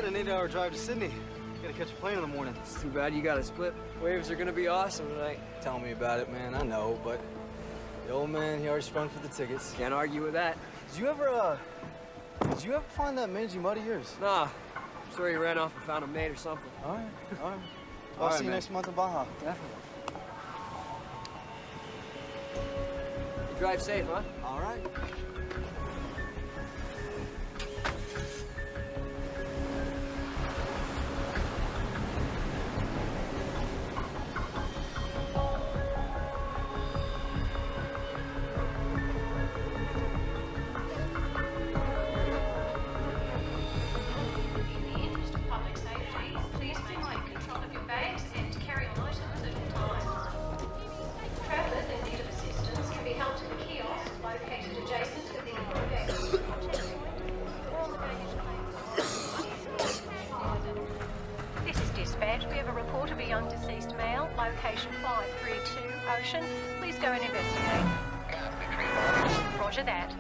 got an 8-hour drive to Sydney. Gotta catch a plane in the morning. It's too bad you gotta split. Waves are gonna be awesome tonight. Tell me about it, man. I know, but the old man, he already sprung for the tickets. Can't argue with that. Did you ever find that mangy mud of yours? Nah. I'm sure he ran off and found a mate or something. All right. I'll see you next month in Baja. Definitely. You drive safe, huh? All right. We have a report of a young deceased male, location 532 Ocean. Please go and investigate. Roger that.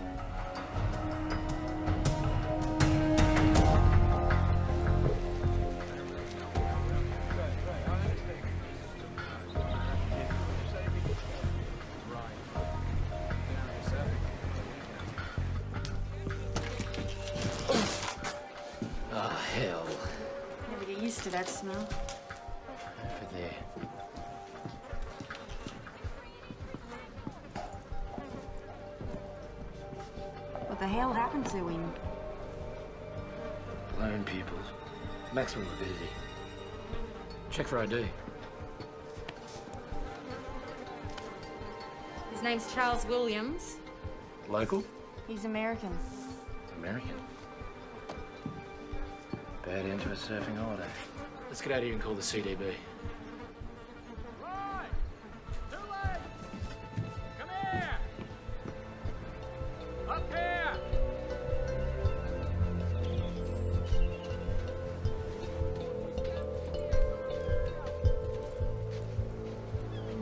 Oh, hell. Never get used to that smell. Over there. What the hell happened to him? Blown pupils. Maximum morbidity. Check for ID. His name's Charles Williams. Local? He's American. American. Bad end to a surfing holiday. Let's get out of here and call the CDB. Roy! Too late! Come here! Up here!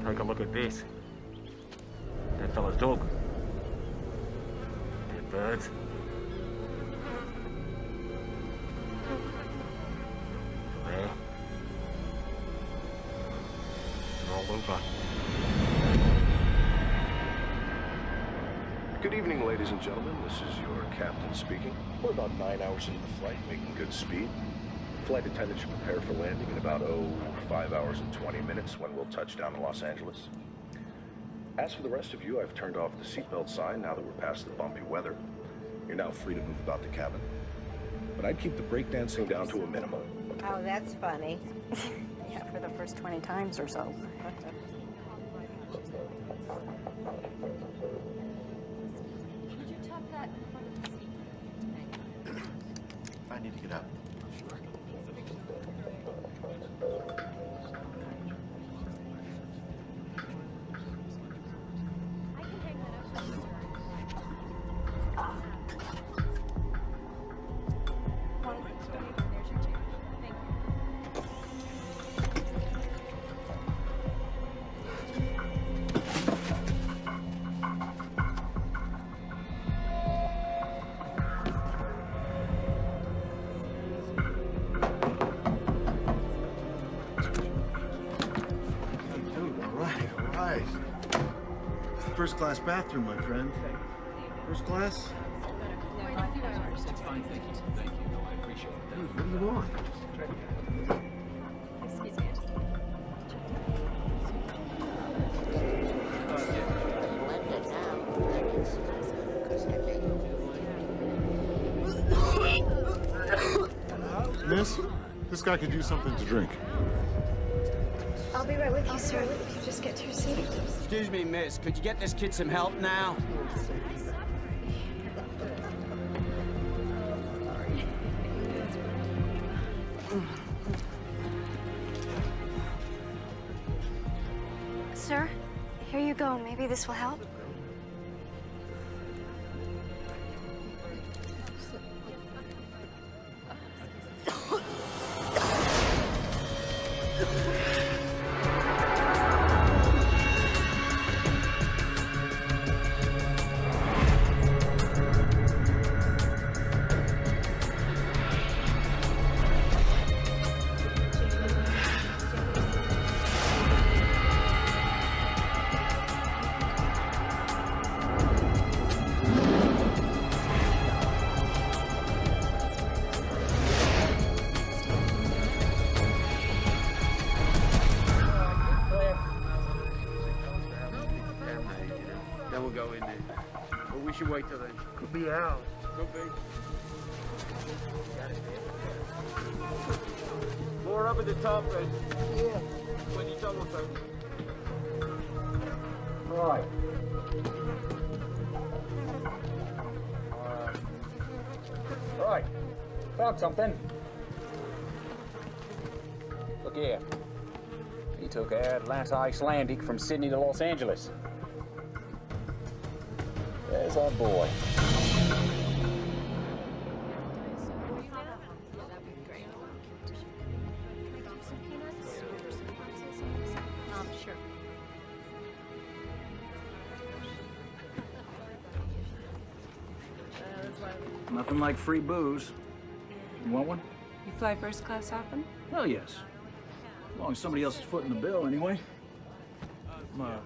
Take a look at this. That fella's dog. Dead birds. There. All over. Good evening, ladies and gentlemen. This is your captain speaking. We're about 9 hours into the flight, making good speed. Flight attendant should prepare for landing in about, 5 hours and 20 minutes when we'll touch down in Los Angeles. As for the rest of you, I've turned off the seatbelt sign now that we're past the bumpy weather. You're now free to move about the cabin. But I'd keep the breakdancing down to a minimum. Oh, that's funny. Yeah, for the first 20 times or so. Could you tuck that in front of the seat? I need to get up. Sure. I can hang that up. There's your chair. Thank you. All right. First class bathroom, my friend. First class? It's fine, thank you. Thank you. No, I appreciate it. Dude, what do you want? Excuse me, I just... Miss, this guy could use something to drink. I'll be right with you, sir. If you just get to your seat. Excuse me, miss. Could you get this kid some help now? Sir, here you go. Maybe this will help. go in there. But we should wait till then. Could be out. Could be. More up at the top, then. Yeah. When you double take. Right. Right. Found something. Look here. He took Atlanta Icelandic from Sydney to Los Angeles. There's our boy. Sure. Nothing like free booze. You want one? You fly first class often? Hell yes. As long as somebody else is footing the bill, anyway. I'm a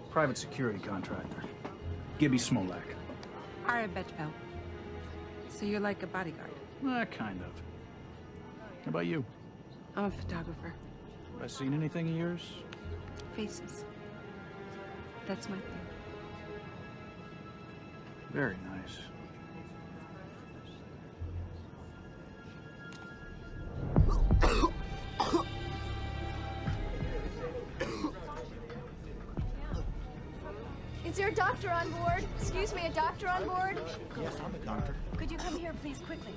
private security contractor. Gibby Smolak. All right, Betchville. So you're like a bodyguard? Kind of. How about you? I'm a photographer. Have I seen anything of yours? Faces. That's my thing. Very nice. Is there a doctor on board? Excuse me, a doctor on board? Yes, I'm a doctor. Could you come here, please, quickly?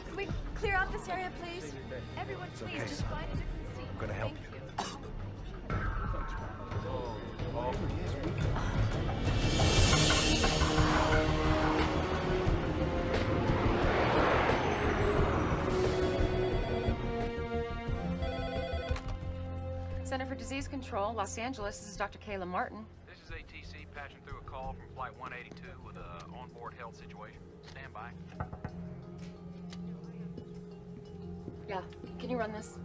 Can we clear out this area, please? Everyone, please, okay, just son. find a different seat. I'm gonna help Thank you. Center for Disease Control, Los Angeles. This is Dr. Kayla Martin. This is ATC patching through a call from Flight 182 with an onboard health situation. Stand by. Yeah, can you run this?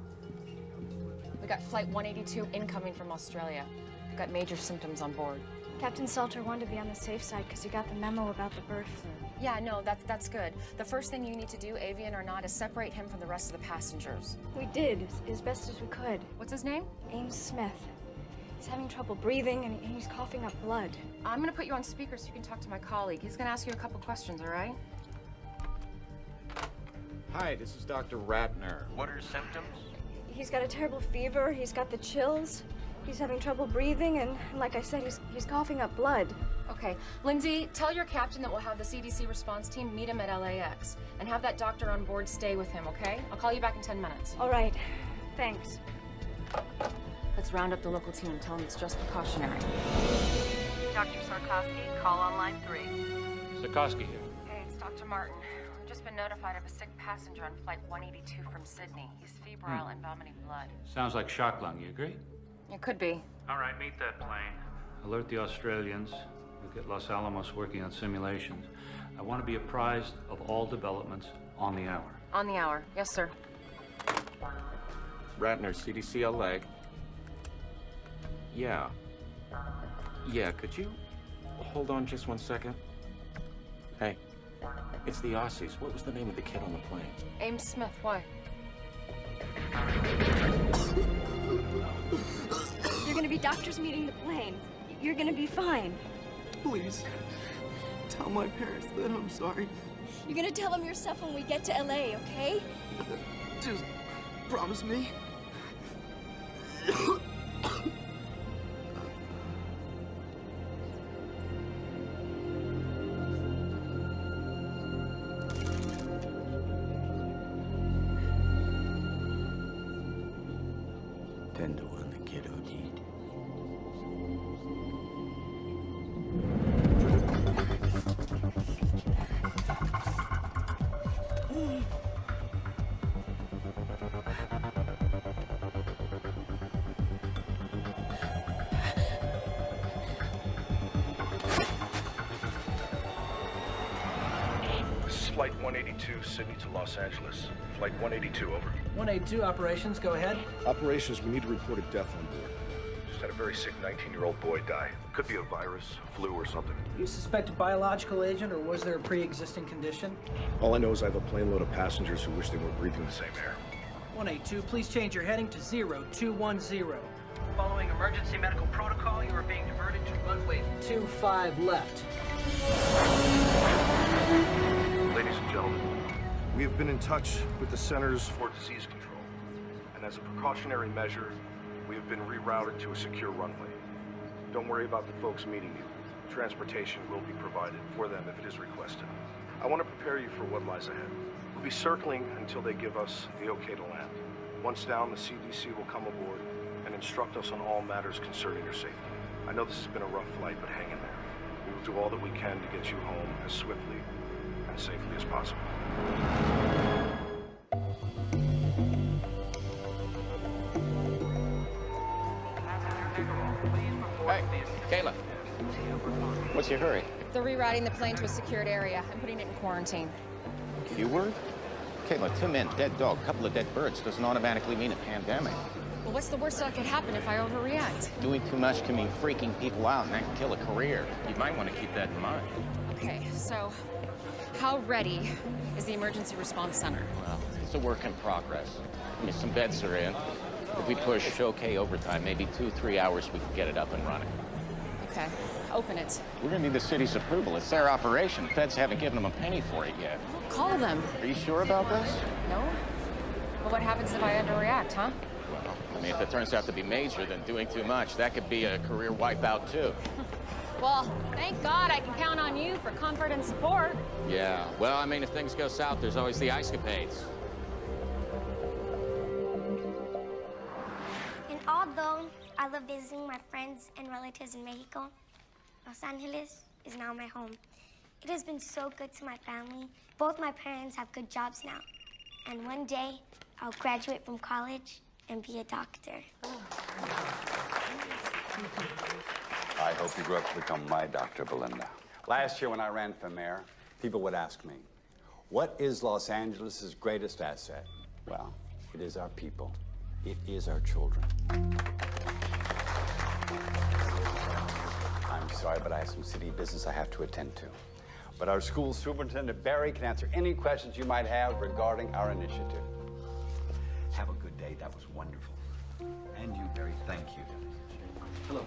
We got Flight 182 incoming from Australia. We've got major symptoms on board. Captain Salter wanted to be on the safe side because he got the memo about the bird flu. Yeah, no, that's good. The first thing you need to do, avian or not, is separate him from the rest of the passengers. We did, as best as we could. What's his name? Ames Smith. He's having trouble breathing and he's coughing up blood. I'm gonna put you on speaker so you can talk to my colleague. He's gonna ask you a couple questions, all right? Hi, this is Dr. Ratner. What are his symptoms? He's got a terrible fever, he's got the chills, he's having trouble breathing, and like I said, he's coughing up blood. Okay, Lindsay, tell your captain that we'll have the CDC response team meet him at LAX and have that doctor on board stay with him, okay? I'll call you back in 10 minutes. All right, thanks. Let's round up the local team and tell them it's just precautionary. Dr. Sarkowski, call on line 3. Sarkowski here. Hey, it's Dr. Martin. We've just been notified of a sick passenger on Flight 182 from Sydney. He's febrile and vomiting blood. Sounds like shock lung, you agree? It could be. All right, meet that plane. Alert the Australians. We'll get Los Alamos working on simulations. I want to be apprised of all developments on the hour. On the hour. Yes, sir. Ratner, CDC leg. Yeah. Yeah, could you hold on just 1 second? Hey, it's the Aussies. What was the name of the kid on the plane? Ames Smith, why? You're gonna be doctors meeting the plane. You're gonna be fine. Please, tell my parents that I'm sorry. You're gonna tell them yourself when we get to LA, okay? Just promise me. Tender one, the kid OD'd. This is Flight 182, Sydney to Los Angeles. Flight 182, over. 182 operations, go ahead. Operations, we need to report a death on board. Just had a very sick 19-year-old boy die. Could be a virus, flu, or something. You suspect a biological agent, or was there a pre-existing condition? All I know is I have a plane load of passengers who wish they were breathing the same air. 182, please change your heading to 0210. Following emergency medical protocol, you are being diverted to runway 25 left. Ladies and gentlemen, we have been in touch with the Centers for Disease Control, and as a precautionary measure, we have been rerouted to a secure runway. Don't worry about the folks meeting you. Transportation will be provided for them if it is requested. I want to prepare you for what lies ahead. We'll be circling until they give us the okay to land. Once down, the CDC will come aboard and instruct us on all matters concerning your safety. I know this has been a rough flight, but hang in there. We will do all that we can to get you home as swiftly and safely as possible. Hey, Kayla. What's your hurry? They're rerouting the plane to a secured area. I'm putting it in quarantine. You were? Kayla, 2 men, dead dog, couple of dead birds doesn't automatically mean a pandemic. Well, what's the worst that could happen if I overreact? Doing too much can mean freaking people out, and that can kill a career. You might want to keep that in mind. Okay, so how ready is the emergency response center? Well, it's a work in progress. I mean, some beds are in. If we push okay overtime, maybe 2-3 hours, we can get it up and running. Okay, open it. We're gonna need the city's approval. It's their operation. Feds haven't given them a penny for it yet. Call them. Are you sure about this? No? But what happens if I underreact, huh? Well, I mean, if it turns out to be major, then doing too much, that could be a career wipeout, too. Well, thank God I can count on you for comfort and support. Yeah, well, I mean, if things go south, there's always the ice-capades. And although I love visiting my friends and relatives in Mexico, Los Angeles is now my home. It has been so good to my family. Both my parents have good jobs now. And one day, I'll graduate from college and be a doctor. I hope you grow up to become my Dr. Belinda. Last year when I ran for mayor, people would ask me, what is Los Angeles' greatest asset? Well, it is our people. It is our children. I'm sorry, but I have some city business I have to attend to. But our school superintendent, Barry, can answer any questions you might have regarding our initiative. Have a good day. That was wonderful. And you, Barry, thank you. Hello.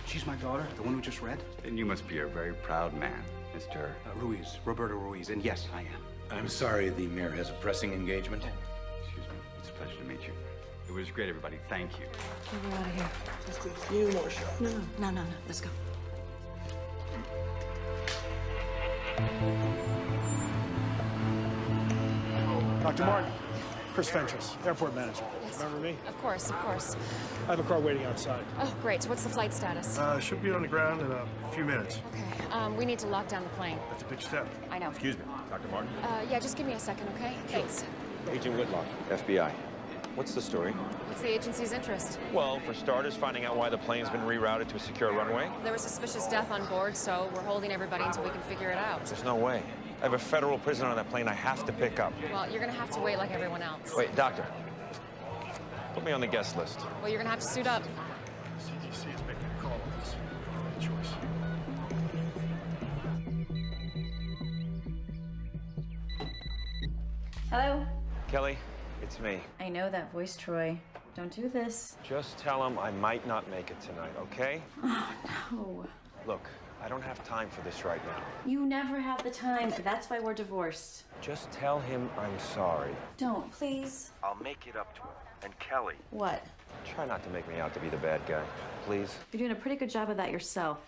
She's my daughter, the one who just read? Then you must be a very proud man, Mr. Ruiz, Roberto Ruiz, and yes, I am. I'm sorry, the mayor has a pressing engagement. Excuse me. It's a pleasure to meet you. It was great, everybody. Thank you. We're out of here. Just a few more shots. No. Let's go. Dr. Martin, Chris Fentress, airport manager. Yes. Remember me? Of course, of course. I have a car waiting outside. Oh, great. So what's the flight status? Should be on the ground in a few minutes. Okay. We need to lock down the plane. That's a big step. I know. Excuse me, Dr. Martin. Yeah, just give me a second, okay? Thanks. Agent Whitlock, FBI. What's the story? What's the agency's interest? Well, for starters, finding out why the plane's been rerouted to a secure runway. There was suspicious death on board, so we're holding everybody until we can figure it out. There's no way. I have a federal prisoner on that plane I have to pick up. Well, you're gonna have to wait like everyone else. Wait, doctor. Put me on the guest list. Well, you're gonna have to suit up. CDC is making a call on this. Choice. Hello? Kelly, it's me. I know that voice, Troy. Don't do this. Just tell him I might not make it tonight, okay? Oh, no. Look, I don't have time for this right now. You never have the time. That's why we're divorced. Just tell him I'm sorry. Don't, please. I'll make it up to him. And Kelly. What? Try not to make me out to be the bad guy, please. You're doing a pretty good job of that yourself.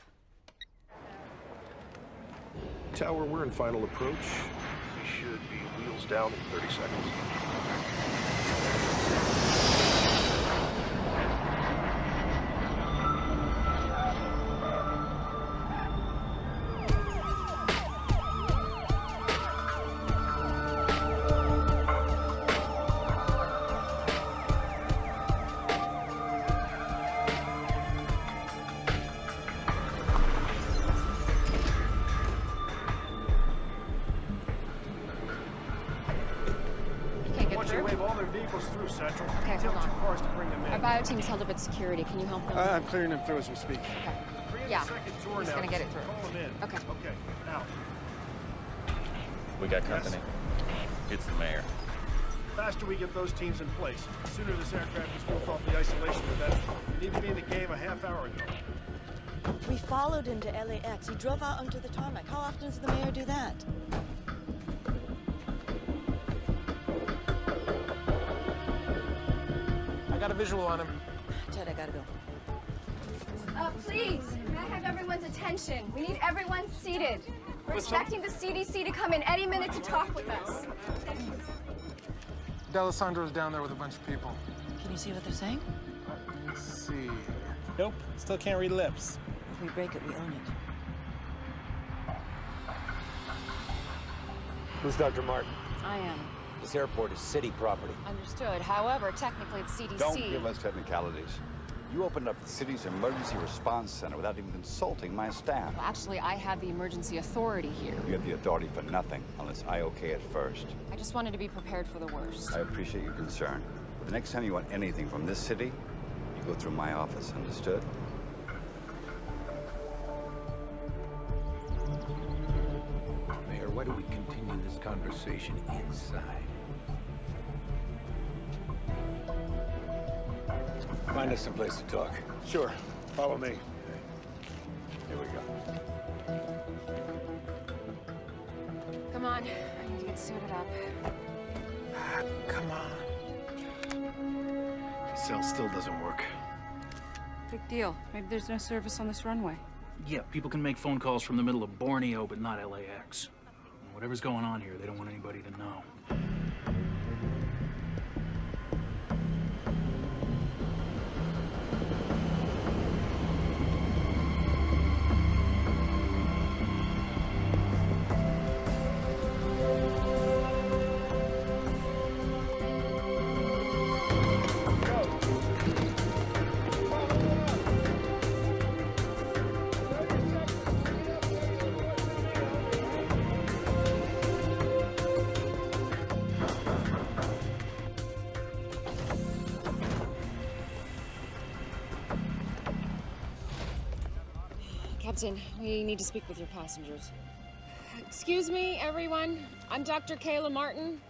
Tower, we're in final approach. We should be wheels down in 30 seconds. Through Central. Okay, Tell hold on. 2 cars to bring them in. Our bio team's held up at security. Can you help them? I'm clearing them through as we speak. Okay. Yeah. He's gonna get it through. Call them in. Okay. Okay. Now. We got company. It's the mayor. The faster we get those teams in place, the sooner this aircraft is moved off the isolation, the better. We need to be in the game a half hour ago. We followed him to LAX. He drove out onto the tarmac. How often does the mayor do that? I got a visual on him. Ted, I gotta go. Please, may I have everyone's attention? We need everyone seated. We're expecting the CDC to come in any minute to talk with us. D'Alessandro's down there with a bunch of people. Can you see what they're saying? Let's see. Nope, still can't read lips. If we break it, we own it. Who's Dr. Martin? I am. This airport is city property. Understood. However, technically it's CDC. Don't give us technicalities. You opened up the city's emergency response center without even consulting my staff. Well, actually, I have the emergency authority here. You have the authority for nothing unless I okay it first. I just wanted to be prepared for the worst. I appreciate your concern. But the next time you want anything from this city, you go through my office, understood? Mayor, why don't we continue this conversation inside? Find us some place to talk. Sure. Follow me. Here we go. Come on. I need to get suited up. Come on. Cell still doesn't work. Big deal. Maybe there's no service on this runway. Yeah, people can make phone calls from the middle of Borneo, but not LAX. Whatever's going on here, they don't want anybody to know. Captain, we need to speak with your passengers. Excuse me, everyone. I'm Dr. Kayla Martin.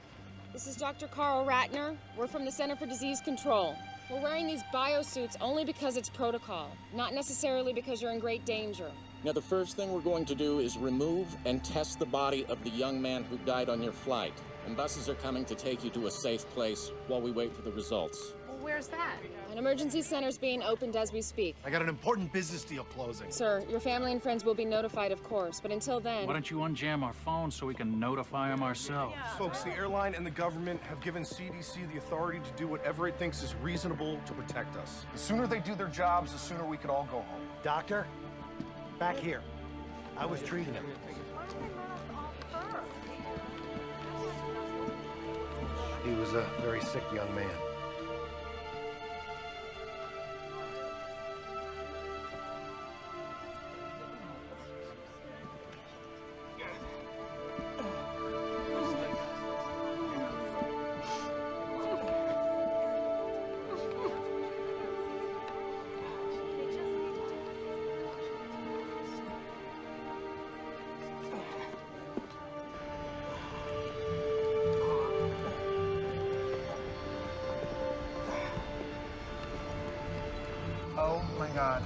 This is Dr. Carl Ratner. We're from the Center for Disease Control. We're wearing these biosuits only because it's protocol, not necessarily because you're in great danger. Now, the first thing we're going to do is remove and test the body of the young man who died on your flight. And buses are coming to take you to a safe place while we wait for the results. Well, where's that? An emergency center's being opened as we speak. I got an important business deal closing. Sir, your family and friends will be notified, of course, but until then... Why don't you unjam our phones so we can notify them ourselves? Folks, the airline and the government have given CDC the authority to do whatever it thinks is reasonable to protect us. The sooner they do their jobs, the sooner we could all go home. Doctor, back here. I was treating him. He was a very sick young man. Oh my God.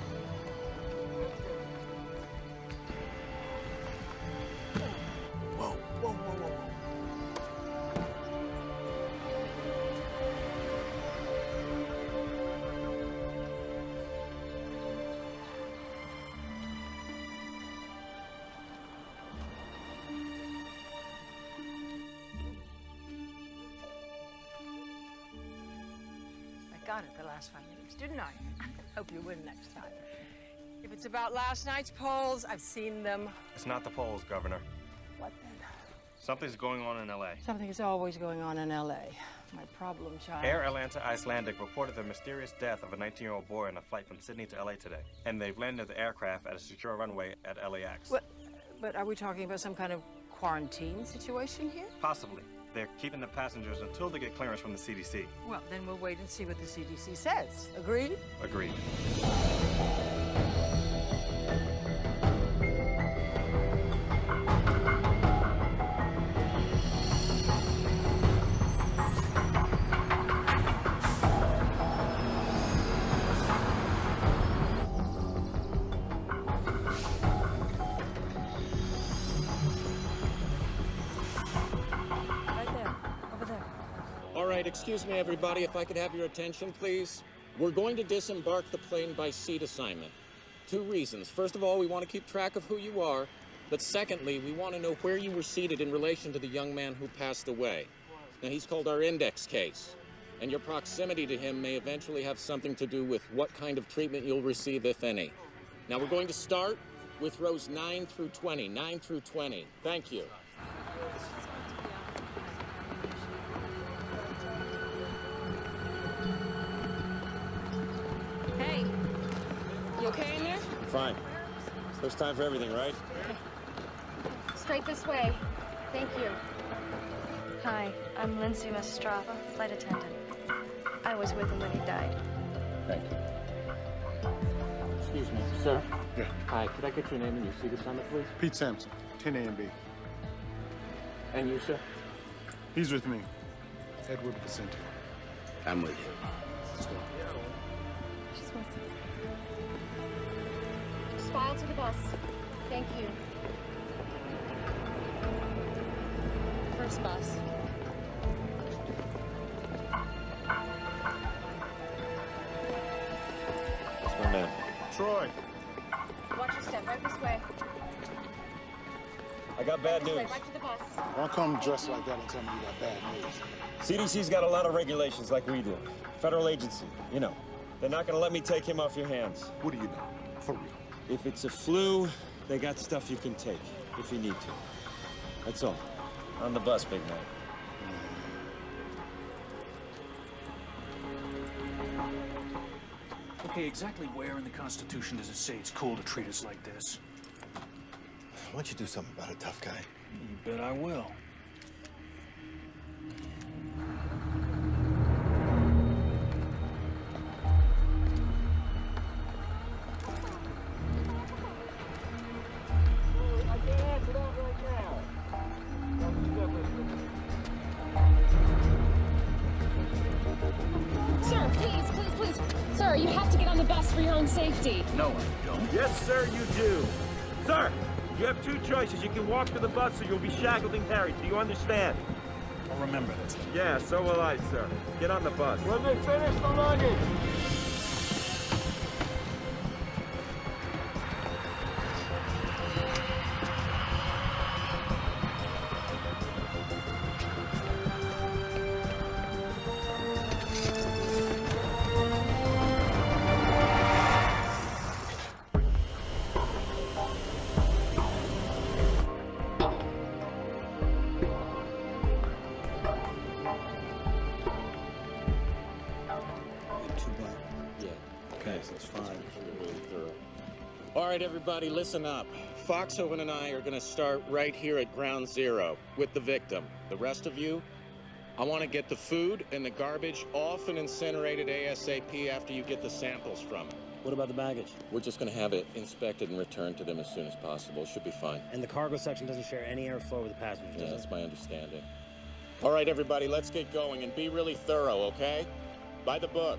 Whoa, whoa, whoa, whoa, whoa. I got it the last 5 minutes, didn't I? Hope you win next time. If it's about last night's polls, I've seen them. It's not the polls, Governor. What then? Something's going on in L.A. Something is always going on in L.A. My problem child. Air Atlanta Icelandic reported the mysterious death of a 19-year-old boy on a flight from Sydney to L.A. today. And they've landed the aircraft at a secure runway at LAX. But are we talking about some kind of quarantine situation here? Possibly. They're keeping the passengers until they get clearance from the CDC. Well, then we'll wait and see what the CDC says. Agreed? Agreed. All right, excuse me, everybody, if I could have your attention, please. We're going to disembark the plane by seat assignment. 2 reasons. First of all, we want to keep track of who you are. But secondly, we want to know where you were seated in relation to the young man who passed away. Now, he's called our index case. And your proximity to him may eventually have something to do with what kind of treatment you'll receive, if any. Now, we're going to start with rows 9 through 20. 9 through 20. Thank you. Hey, you okay in there? Fine. First time for everything, right? Straight this way. Thank you. Hi, I'm Lindsay Mastrava, flight attendant. I was with him when he died. Thank you. Excuse me, sir. Yeah. Hi, could I get your name and your seat assignment, please? Pete Sampson, 10 A and B. And you, sir? He's with me. Edward Vicente. I'm with you. Let's go. Just file to the bus. Thank you. First bus. That's my man. Troy. Watch your step. Right this way. I got bad This way, news. right to the bus. Don't come dressed like that and tell me you got bad news. CDC's got a lot of regulations like we do. Federal agency, you know. They're not gonna let me take him off your hands. What do you know? For real. If it's a flu, they got stuff you can take, if you need to. That's all. On the bus, big man. Okay, exactly where in the Constitution does it say it's cool to treat us like this? Why don't you do something about it, tough guy? You bet I will. Sir, please, please, please. Sir, you have to get on the bus for your own safety. No, I don't. Yes, sir, you do. Sir, you have 2 choices. You can walk to the bus or you'll be shackled and carried. Do you understand? I'll remember this. Yeah, so will I, sir. Get on the bus. When they finish the luggage. All right, everybody, listen up. Foxhoven and I are going to start right here at ground zero with the victim. The rest of you, I want to get the food and the garbage off and incinerated ASAP after you get the samples from it. What about the baggage? We're just going to have it inspected and returned to them as soon as possible. Should be fine. And the cargo section doesn't share any airflow with the passengers, Yeah, does that's it? my understanding. All right, everybody, let's get going and be really thorough, okay? By the book.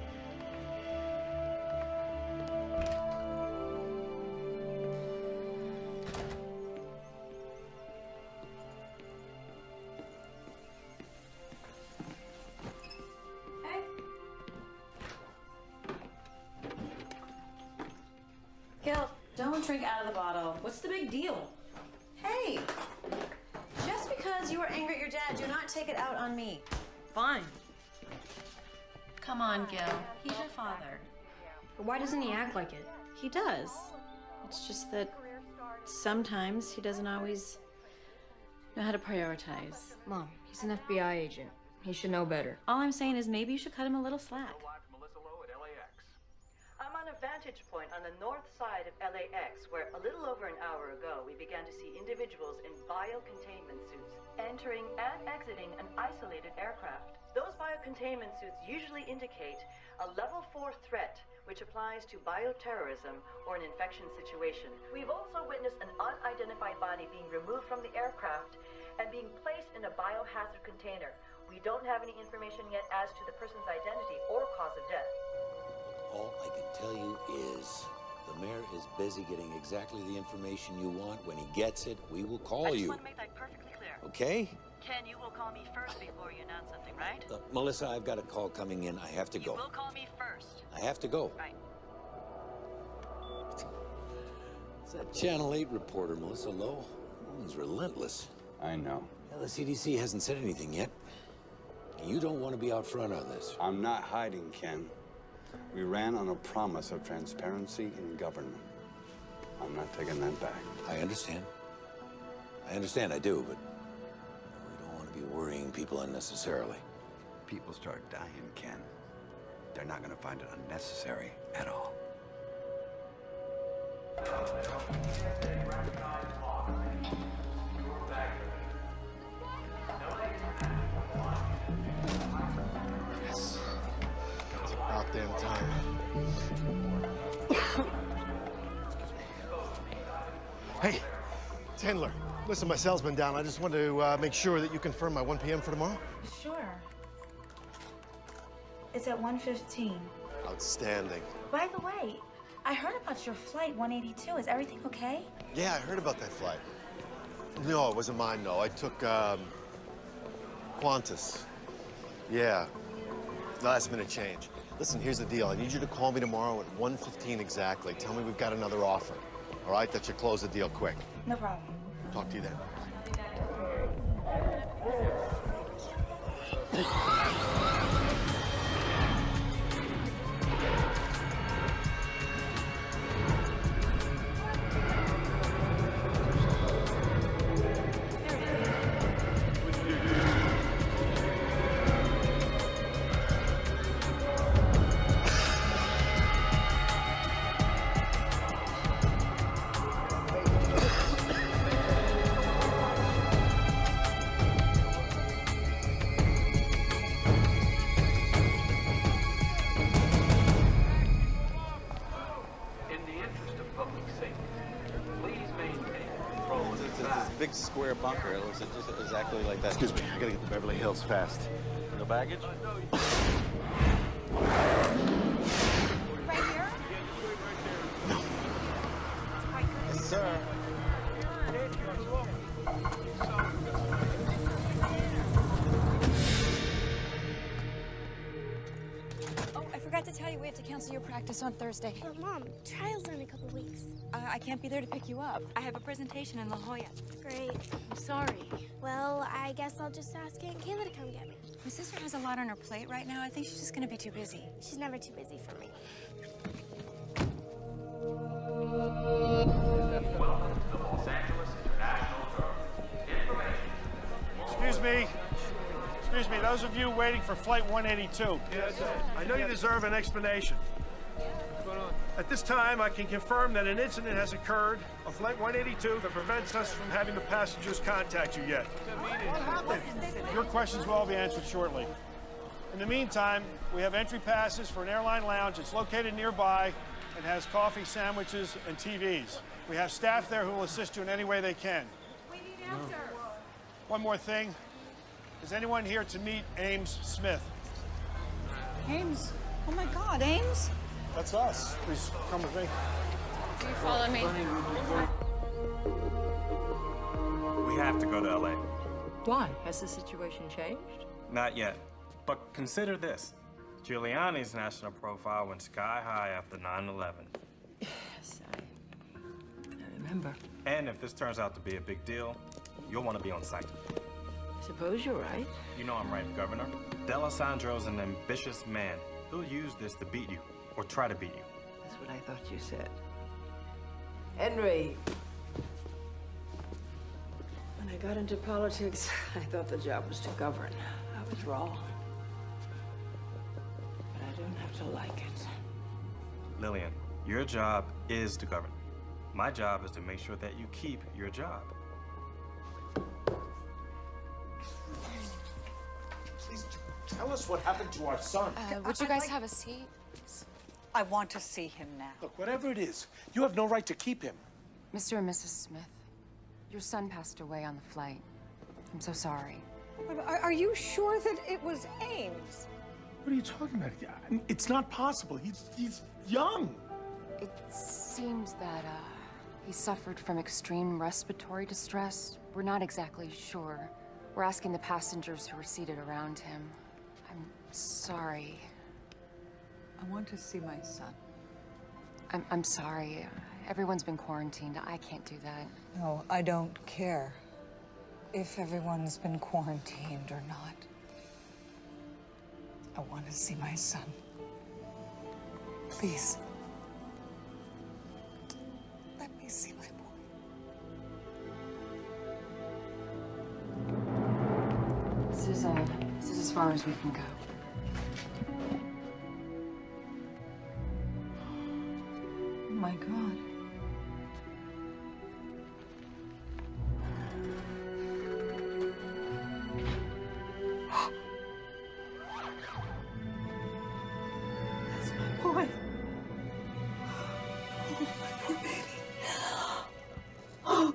Gil, don't drink out of the bottle. What's the big deal? Hey, just because you were angry at your dad, do not take it out on me. Fine. Come on, Gil. He's your father. But why doesn't he act like it? He does. It's just that sometimes he doesn't always know how to prioritize. Mom, he's an FBI agent. He should know better. All I'm saying is maybe you should cut him a little slack. I'm on a vantage point on the north side of LAX, where a little over an hour ago, we began to see individuals in biocontainment suits entering and exiting an isolated aircraft. Those biocontainment suits usually indicate a level 4 threat, which applies to bioterrorism or an infection situation. We've also witnessed an unidentified body being removed from the aircraft and being placed in a biohazard container. We don't have any information yet as to the person's identity or cause of death. All I can tell you is the mayor is busy getting exactly the information you want. When he gets it, we will call you. I just want to make that perfectly clear. Okay? Ken, you will call me first before you announce something right? Melissa, I've got a call coming in. I have to go. You will call me first. I have to go. Right. It's that Channel 8 reporter, Melissa Lowe. The woman's relentless. I know. Well, the CDC hasn't said anything yet. You don't want to be out front on this. I'm not hiding, Ken. We ran on a promise of transparency in government. I'm not taking that back. I understand. I do, but we don't want to be worrying people unnecessarily. People start dying, Ken. They're not going to find it unnecessary at all. Yes. It's about damn time. Hey, it's Handler. Listen, my cell's been down. I just wanted to make sure that you confirm my 1 p.m. for tomorrow. Sure. It's at 1:15. Outstanding. By the way, I heard about your flight 182. Is everything okay? Yeah, I heard about that flight. No, it wasn't mine, no. I took, Qantas. Yeah. Last minute change. Listen, here's the deal. I need you to call me tomorrow at 1:15 exactly. Tell me we've got another offer. All right? That should close the deal quick. No problem. Talk to you then. Big square bunker. It looks just exactly like that. Excuse me, I gotta get to Beverly Hills fast. No baggage? Right here? No. Yes, sir. Oh, I forgot to tell you we have to cancel your practice on Thursday. But Mom, trial's in a couple weeks. I can't be there to pick you up. I have a presentation in La Jolla. Great. I'm sorry. Well, I guess I'll just ask Aunt Kayla to come get me. My sister has a lot on her plate right now. I think she's just gonna be too busy. She's never too busy for me. Welcome to the Los Angeles International Terminal. Information. Excuse me, those of you waiting for Flight 182. Yes, sir. I know you deserve an explanation. At this time, I can confirm that an incident has occurred on Flight 182 that prevents us from having the passengers contact you yet. What happened? Your questions will all be answered shortly. In the meantime, we have entry passes for an airline lounge. It's located nearby and has coffee, sandwiches, and TVs. We have staff there who will assist you in any way they can. We need answers. One more thing. Is anyone here to meet Ames Smith? Ames? Oh my God, Ames? That's us. Please come with me. Do you follow me? We have to go to LA. Why? Has the situation changed? Not yet. But consider this. Giuliani's national profile went sky high after 9/11. Yes, I remember. And if this turns out to be a big deal, you'll want to be on site. I suppose you're right. You know I'm right, Governor. D'Alessandro's an ambitious man. He'll use this to beat you, or try to beat you. That's what I thought you said. Henry. When I got into politics, I thought the job was to govern. I was wrong. But I don't have to like it. Lillian, your job is to govern. My job is to make sure that you keep your job. Please tell us what happened to our son. Would you guys have a seat? I want to see him now. Look, whatever it is, you have no right to keep him. Mr. and Mrs. Smith, your son passed away on the flight. I'm so sorry. Are you sure that it was Ames? What are you talking about? It's not possible. He's young. It seems that he suffered from extreme respiratory distress. We're not exactly sure We're asking the passengers who were seated around him. I'm sorry. I want to see my son. I'm sorry. Everyone's been quarantined. I can't do that. No, I don't care if everyone's been quarantined or not. I want to see my son. Please. Let me see my boy. This is as far as we can go. Oh my God. That's my boy. Oh, my poor baby. Oh,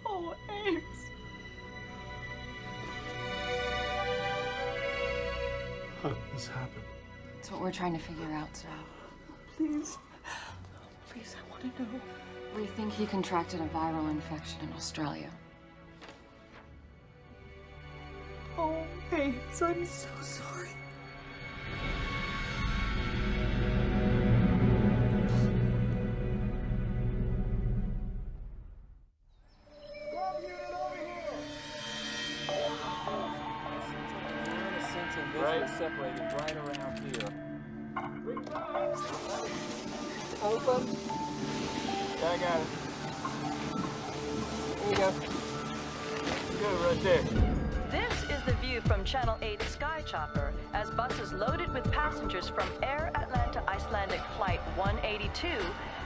oh, Ames. How did this happen? It's what we're trying to figure out, sir. Please. Please, I want to know. We think he contracted a viral infection in Australia. Oh, Ames, I'm so sorry. Right, separated right around here. Open. Yeah, I got it. There you go. Good, right there. This is the view from Channel 8's Sky Chopper as buses loaded with passengers from Air Atlanta Icelandic Flight 182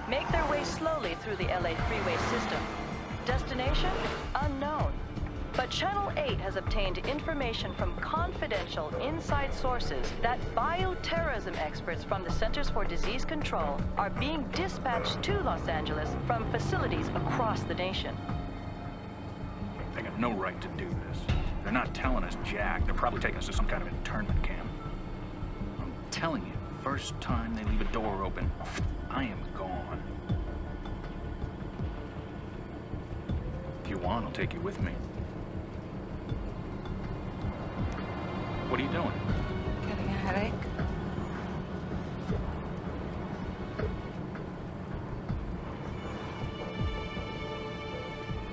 make their way slowly through the LA freeway system. Destination? Unknown. But Channel 8 has obtained information from confidential inside sources that bioterrorism experts from the Centers for Disease Control are being dispatched to Los Angeles from facilities across the nation. They got no right to do this. They're not telling us jack. They're probably taking us to some kind of internment camp. I'm telling you, first time they leave a door open, I am gone. If you want, I'll take you with me. What are you doing? Getting a headache?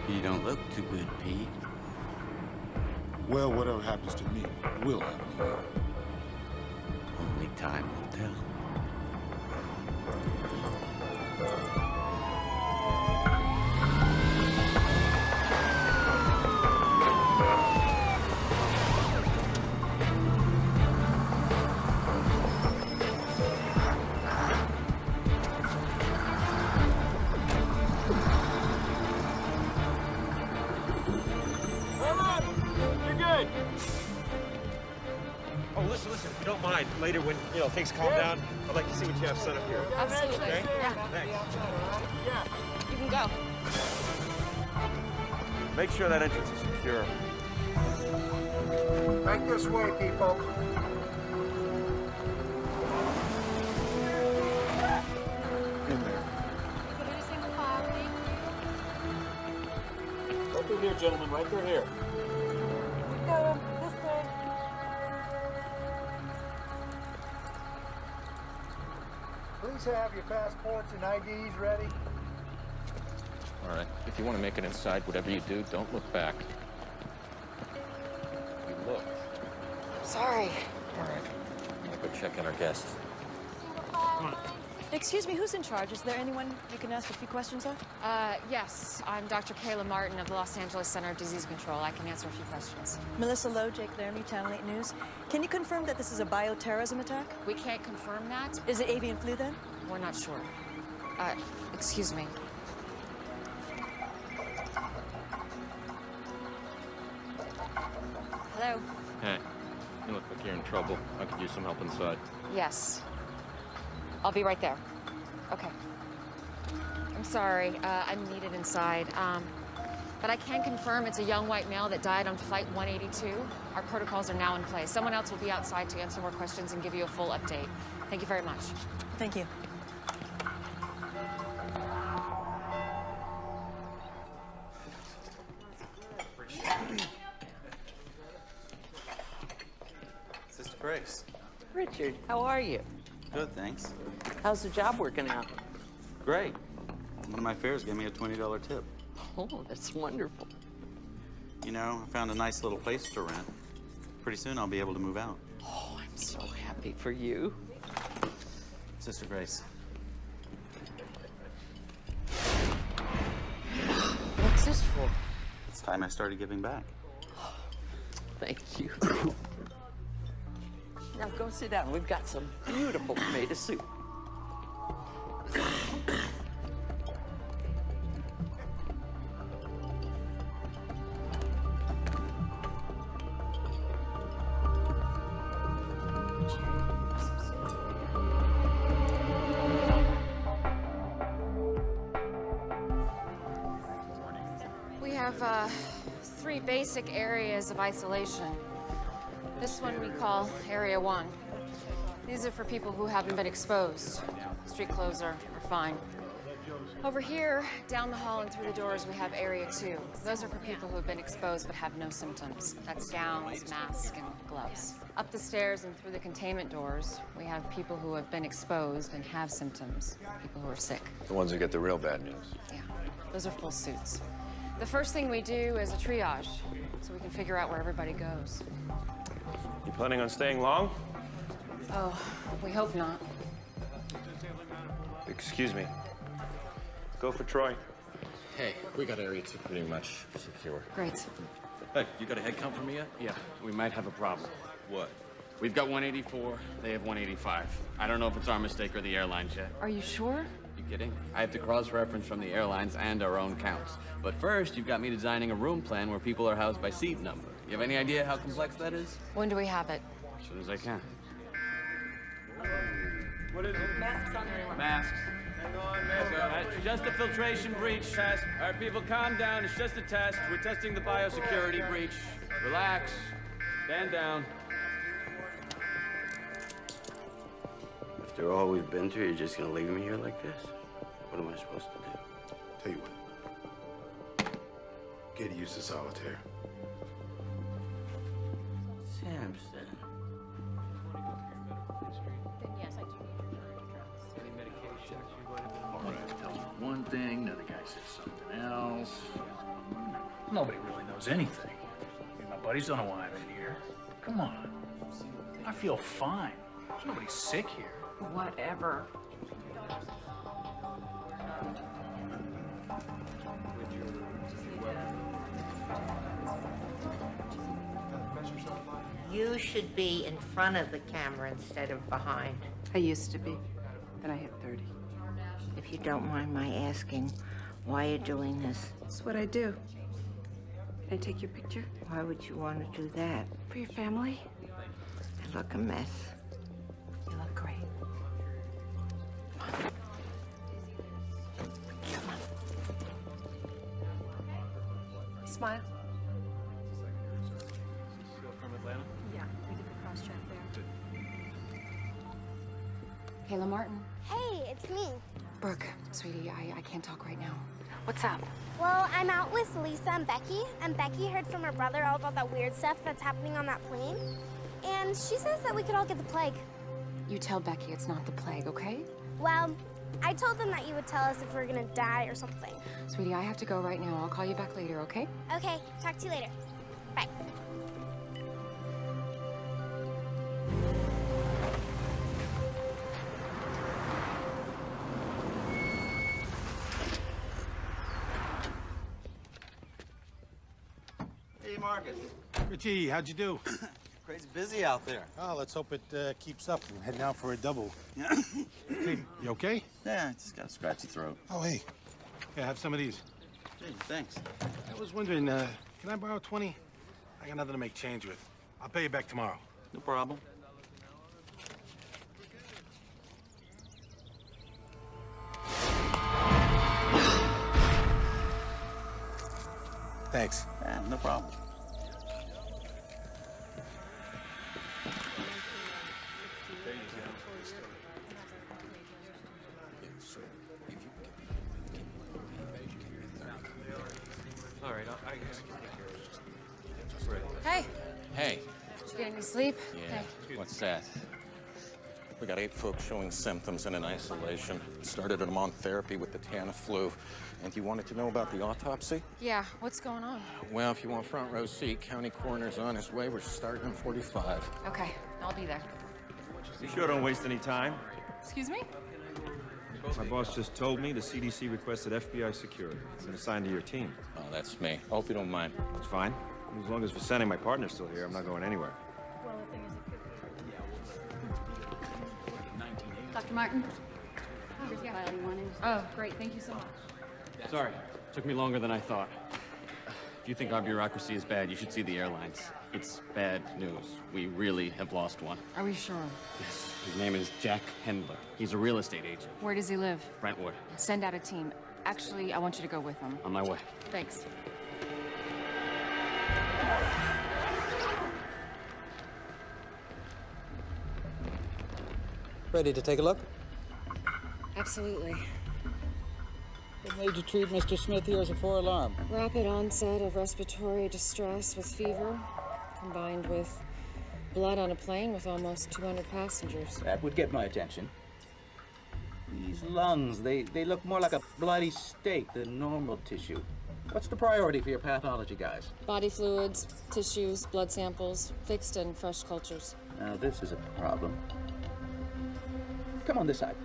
You don't look too good, Pete. Well, whatever happens to me will happen to you. Only time will tell. Oh, listen, if you don't mind, later when, things calm down, I'd like to see what you have set up here. Absolutely. Okay? Yeah. Thanks. You can go. Make sure that entrance is secure. Make this way, people. In there. Right through here, gentlemen, right through here. Got him. This way. Please have your passports and IDs ready. All right. If you want to make it inside, whatever you do, don't look back. You look. Sorry. All right. I'm gonna go check on our guests. Come on. Excuse me, who's in charge? Is there anyone you can ask a few questions of? Yes. I'm Dr. Kayla Martin of the Los Angeles Center of Disease Control. I can answer a few questions. Melissa Lowe, Jake Laramie, Channel 8 News. Can you confirm that this is a bioterrorism attack? We can't confirm that. Is it avian flu then? We're not sure. Excuse me. Hello? Hey, you look like you're in trouble. I could use some help inside. Yes. I'll be right there. Okay. I'm sorry. I'm needed inside. But I can confirm it's a young white male that died on Flight 182. Our protocols are now in place. Someone else will be outside to answer more questions and give you a full update. Thank you very much. Thank you. Grace. Richard, how are you? Good, thanks. How's the job working out? Great. One of my fares gave me a $20 tip. Oh, that's wonderful. You know, I found a nice little place to rent. Pretty soon I'll be able to move out. Oh, I'm so happy for you. Sister Grace. What's this for? It's time I started giving back. Thank you. Now go sit down. We've got some beautiful tomato soup. We have three basic areas of isolation. This one we call Area 1. These are for people who haven't been exposed. Street clothes are fine. Over here, down the hall and through the doors, we have Area 2. Those are for people who have been exposed but have no symptoms. That's gowns, masks, and gloves. Up the stairs and through the containment doors, we have people who have been exposed and have symptoms, people who are sick. The ones who get the real bad news. Yeah, those are full suits. The first thing we do is a triage, so we can figure out where everybody goes. You planning on staying long? Oh, we hope not. Excuse me. Go for Troy. Hey, we got Area 2 pretty much secure. Great. Hey, you got a head count for me yet? Yeah, we might have a problem. What? We've got 184, they have 185. I don't know if it's our mistake or the airlines yet. Are you sure? You kidding? I have to cross-reference from the airlines and our own counts. But first, you've got me designing a room plan where people are housed by seat number. You have any idea how complex that is? When do we have it? As soon as I can. What is it? Masks on everyone. Masks. Hang on, man. It's just a filtration breach test. All right, people, calm down. It's just a test. We're testing the biosecurity breach. Relax. Stand down. After all we've been through, you're just gonna leave me here like this? What am I supposed to do? Tell you what. Get used to solitaire. Samson. One guy tells me one thing, another guy says something else. Nobody really knows anything. I mean, my buddies don't know why I'm in here. Come on. I feel fine. There's nobody sick here. Whatever. You should be in front of the camera instead of behind. I used to be. Then I hit 30. If you don't mind my asking, why you're doing this? It's what I do. Can I take your picture? Why would you want to do that? For your family? I look a mess. You look great. Smile. From Atlanta? Yeah, we did the cross-check there. Kayla Martin. Hey, it's me. Brooke, sweetie, I can't talk right now. What's up? Well, I'm out with Lisa and Becky heard from her brother all about that weird stuff that's happening on that plane. And she says that we could all get the plague. You tell Becky it's not the plague, okay? Well, I told them that you would tell us if we're gonna die or something. Sweetie, I have to go right now. I'll call you back later, okay? Okay, talk to you later. Bye. Hey, Marcus. Richie, how'd you do? Crazy busy out there. Oh, let's hope it keeps up. I'm heading out for a double. Hey, you okay? Yeah, I just got a scratchy throat. Oh, hey. Yeah, have some of these. Hey, thanks. I was wondering, can I borrow 20? I got nothing to make change with. I'll pay you back tomorrow. No problem. Thanks. Yeah, no problem. All right, I guess. Hey. Hey. You get any sleep? Yeah. What's that? We got 8 folks showing symptoms and in isolation. Started them on therapy with the Tamiflu. And you wanted to know about the autopsy? Yeah, what's going on? Well, if you want front row seat, county coroner's on his way. We're starting in 45. Okay, I'll be there. You sure don't waste any time? Excuse me? My boss just told me the CDC requested FBI security. It's been assigned to your team. Oh, that's me. Hope you don't mind. It's fine. As long as Vincent, my partner's still here, I'm not going anywhere. Dr. Martin? Here's the file you wanted. Oh, great. Thank you so much. Sorry, took me longer than I thought. If you think our bureaucracy is bad, you should see the airlines. It's bad news. We really have lost one. Are we sure? Yes. His name is Jack Hendler. He's a real estate agent. Where does he live? Brentwood. Send out a team. Actually, I want you to go with him. On my way. Thanks. Ready to take a look? Absolutely. What made you treat Mr. Smith here as a 4-alarm? Rapid onset of respiratory distress with fever, combined with blood on a plane with almost 200 passengers. That would get my attention. These lungs, they look more like a bloody steak than normal tissue. What's the priority for your pathology guys? Body fluids, tissues, blood samples, fixed and fresh cultures. Now this is a problem. Come on this side.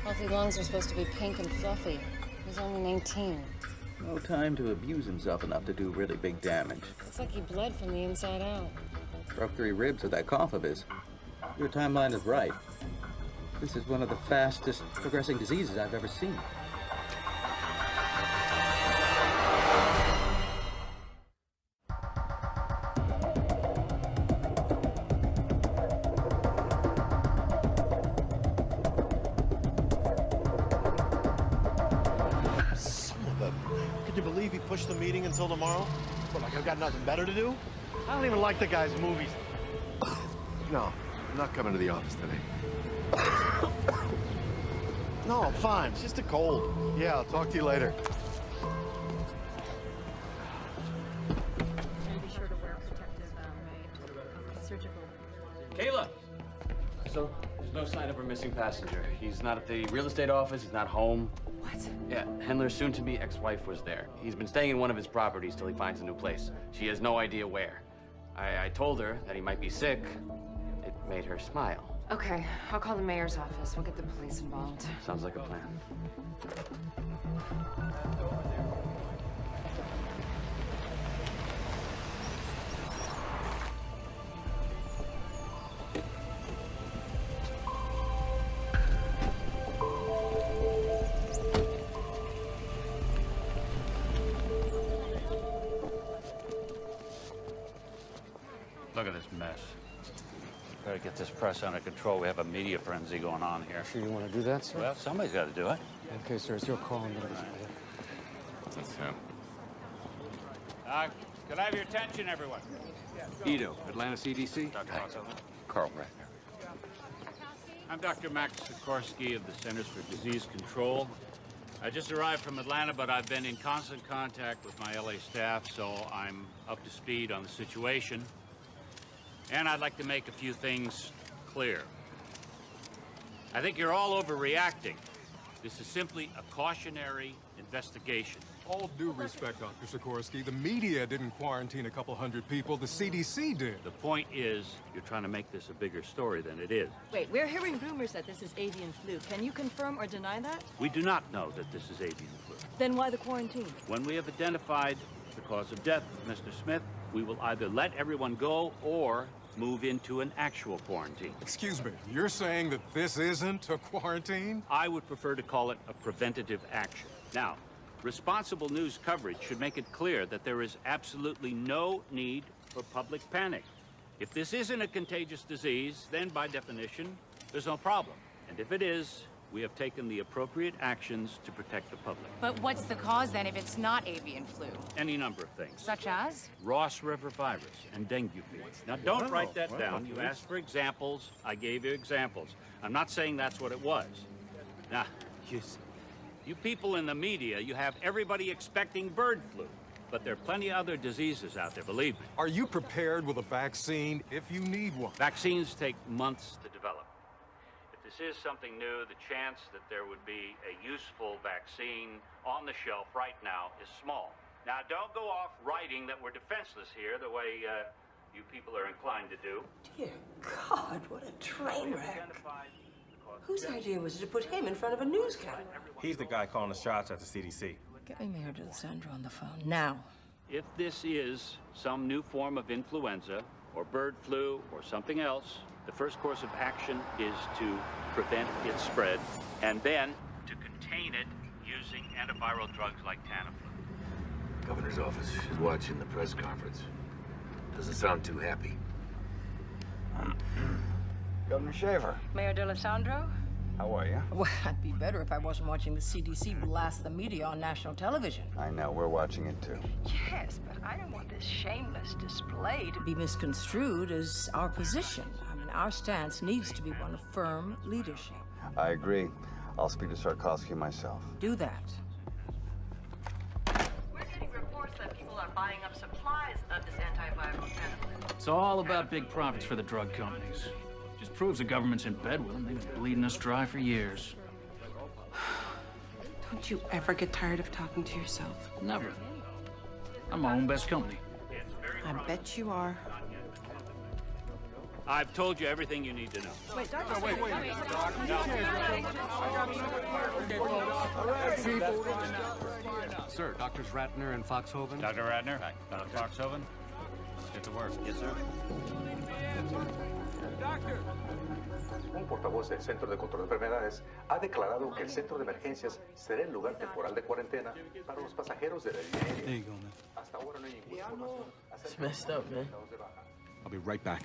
Healthy lungs are supposed to be pink and fluffy. He's only 19. No time to abuse himself enough to do really big damage. Looks like he bled from the inside out. Broke 3 ribs with that cough of his. Your timeline is right. This is one of the fastest progressing diseases I've ever seen. Push the meeting until tomorrow? What, like I've got nothing better to do? I don't even like the guy's movies. No, I'm not coming to the office today. No, I'm fine. It's just a cold. Yeah, I'll talk to you later. Be sure to wear protective surgical. Kayla! So, there's no sign of her missing passenger. He's not at the real estate office, he's not home. What? Yeah, Hendler's soon-to-be ex-wife was there. He's been staying in one of his properties till he finds a new place. She has no idea where. I told her that he might be sick. It made her smile. Okay, I'll call the mayor's office. We'll get the police involved. Sounds like a plan. Look at this mess. Better get this press under control. We have a media frenzy going on here. Sure you want to do that, sir? Well, somebody's got to do it. Okay, sir, it's your call. I'm going to That's him. Could I have your attention, everyone? Ito, Atlanta CDC. Dr. Carl Reckner. I'm Dr. Max Sikorsky of the Centers for Disease Control. I just arrived from Atlanta, but I've been in constant contact with my LA staff, so I'm up to speed on the situation. And I'd like to make a few things clear. I think you're all overreacting. This is simply a cautionary investigation. All due respect, Dr. Sikorsky, the media didn't quarantine a couple hundred people, the CDC did. The point is, you're trying to make this a bigger story than it is. Wait, we're hearing rumors that this is avian flu. Can you confirm or deny that? We do not know that this is avian flu. Then why the quarantine? When we have identified the cause of death of Mr. Smith, we will either let everyone go or move into an actual quarantine. Excuse me, you're saying that this isn't a quarantine? I would prefer to call it a preventative action. Now, responsible news coverage should make it clear that there is absolutely no need for public panic. If this isn't a contagious disease, then by definition, there's no problem. And if it is, we have taken the appropriate actions to protect the public. But what's the cause then if it's not avian flu? Any number of things. Such as? Ross River virus and dengue fever. Now, don't write that down. You asked for examples. I gave you examples. I'm not saying that's what it was. Now, you people in the media, you have everybody expecting bird flu. But there are plenty of other diseases out there, believe me. Are you prepared with a vaccine if you need one? Vaccines take months to develop. If this is something new, the chance that there would be a useful vaccine on the shelf right now is small. Now, don't go off writing that we're defenseless here the way you people are inclined to do. Dear God, what a train wreck. Whose idea was it to put him in front of a news camera? He's the guy calling the shots at the CDC. Get me Mayor D'Alessandro on the phone, now. If this is some new form of influenza or bird flu or something else, the first course of action is to prevent its spread and then to contain it using antiviral drugs like Tamiflu. Governor's office is watching the press conference. Doesn't sound too happy. Governor Shaver. Mayor D'Alessandro? How are you? Well, I'd be better if I wasn't watching the CDC blast the media on national television. I know, we're watching it too. Yes, but I don't want this shameless display to be misconstrued as our position. I mean, our stance needs to be one of firm leadership. I agree. I'll speak to Sarkovsky myself. Do that. We're getting reports that people are buying up supplies of this antiviral Tamiflu. It's all about big profits for the drug companies. Just proves the government's in bed with them. They've been bleeding us dry for years. Don't you ever get tired of talking to yourself? Never. I'm my own best company. I bet you are. I've told you everything you need to know. Wait, Doctor, wait. Sir, Doctors Ratner and Foxhoven. Dr. Ratner, Dr. Foxhoven, get to work. Yes, sir. Un portavoz del Centro de Control de Enfermedades ha declarado que el centro de emergencias será el lugar temporal de cuarentena para los pasajeros de la línea. There you go, man. Hasta ahora no hay ninguna información acerca It's messed up, man. I'll be right back.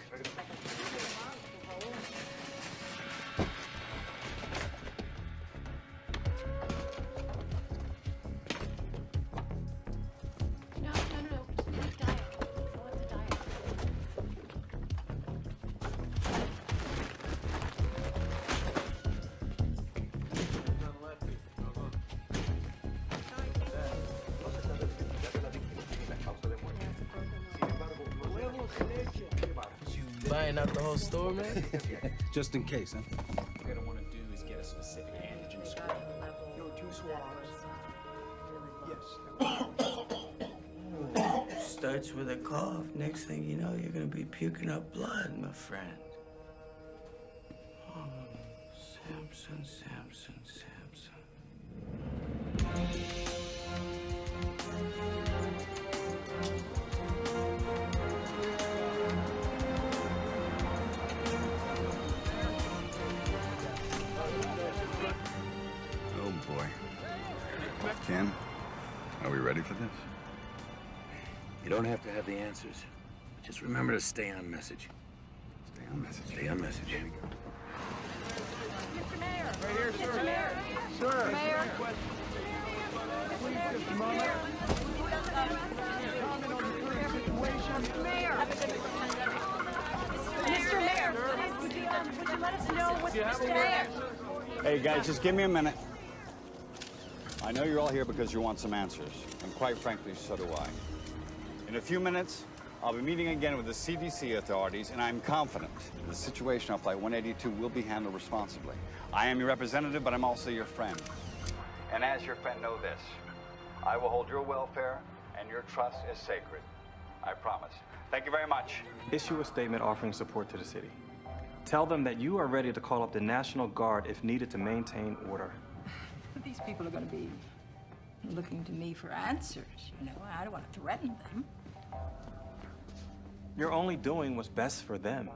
No. Diet. I want the diet. Buying out the whole store, man? Just in case, huh? What I don't want to do is get a specific antigen score. Starts with a cough. Next thing you know, you're gonna be puking up blood, my friend. Oh, Samson. Oh, boy. Ken, are we ready for this? You don't have to have the answers. Just remember to stay on message. Stay on message. Stay on message. Here we go. Mr. Mayor! Right here, sir. Mr. Mayor! Sir. Mayor! Mr. Mayor! Would you let us know what's Mr. Mayor? Hey, guys, just give me a minute. I know you're all here because you want some answers, and quite frankly, so do I. In a few minutes, I'll be meeting again with the CDC authorities, and I'm confident the situation on Flight 182 will be handled responsibly. I am your representative, but I'm also your friend. And as your friend, know this. I will hold your welfare and your trust as sacred. I promise. Thank you very much. Issue a statement offering support to the city. Tell them that you are ready to call up the National Guard if needed to maintain order. These people are going to be looking to me for answers, you know. I don't want to threaten them. You're only doing what's best for them.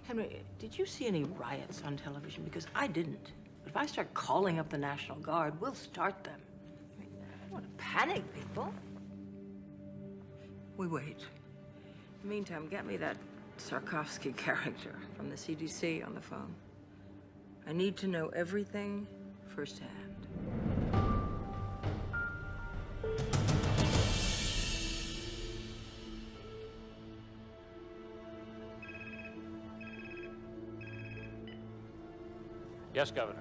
Henry, did you see any riots on television? Because I didn't. But if I start calling up the National Guard, we'll start them. I don't want to panic people. We wait. In the meantime, get me that Sarkovsky character from the CDC on the phone. I need to know everything firsthand. Yes, Governor.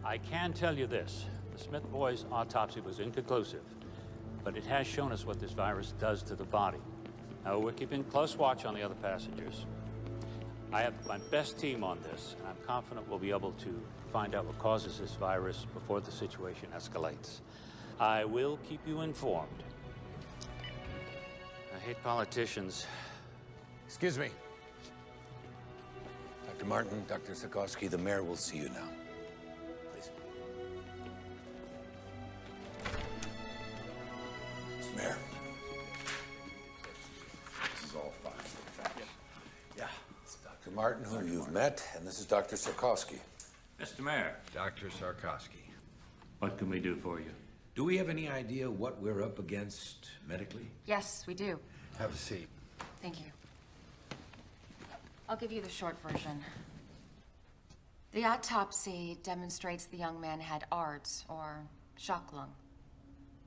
I can tell you this. The Smith boys' autopsy was inconclusive, but it has shown us what this virus does to the body. Now, we're keeping close watch on the other passengers. I have my best team on this, and I'm confident we'll be able to find out what causes this virus before the situation escalates. I will keep you informed. I hate politicians. Excuse me. Dr. Martin, Dr. Sikorsky, the mayor will see you now. Please. Mr. Mayor. This is all fine. Yeah. It's Dr. Martin, who you've met, and this is Dr. Sikorsky. Mr. Mayor. Dr. Sikorsky. What can we do for you? Do we have any idea what we're up against medically? Yes, we do. Have a seat. Thank you. I'll give you the short version. The autopsy demonstrates the young man had ARDS, or shock lung.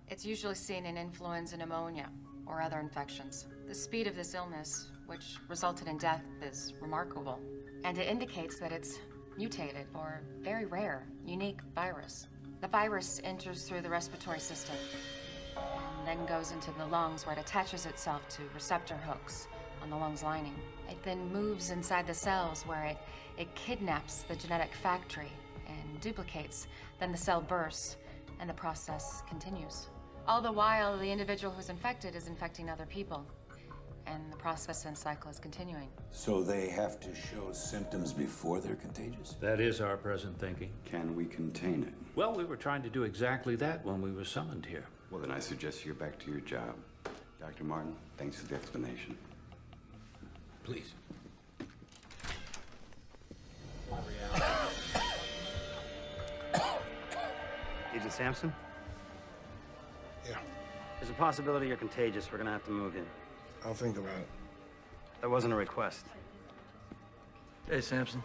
It's usually seen in influenza, pneumonia, or other infections. The speed of this illness, which resulted in death, is remarkable. And it indicates that it's mutated, or very rare, unique virus. The virus enters through the respiratory system, and then goes into the lungs, where it attaches itself to receptor hooks on the lungs lining. It then moves inside the cells, where it kidnaps the genetic factory and duplicates. Then the cell bursts, and the process continues. All the while, the individual who's infected is infecting other people, and the process and cycle is continuing. So they have to show symptoms before they're contagious? That is our present thinking. Can we contain it? Well, we were trying to do exactly that when we were summoned here. Well, then I suggest you get back to your job. Dr. Martin, thanks for the explanation. Please. Agent Sampson? Yeah. There's a possibility you're contagious. We're gonna have to move in. I'll think about it. That wasn't a request. Hey, Sampson.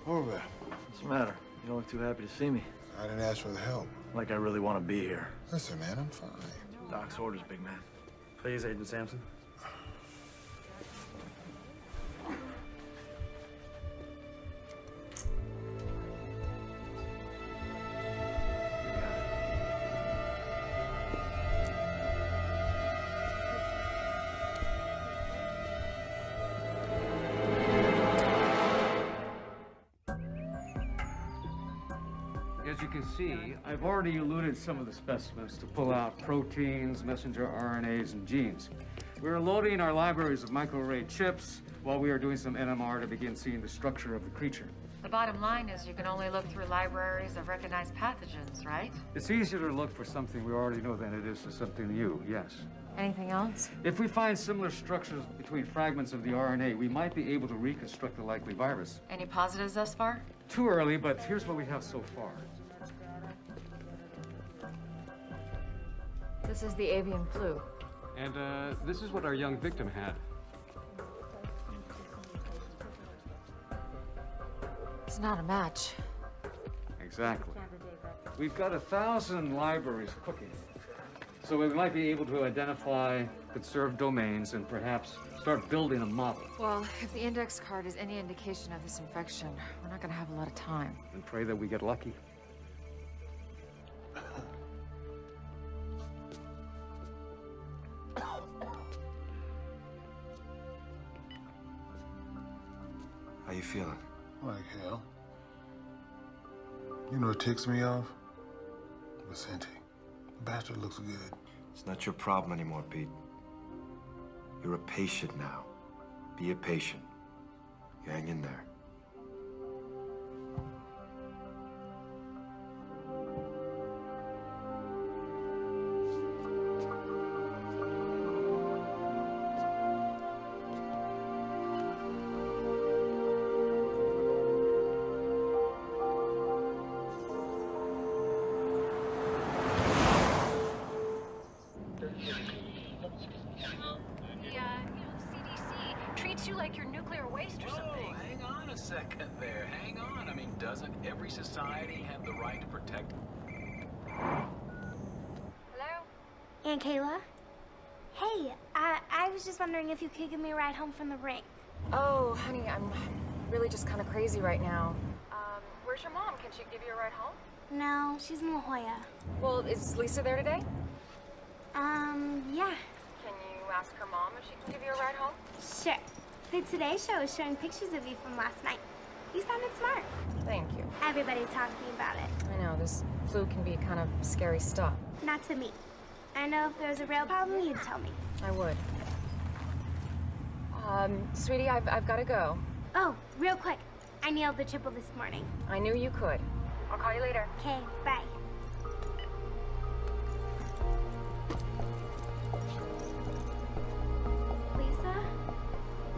Over. What's the matter? You don't look too happy to see me. I didn't ask for the help. Like I really want to be here. Listen, man, I'm fine. Doc's orders, big man. Please, Agent Sampson. As you can see, I've already eluted some of the specimens to pull out proteins, messenger RNAs, and genes. We're loading our libraries of microarray chips while we are doing some NMR to begin seeing the structure of the creature. The bottom line is you can only look through libraries of recognized pathogens, right? It's easier to look for something we already know than it is for something new, yes. Anything else? If we find similar structures between fragments of the RNA, we might be able to reconstruct the likely virus. Any positives thus far? Too early, but here's what we have so far. This is the avian flu. And this is what our young victim had. It's not a match. Exactly. We've got 1,000 libraries cooking. So we might be able to identify conserved domains and perhaps start building a model. Well, if the index card is any indication of this infection, we're not gonna have a lot of time. And pray that we get lucky. How you feeling? Like hell. You know what ticks me off? Vicente. The bastard looks good. It's not your problem anymore, Pete. You're a patient now. Be a patient. You hang in there. doesn't every society have the right to protect? Hello? Aunt Kayla? Hey, I was just wondering if you could give me a ride home from the rink. Oh, honey, I'm really just kind of crazy right now. Where's your mom? Can she give you a ride home? No, she's in La Jolla. Well, is Lisa there today? Yeah. Can you ask her mom if she can give you a ride home? Sure. The Today Show is showing pictures of you from last night. You sounded smart. Thank you. Everybody's talking about it. I know, this flu can be kind of scary stuff. Not to me. I know if there was a real problem, you'd tell me. I would. Sweetie, I've got to go. Oh, real quick. I nailed the triple this morning. I knew you could. I'll call you later. Okay, bye.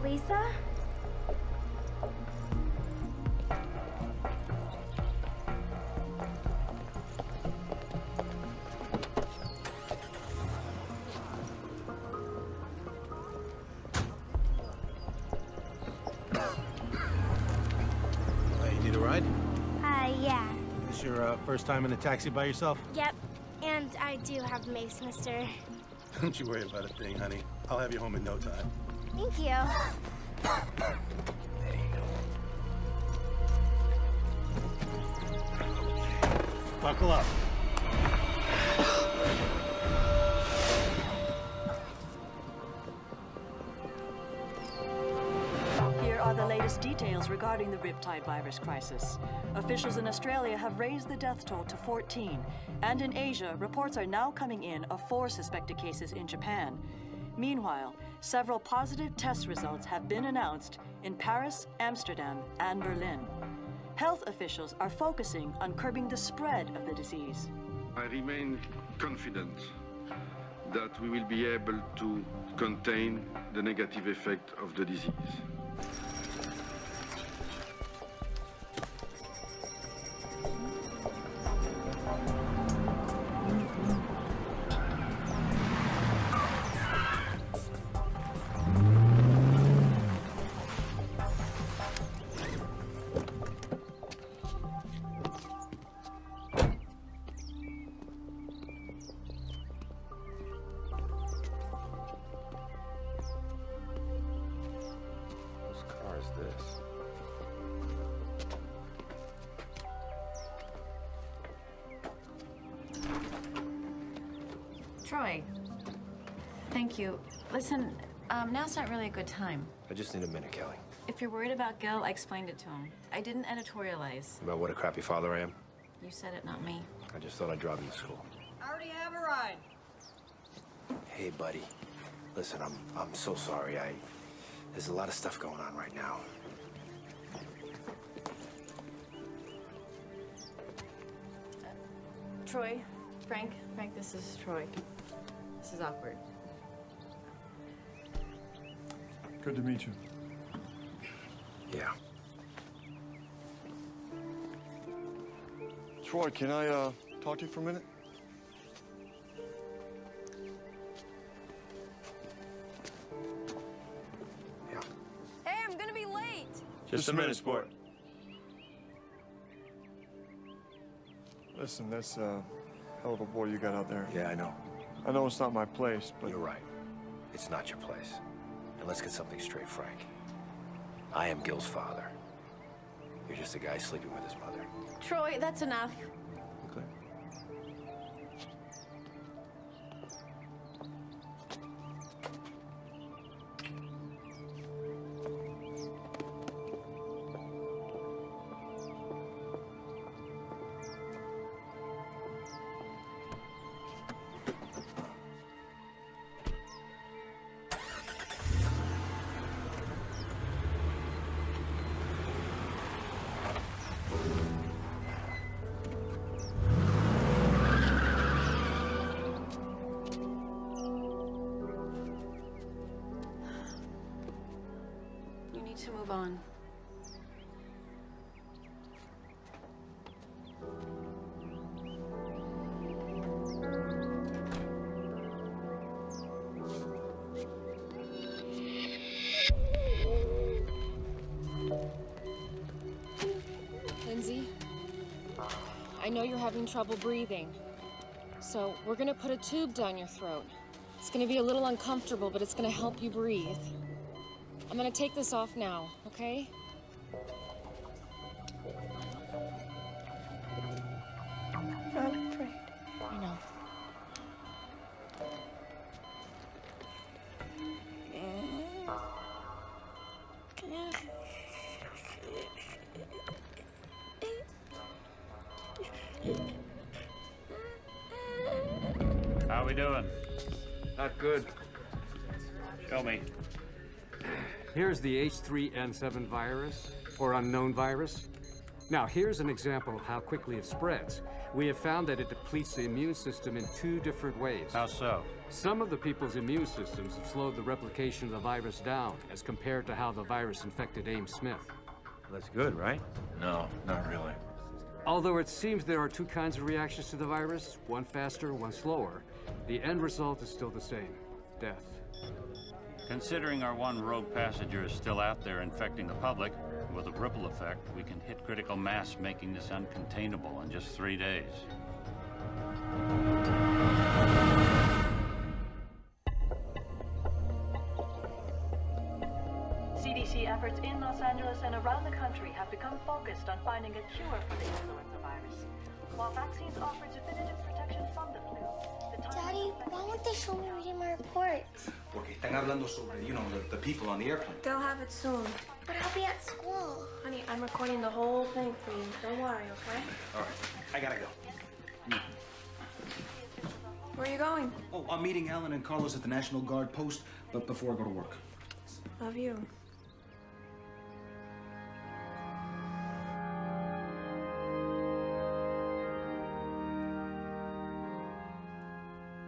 Lisa? You need a ride? Yeah. This your first time in a taxi by yourself? Yep. And I do have Mace, mister. Don't you worry about a thing, honey. I'll have you home in no time. Thank you. Buckle up. Here are the latest details regarding the Riptide virus crisis. Officials in Australia have raised the death toll to 14, and in Asia, reports are now coming in of 4 suspected cases in Japan. Meanwhile, several positive test results have been announced in Paris, Amsterdam, and Berlin. Health officials are focusing on curbing the spread of the disease. I remain confident that we will be able to contain the negative effect of the disease. Troy, thank you. Listen, now's not really a good time. I just need a minute, Kelly. If you're worried about Gil, I explained it to him. I didn't editorialize. About what a crappy father I am? You said it, not me. I just thought I'd drive him to school. I already have a ride. Hey, buddy. Listen, I'm so sorry. There's a lot of stuff going on right now. Troy, Frank, this is Troy. This is awkward. Good to meet you. Yeah. Troy, can I talk to you for a minute? Hey, I'm gonna be late. Just a minute, sport. Listen, that's a hell of a boy you got out there. Yeah, I know. I know it's not my place, but... You're right. It's not your place. And let's get something straight, Frank. I am Gil's father. You're just a guy sleeping with his mother. Troy, that's enough. Okay. You need to move on. Lindsay? I know you're having trouble breathing. So we're gonna put a tube down your throat. It's gonna be a little uncomfortable, but it's gonna help you breathe. I'm gonna take this off now, okay? I'm afraid. I know. How we doing? Not good. Show me. Here's the H3N7 virus, or unknown virus. Now, here's an example of how quickly it spreads. We have found that it depletes the immune system in 2 different ways. How so? Some of the people's immune systems have slowed the replication of the virus down as compared to how the virus infected Ames Smith. That's good, right? No, not really. Although it seems there are 2 kinds of reactions to the virus, one faster, one slower, the end result is still the same: death. Considering our one rogue passenger is still out there infecting the public, with a ripple effect, we can hit critical mass, making this uncontainable in just 3 days. CDC efforts in Los Angeles and around the country have become focused on finding a cure for the influenza virus. While vaccines offer definitive protection from the flu, the time... Daddy, why won't they show me reading my reports? Porque están hablando sobre, the people on the airplane. They'll have it soon. But I'll be at school. Honey, I'm recording the whole thing for you. Don't worry, okay? All right, I gotta go. Where are you going? Oh, I'm meeting Ellen and Carlos at the National Guard post, but before I go to work. Love you.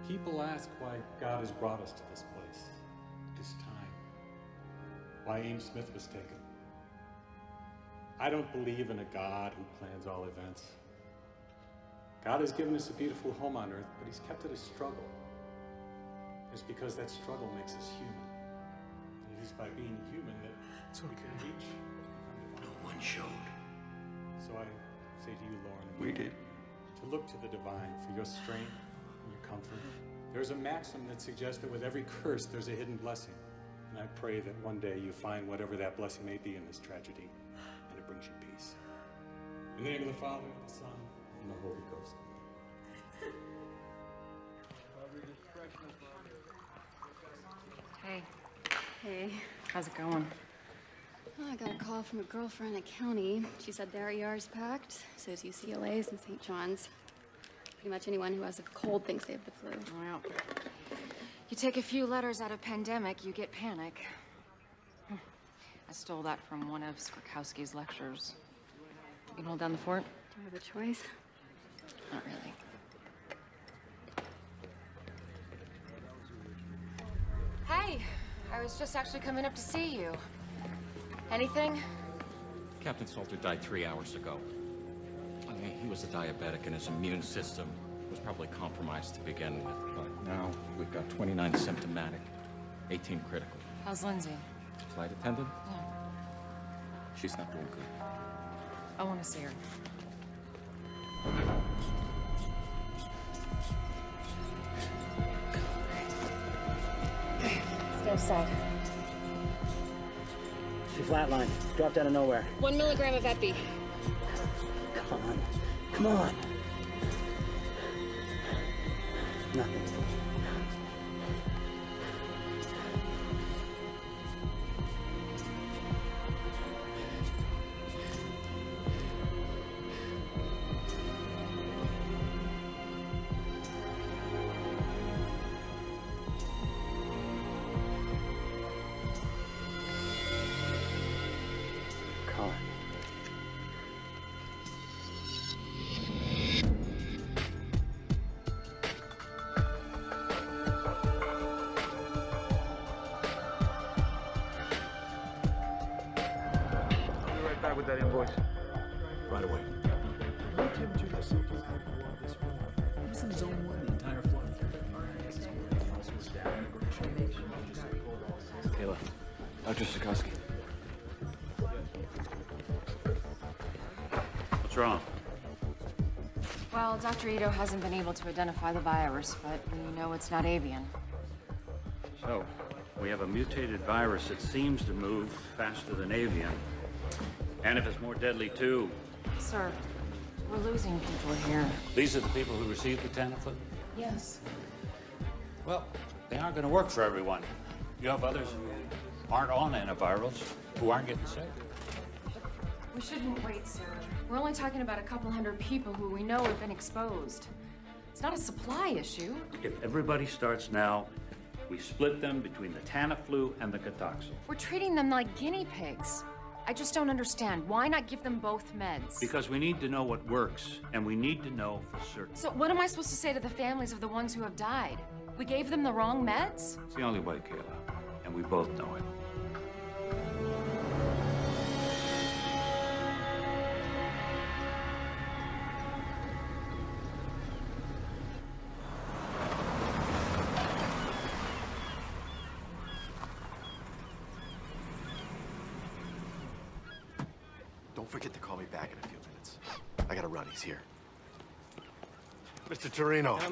People ask why God has brought us to this place, this time. Why Ames Smith was taken. I don't believe in a God who plans all events. God has given us a beautiful home on earth, but he's kept it a struggle. It's because that struggle makes us human. And it is by being human that we can reach. No one showed. So I say to you, Lauren, We did. to look to the divine for your strength and your comfort. There's a maxim that suggests that with every curse, there's a hidden blessing. And I pray that one day you find whatever that blessing may be in this tragedy, and it brings you peace. In the name of the Father, the Son, and the Holy Ghost. Hey. Hey. How's it going? Oh, I got a call from a girlfriend at county. She said their ER's packed, so is UCLA's and St. John's. Pretty much anyone who has a cold thinks they have the flu. Well, you take a few letters out of pandemic, you get panic. I stole that from one of Skrakowski's lectures. You can hold down the fort? Do I have a choice? Not really. Hey, I was just actually coming up to see you. Anything? Captain Salter died 3 hours ago. I mean, he was a diabetic and his immune system was probably compromised to begin with, but now we've got 29 symptomatic, 18 critical. How's Lindsay? Flight attendant? Yeah. She's not doing good. I want to see her. Stay outside. She flatlined. Dropped out of nowhere. 1 milligram of epi. Come on. Come on. Nothing. Colin. I'll be right back with that invoice. Right away. What temperature does symptomatic ward this room? It was in zone 1 the entire flight. Kayla, Dr. Sekowski. What's wrong? Well, Dr. Ito hasn't been able to identify the virus, but we know it's not avian. So, we have a mutated virus that seems to move faster than avian. And if it's more deadly, too. Sir, we're losing people here. These are the people who received the Tamiflu? Yes. Well, they aren't going to work for everyone. You have others who aren't on antivirals, who aren't getting sick. We shouldn't wait, sir. We're only talking about a couple hundred people who we know have been exposed. It's not a supply issue. If everybody starts now, we split them between the Tamiflu and the Cotoxil. We're treating them like guinea pigs. I just don't understand. Why not give them both meds? Because we need to know what works, and we need to know for certain. So what am I supposed to say to the families of the ones who have died? We gave them the wrong meds? It's the only way, Kayla, and we both know it. Don't forget to call me back in a few minutes. I gotta run, he's here. Mr. Torino. It's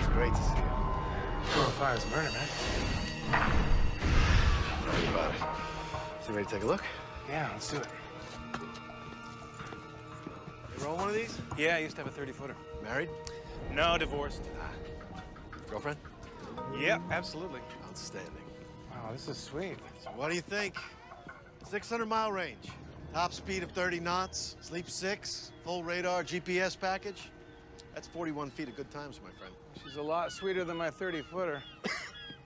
great to see you. 405 is murder, man. Tell me about it. So you ready to take a look? Yeah, let's do it. You roll one of these? Yeah, I used to have a 30-footer. Married? No, divorced. Girlfriend? Yep, absolutely. Outstanding. Wow, this is sweet. So what do you think? 600-mile range. Top speed of 30 knots, sleep 6, full radar GPS package. That's 41 feet of good times, my friend. She's a lot sweeter than my 30-footer.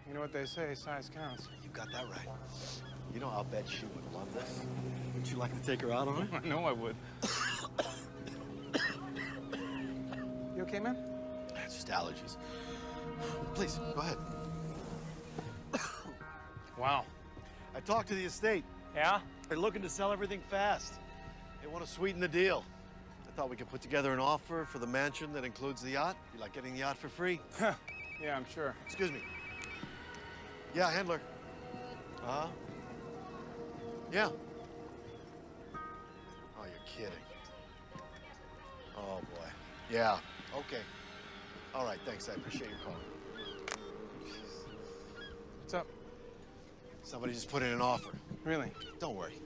You know what they say, size counts. You got that right. You know, I'll bet she would love this. Would you like to take her out on it? I know I would. You okay, man? It's just allergies. Please, go ahead. Wow. I talked to the estate. Yeah? They're looking to sell everything fast. They want to sweeten the deal. I thought we could put together an offer for the mansion that includes the yacht. Be like getting the yacht for free. Yeah, I'm sure. Excuse me. Yeah, handler. Uh-huh. Yeah. Oh, you're kidding. Oh, boy. Yeah, okay. All right, thanks. I appreciate your call. What's up? Somebody just put in an offer. Really? Don't worry.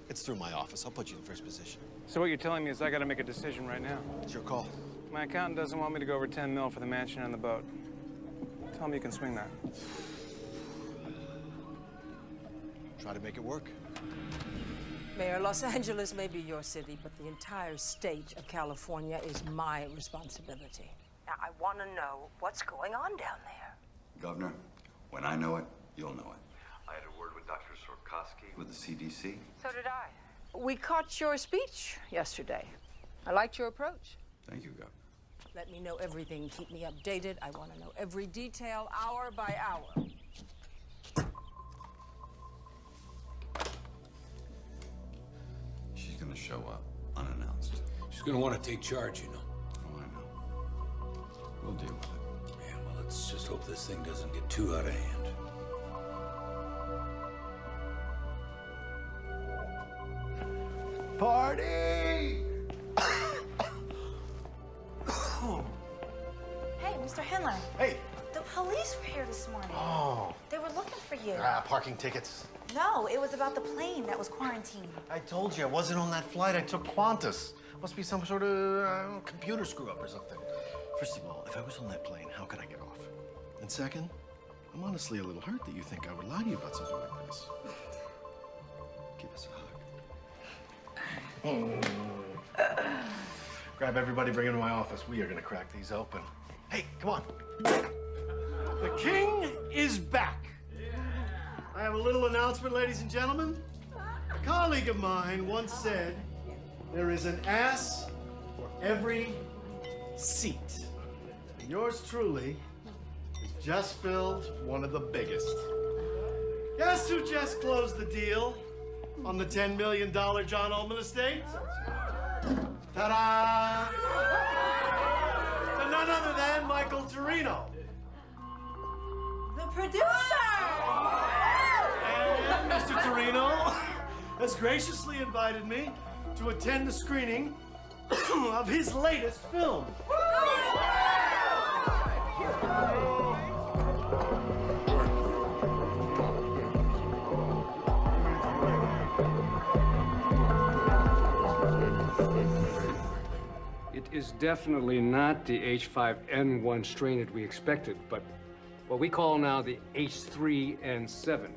It's through my office. I'll put you in first position. So what you're telling me is I gotta make a decision right now. It's your call. My accountant doesn't want me to go over 10 mil for the mansion and the boat. Tell me you can swing that. Try to make it work. Mayor, Los Angeles may be your city, but the entire state of California is my responsibility. Now, I want to know what's going on down there. Governor, when I know it, you'll know it. I had a word with Dr. Sorkowski with the CDC. So did I. We caught your speech yesterday. I liked your approach. Thank you, Governor. Let me know everything. Keep me updated. I want to know every detail, hour by hour. She's gonna show up unannounced. She's gonna want to take charge, you know. Oh, I know. We'll deal with it. Yeah, well, let's just hope this thing doesn't get too out of hand. Party! Hey, Mr. Henler. Hey. The police were here this morning. Oh. They were looking for you. Parking tickets. No, it was about the plane that was quarantined. I told you, I wasn't on that flight. I took Qantas. Must be some sort of computer screw-up or something. First of all, if I was on that plane, how could I get off? And second, I'm honestly a little hurt that you think I would lie to you about something like this. Give us a hug. Grab everybody, bring them to my office. We are gonna crack these open. Hey, come on. The king is back. I have a little announcement, ladies and gentlemen. A colleague of mine once said, there is an ass for every seat. And yours truly has just filled one of the biggest. Guess who just closed the deal on the $10 million John Ullman estate? Ta-da! To none other than Michael Torino. The producer! And Mr. Torino has graciously invited me to attend the screening of his latest film. It is definitely not the H5N1 strain that we expected, but what we call now the H3N7.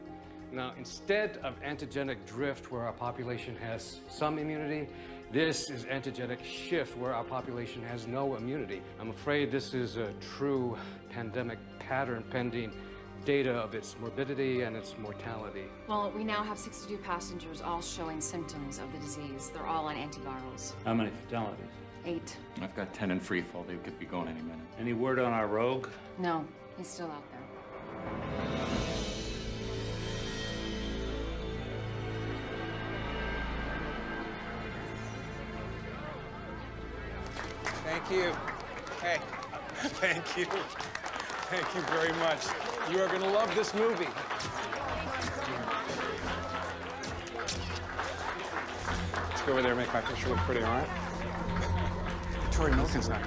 Now, instead of antigenic drift where our population has some immunity, this is antigenic shift where our population has no immunity. I'm afraid this is a true pandemic pattern pending data of its morbidity and its mortality. Well, we now have 62 passengers all showing symptoms of the disease. They're all on antivirals. How many fatalities? 8. I've got 10 in free fall. They could be going any minute. Any word on our rogue? No, he's still out there. Thank you. Hey, thank you. Thank you very much. You are going to love this movie. Let's go over there and make my picture look pretty, all right? Tori Milliken's not.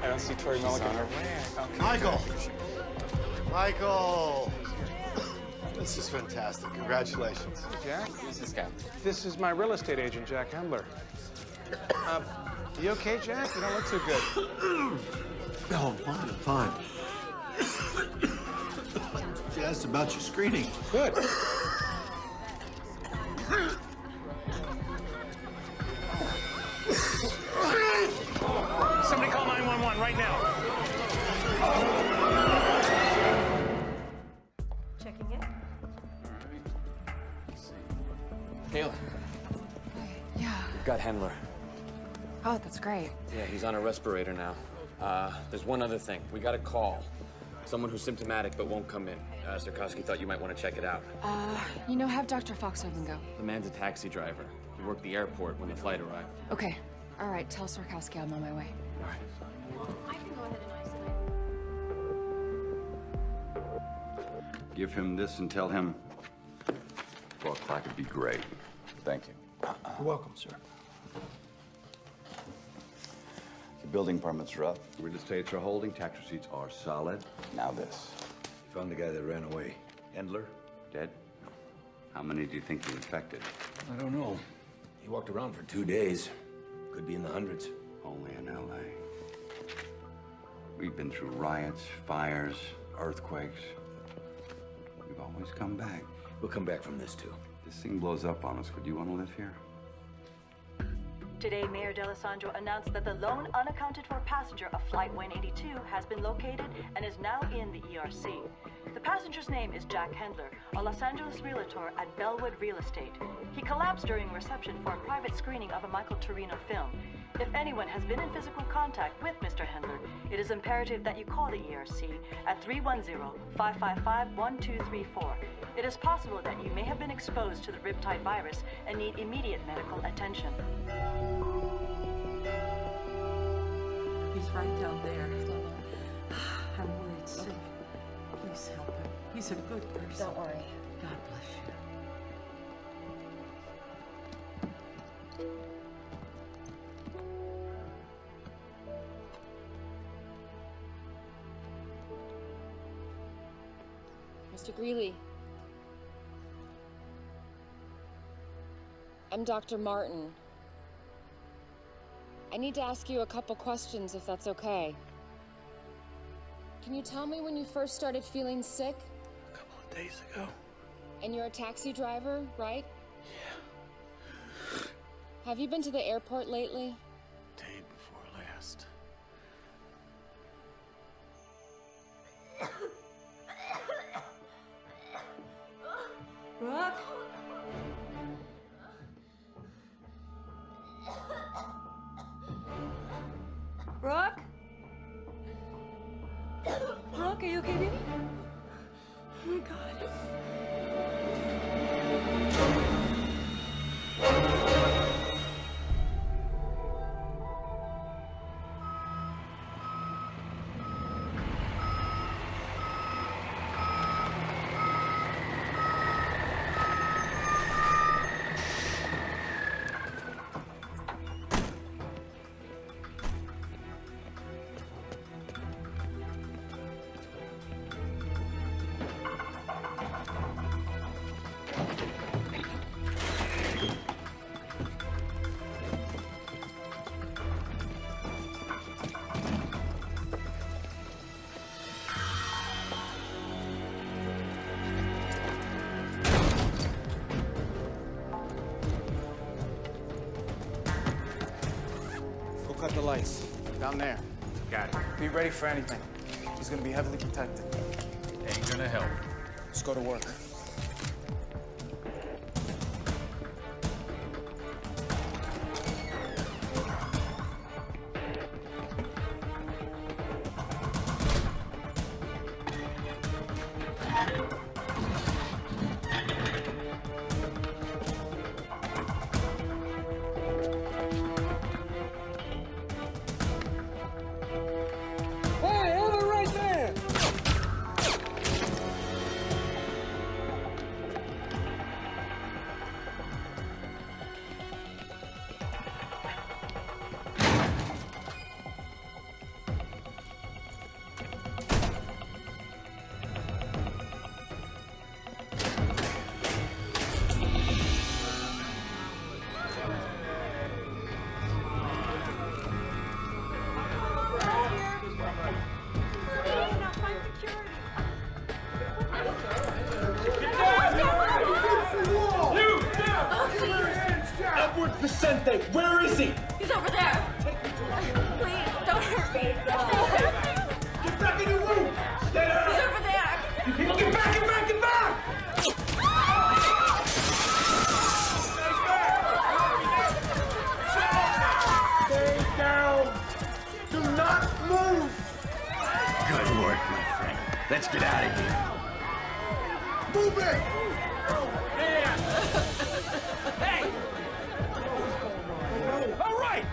I don't see Tori Milliken. Okay. Michael! Michael! This is fantastic. Congratulations. Hey, Jack. Who's this guy? This is my real estate agent, Jack Hendler. You okay, Jack? You don't look too good. No, I'm fine. She asked about your screening. Good. Somebody call 911 right now. Checking in. Kayla, Yeah. we've got Hendler. Oh, that's great. Yeah, he's on a respirator now. There's one other thing. We got a call. Someone who's symptomatic but won't come in. Sarkowski thought you might want to check it out. You know, have Dr. Foxhaven go. The man's a taxi driver. He worked the airport when the flight arrived. Okay. All right, tell Sarkowski I'm on my way. All right. I can go ahead and isolate. Give him this and tell him 4 o'clock would be great. Thank you. You're welcome, sir. Your building permits are up. Real estates are holding. Tax receipts are solid. Now this. You found the guy that ran away. Endler, dead? How many do you think he infected? I don't know. He walked around for 2 days. Could be in the hundreds. Only in L.A. We've been through riots, fires, earthquakes. We've always come back. We'll come back from this, too. This thing blows up on us. Would you want to live here? Today, Mayor D'Alessandro announced that the lone unaccounted for passenger of Flight 182 has been located and is now in the ERC. The passenger's name is Jack Hendler, a Los Angeles realtor at Bellwood Real Estate. He collapsed during reception for a private screening of a Michael Torino film. If anyone has been in physical contact with Mr. Hendler, it is imperative that you call the ERC at 310-555-1234. It is possible that you may have been exposed to the riptide virus and need immediate medical attention. He's right down there. I'm worried sick. Please help him. He's a good person. Don't worry. God bless you. Mr. Greeley. I'm Dr. Martin. I need to ask you a couple questions if that's okay. Can you tell me when you first started feeling sick? A couple of days ago. And you're a taxi driver, right? Yeah. Have you been to the airport lately? Day before last. Brooke? Brooke? Brooke, are you okay, baby? Oh my God. cut the lights. Down there. Got it. Be ready for anything. He's gonna be heavily protected. Ain't gonna help. Let's go to work. Where is he? He's over there. Please, don't hurt me. Get back in your room! Stay down! He's over there. Get back, get back, get back! Stay down! Do not move! Good work, my friend. Let's get out of here. Move it! Hey! All right!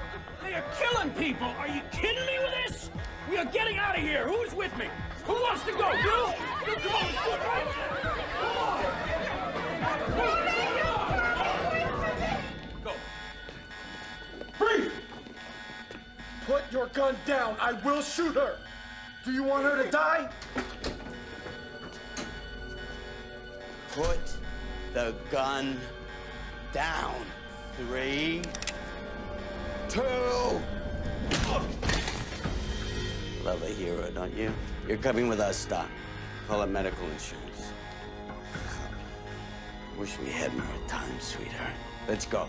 They are killing people! Are you kidding me with this? We are getting out of here! Who's with me? Who wants to go? You? Come on, let's do it right now! Come on! Go. Freeze! Put your gun down. I will shoot her. Do you want her to die? Put the gun down. 3, 2. Love a hero, don't you? You're coming with us, Doc. Call it medical insurance. Wish we had more time, sweetheart. Let's go.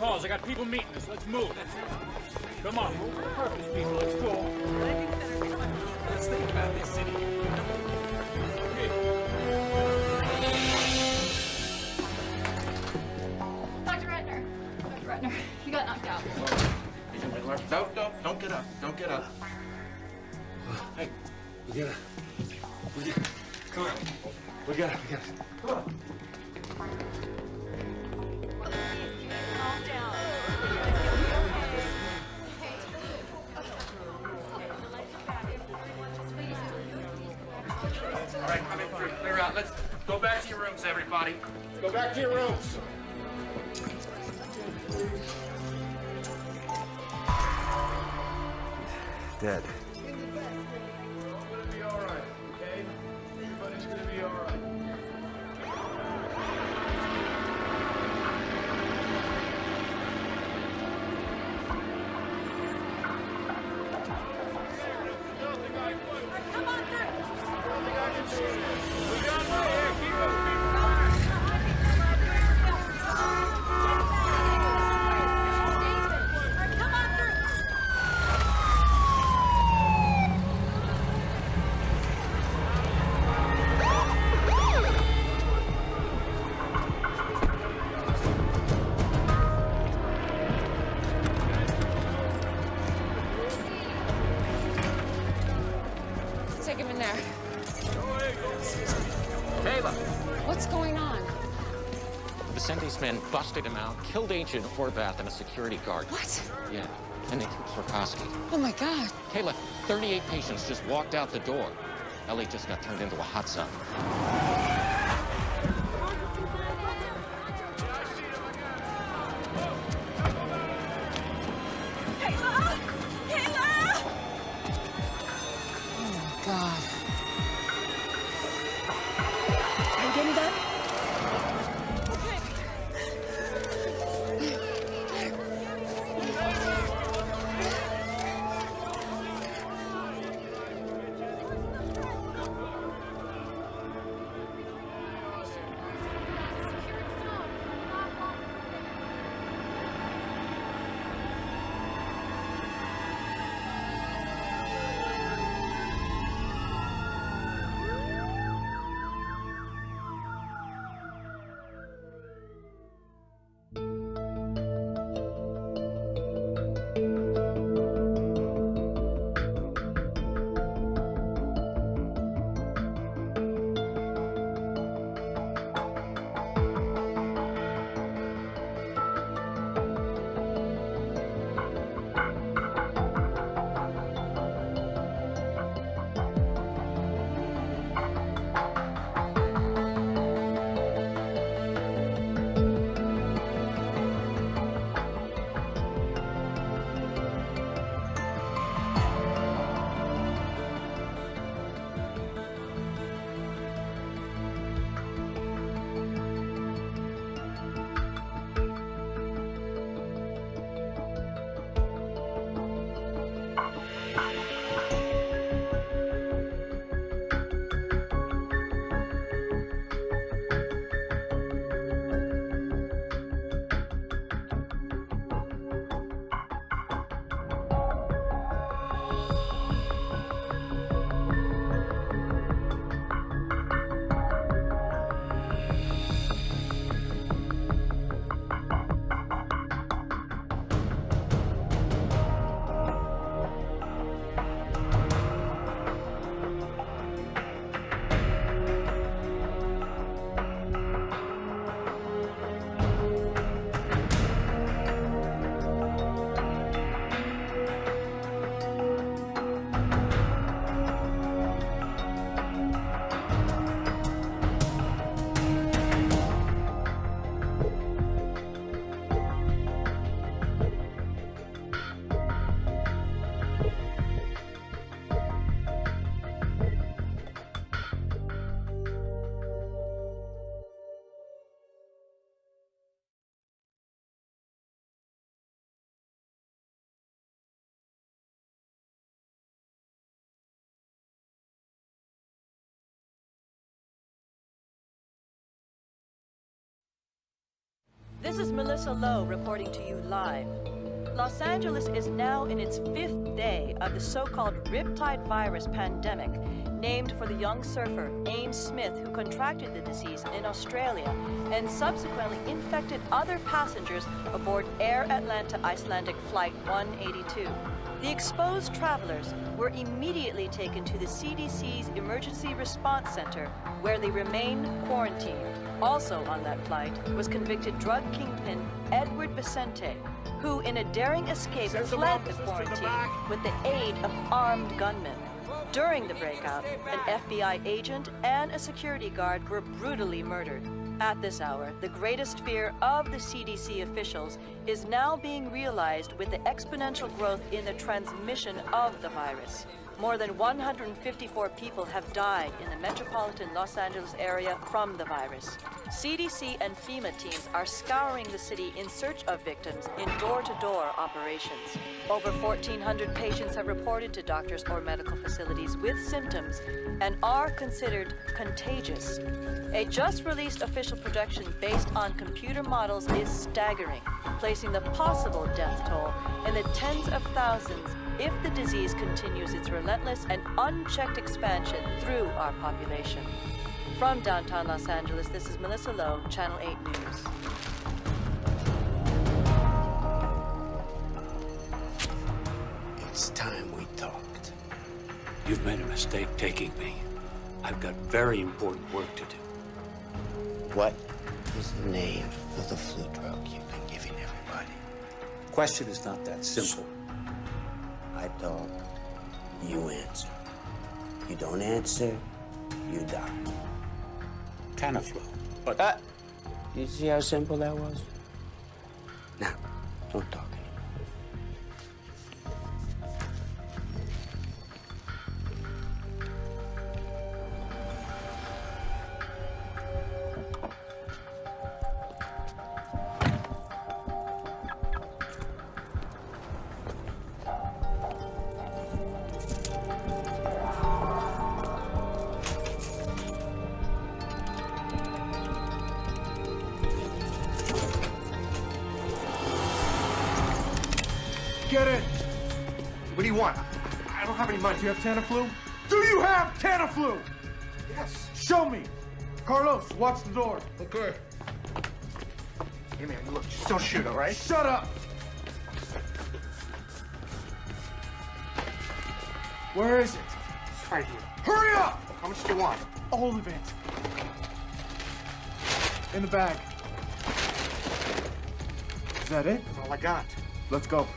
I got people meeting us. Let's move. Come on. Purpose, people. Let's go. Let's think about this city. Dr. Ratner, you got knocked out. Don't get up. Don't get up. Hey, we gotta. Come on. We gotta. Come on. All right, coming through. Clear out. Let's go back to your rooms, everybody. Go back to your rooms. Dead. Everybody's gonna be all right, okay? Everybody's gonna be all right. men busted him out, killed Agent Horvath and a security guard. What? Yeah, and they took Swarkowski. Oh my God. Kayla, 38 patients just walked out the door. Ellie just got turned into a hot sun. Kayla! Kayla! Oh my God. Are you getting that? This is Melissa Lowe reporting to you live. Los Angeles is now in its 5th day of the so-called Riptide virus pandemic, named for the young surfer Ames Smith, who contracted the disease in Australia and subsequently infected other passengers aboard Air Atlanta Icelandic Flight 182. The exposed travelers were immediately taken to the CDC's Emergency Response Center, where they remain quarantined. Also on that flight was convicted drug kingpin Edward Vicente, who in a daring escape fled the quarantine with the aid of armed gunmen. During the breakout, an FBI agent and a security guard were brutally murdered. At this hour, the greatest fear of the CDC officials is now being realized with the exponential growth in the transmission of the virus. More than 154 people have died in the metropolitan Los Angeles area from the virus. CDC and FEMA teams are scouring the city in search of victims in door-to-door operations. Over 1,400 patients have reported to doctors or medical facilities with symptoms and are considered contagious. A just-released official projection based on computer models is staggering, placing the possible death toll in the tens of thousands if the disease continues its relentless and unchecked expansion through our population. From downtown Los Angeles, this is Melissa Lowe, Channel 8 News. It's time we talked. You've made a mistake taking me. I've got very important work to do. What? is the name of the flu drug you've been giving everybody? Question is not that simple. I talk, you answer. You don't answer, you die. Tamiflu, but... You see how simple that was? Now, don't talk anymore. Get in! What do you want? I don't have any money. Do you have Tamiflu? Do you have Tamiflu? Yes. Show me. Carlos, watch the door. Okay. Hey, man, look, just don't shoot, all right? Shut up! Where is it? It's right here. Hurry up! How much do you want? All of it. In the bag. Is that it? That's all I got. Let's go.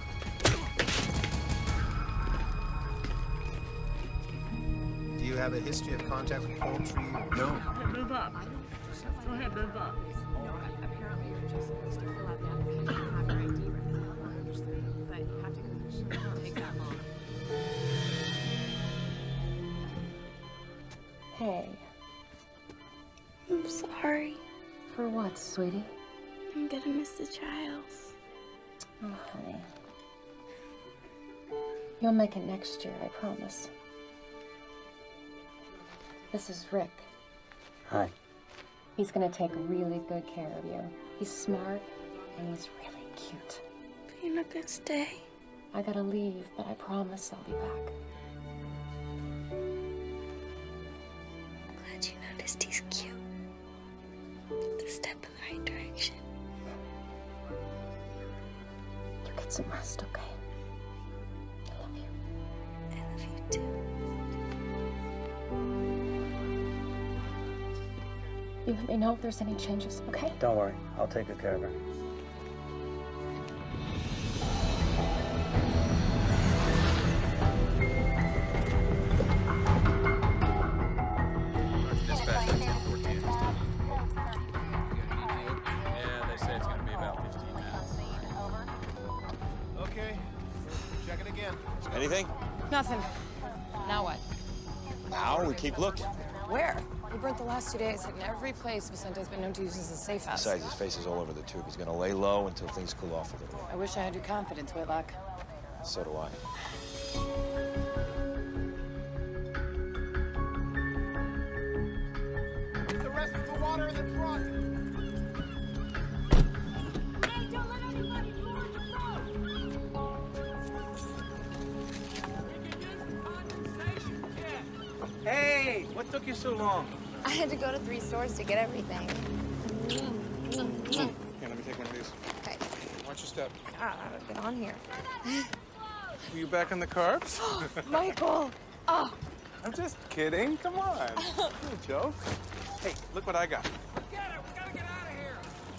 Do you have a history of contact with poultry? No. Move up. Go ahead, move up. Apparently you're just supposed to fill out the application and have your ID ready. I understand, but you have to go. It won't take that long. Hey. I'm sorry. For what, sweetie? I'm gonna miss the trials. Oh, honey. You'll make it next year, I promise. This is Rick. Hi. He's gonna take really good care of you. He's smart and he's really cute. But you're not gonna stay. I gotta leave, but I promise I'll be back. I'm glad you noticed he's cute. It's a step in the right direction. You get some rest, okay? I love you. I love you too. You let me know if there's any changes, okay? Don't worry, I'll take good care of her. Dispatch, 14. Yeah, they say it's going to be about 15 minutes. Okay. Check it again. Anything? Nothing. Now what? Now we keep looking. Where? We burnt the last 2 days, hitting every place Vicente's been known to use as a safe house. Besides, his face is all over the tube. He's gonna lay low until things cool off a little. I wish I had your confidence, Whitlock. So do I. Get the rest of the water in the truck. Hey, don't let anybody board the boat! We can use the condensation kit. Hey, what took you so long? I had to go to 3 stores to get everything. Here, let me take one of these. Okay. Watch your step. I've been on here. Were you back on the carbs? Michael! Oh! I'm just kidding. Come on. No joke. Hey, look what I got.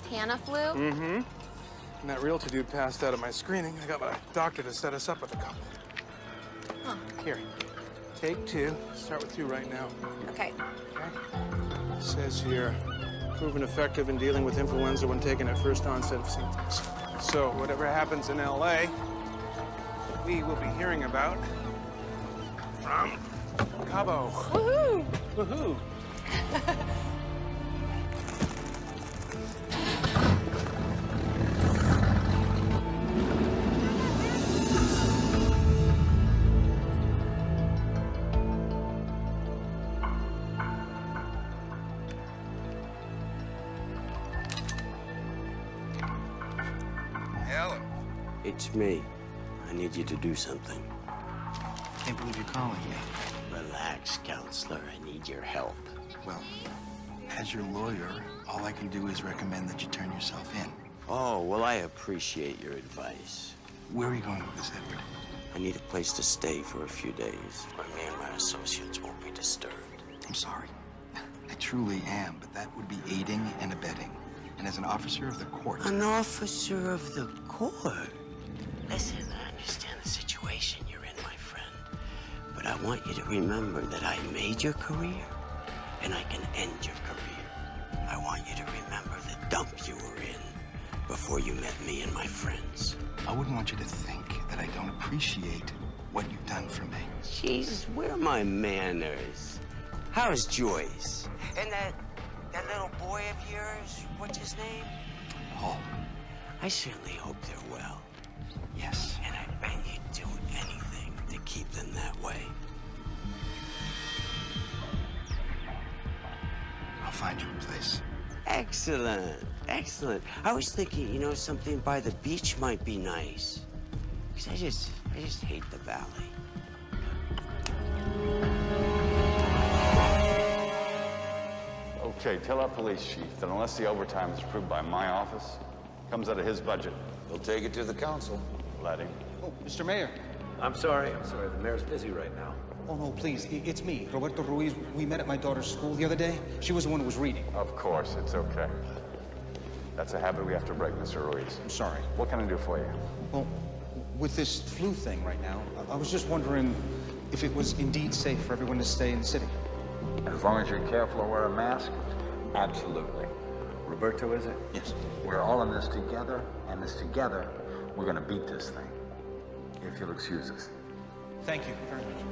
Tamiflu? Mm-hmm. And that realtor dude passed out at my screening. I got my doctor to set us up with a couple. Huh. Here, take 2. Start with 2 right now. Okay. It says here, proven effective in dealing with influenza when taken at first onset of symptoms. So whatever happens in LA, we will be hearing about from Cabo. Woohoo! Woohoo! Helen. It's me. I need you to do something. Can't believe you're calling me. Relax, counselor. I need your help. Well, as your lawyer, all I can do is recommend that you turn yourself in. Oh, well, I appreciate your advice. Where are you going with this, Edward? I need a place to stay for a few days where me and my associates won't be disturbed. I'm sorry. I truly am, but that would be aiding and abetting. and as an officer of the court. An officer of the court? Listen, I understand the situation you're in, my friend. But I want you to remember that I made your career, and I can end your career. I want you to remember the dump you were in before you met me and my friends. I wouldn't want you to think that I don't appreciate what you've done for me. Jesus, where are my manners? How's Joyce? And that little boy of yours, what's his name? Paul. I certainly hope they're well. Yes. And I bet you'd do anything to keep them that way. I'll find you a place. Excellent, excellent. I was thinking, you know, something by the beach might be nice. Because I just hate the valley. Okay, tell our police chief that unless the overtime is approved by my office, comes out of his budget. He'll take it to the council. Let him. Oh, Mr. Mayor. I'm sorry. The mayor's busy right now. Oh, no, please. It's me, Roberto Ruiz. We met at my daughter's school the other day. She was the one who was reading. Of course, it's okay. That's a habit we have to break, Mr. Ruiz. I'm sorry. What can I do for you? Well, with this flu thing right now, I was just wondering if it was indeed safe for everyone to stay in the city. As long as you're careful or wear a mask, absolutely. Roberto, is it? Yes. We're all in this together, and this together, we're gonna beat this thing. If you'll excuse us. Thank you very much.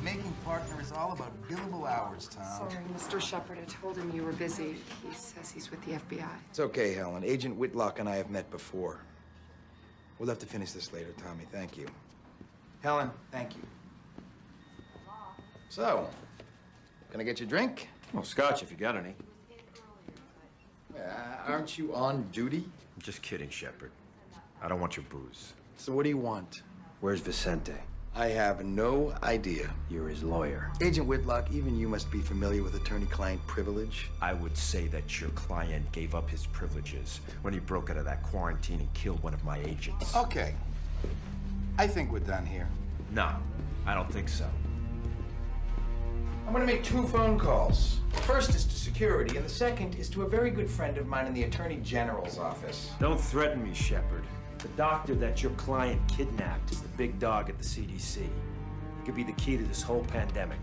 Making partner is all about billable hours, Tom. Sorry, Mr. Shepard. I told him you were busy. He says he's with the FBI. It's okay, Helen. Agent Whitlock and I have met before. We'll have to finish this later, Tommy. Thank you. Helen, thank you. So, can I get you a drink? Well, scotch if you got any. Aren't you on duty? I'm just kidding, Shepard. I don't want your booze. So what do you want? Where's Vicente? I have no idea. You're his lawyer. Agent Whitlock, even you must be familiar with attorney-client privilege. I would say that your client gave up his privileges when he broke out of that quarantine and killed one of my agents. Okay. I think we're done here. No, I don't think so. I'm gonna make 2 phone calls. The first is to security, and the second is to a very good friend of mine in the Attorney General's office. Don't threaten me, Shepard. The doctor that your client kidnapped is the big dog at the CDC. He could be the key to this whole pandemic.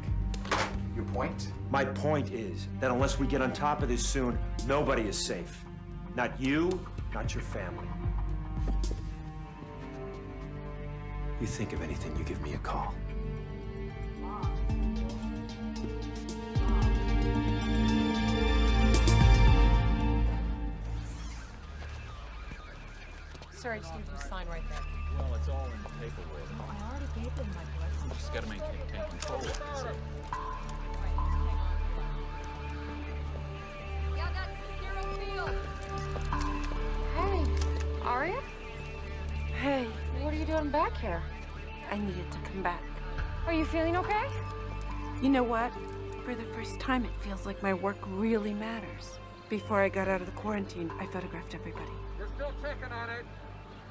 Your point? My point is that unless we get on top of this soon, nobody is safe. Not you, not your family. You think of anything, you give me a call. Sorry, I just need you to sign right there. Well, it's all in the paperwork. I already gave them my blessing. You just gotta take control of it. That's it. Yeah, that's zero field. Hey, Aria? Hey, What are you doing back here? I needed to come back. Are you feeling okay? You know what? For the first time, it feels like my work really matters. Before I got out of the quarantine, I photographed everybody. We're still checking on it.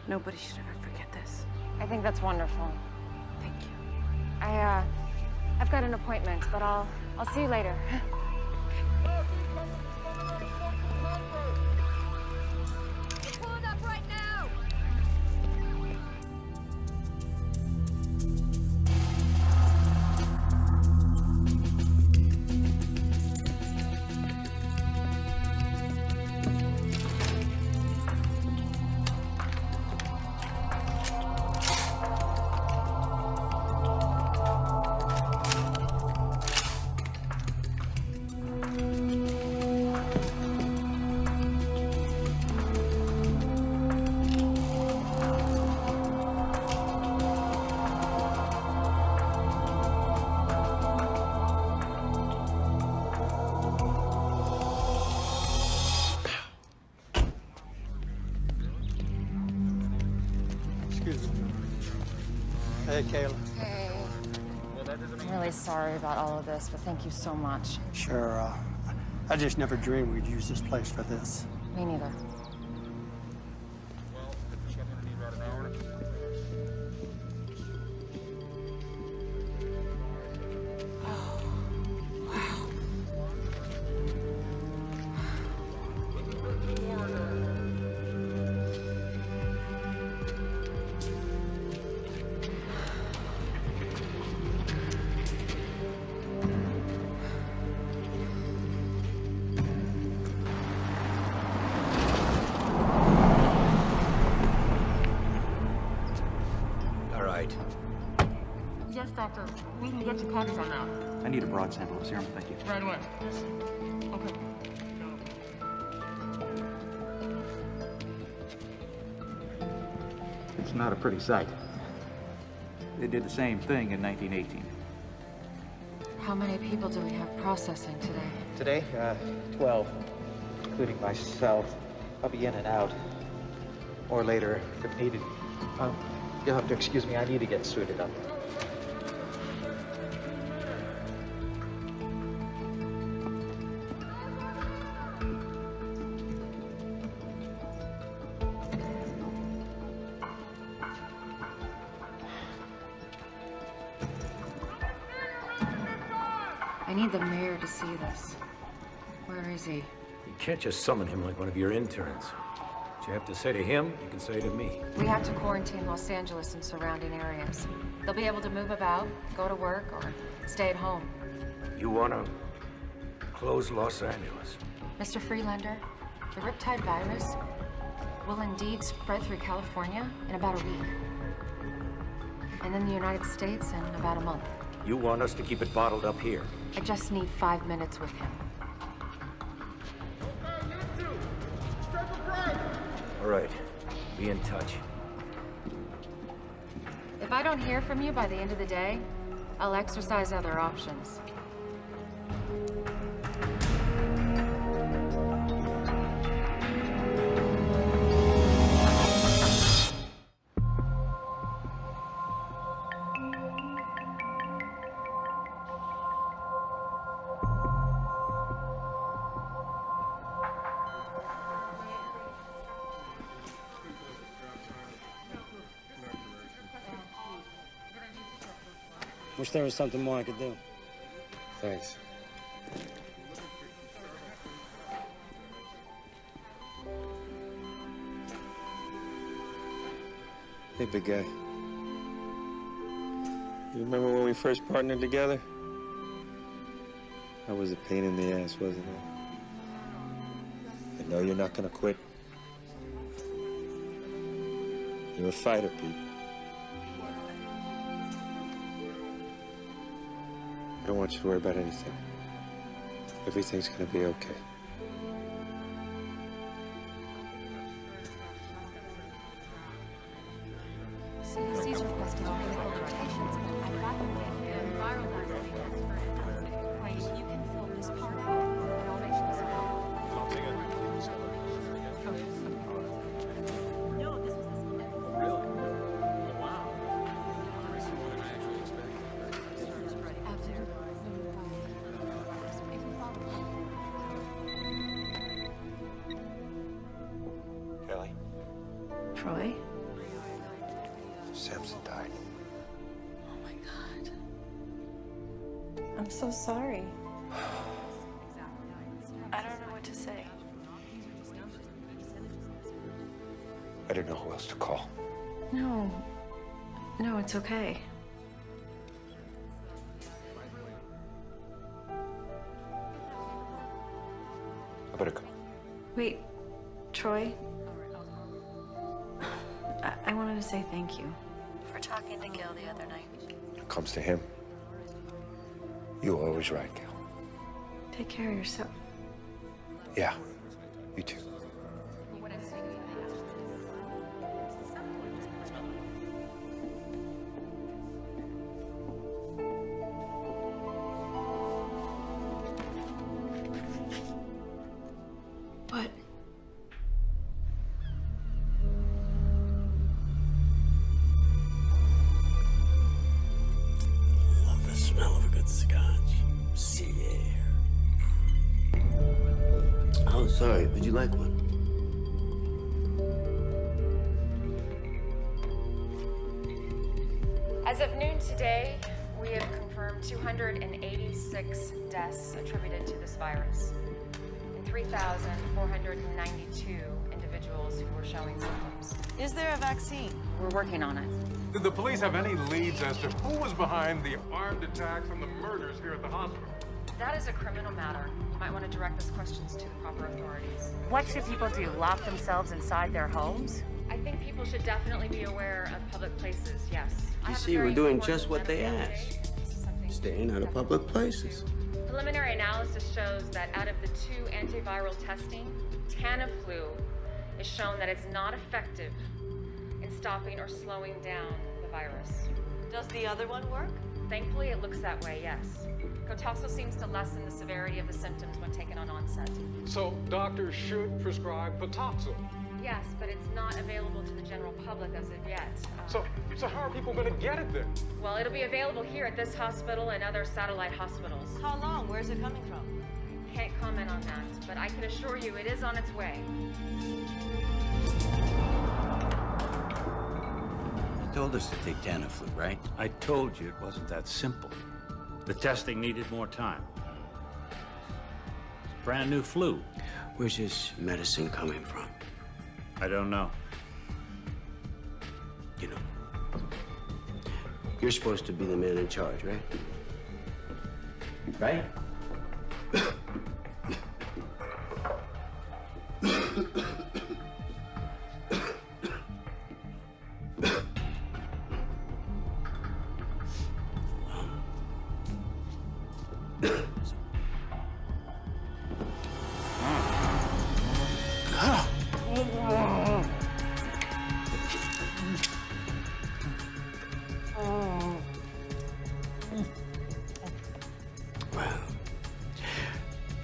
Nobody should ever forget this. I think that's wonderful. Thank you. I've got an appointment, but I'll see you later. Pulling up right now! Hey, Kayla. Hey. I'm really sorry about all of this, but thank you so much. Sure, I just never dreamed we'd use this place for this. Me neither. Doctor, we can get you copies on that. I need a broad sample of serum, thank you. Right away. Okay. It's not a pretty sight. They did the same thing in 1918. How many people do we have processing today? Today, 12, including myself. I'll be in and out. Or later, if needed. You'll have to excuse me, I need to get suited up. I need the mayor to see this. Where is he? You can't just summon him like one of your interns. What you have to say to him, you can say to me. We have to quarantine Los Angeles and surrounding areas. They'll be able to move about, go to work, or stay at home. You want to close Los Angeles? Mr. Freelander, the Riptide virus will indeed spread through California in about a week. And then the United States in about a month. You want us to keep it bottled up here? I just need 5 minutes with him. All right. Be in touch. If I don't hear from you by the end of the day, I'll exercise other options. Wish there was something more I could do. Thanks. Hey, big guy. You remember when we first partnered together? That was a pain in the ass, wasn't it? I know you're not gonna quit. You're a fighter, Pete. I don't want you to worry about anything. Everything's gonna be okay. CDC's requesting medical rotations. I've got them right here. Viral vaccines. Wait, you can fill this part out, and I'll make sure this No, this was this one. Really? Oh, wow. That's more than I actually expected. Kelly? Troy? Samson died. Oh my God. I'm so sorry. I don't know what to say. I didn't know who else to call. No. No, it's okay. I better go. Wait, Troy? I wanted to say thank you for talking to Gil the other night. When it comes to him, you're always right, Gal. Take care of yourself. Yeah, you too. What? Love the smell of a good scotch. Sea air. Oh, sorry. Would you like one? As of noon today, we have confirmed 286 deaths attributed to this virus and 3,492 individuals who were showing symptoms. Is there a vaccine? We're working on it. Did the police have any leads as to who was behind the armed attacks and the murders here at the hospital? That is a criminal matter. You might want to direct those questions to the proper authorities. What should people do? Lock themselves inside their homes? I think people should definitely be aware of public places, yes. You see, we're doing just what they asked. Staying out of public places. Preliminary analysis shows that out of the 2 antiviral testing, Tamiflu is shown that it's not effective in stopping or slowing down the virus. Does the other one work? Thankfully, it looks that way, yes. Cotoxo seems to lessen the severity of the symptoms when taken on onset. So doctors should prescribe Cotoxo. Yes, but it's not available to the general public as of yet. So how are people going to get it then? Well, it'll be available here at this hospital and other satellite hospitals. How long? Where's it coming from? Can't comment on that, but I can assure you it is on its way. You told us to take Tamiflu, right? I told you it wasn't that simple. The testing needed more time. It's a brand new flu. Where's this medicine coming from? I don't know. You know, you're supposed to be the man in charge, right? Right?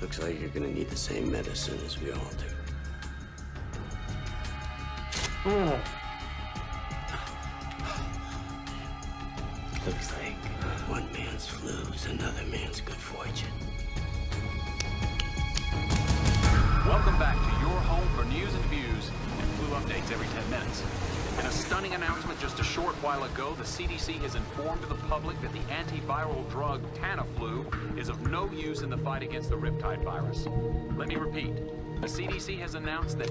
Looks like you're gonna need the same medicine as we all do. Looks like one man's flu is another man's good fortune. Welcome back to your home for news and views and flu updates every 10 minutes. In a stunning announcement just a short while ago, the CDC has informed the public that the antiviral drug Tamiflu is of no use in the fight against the riptide virus. Let me repeat, the CDC has announced that...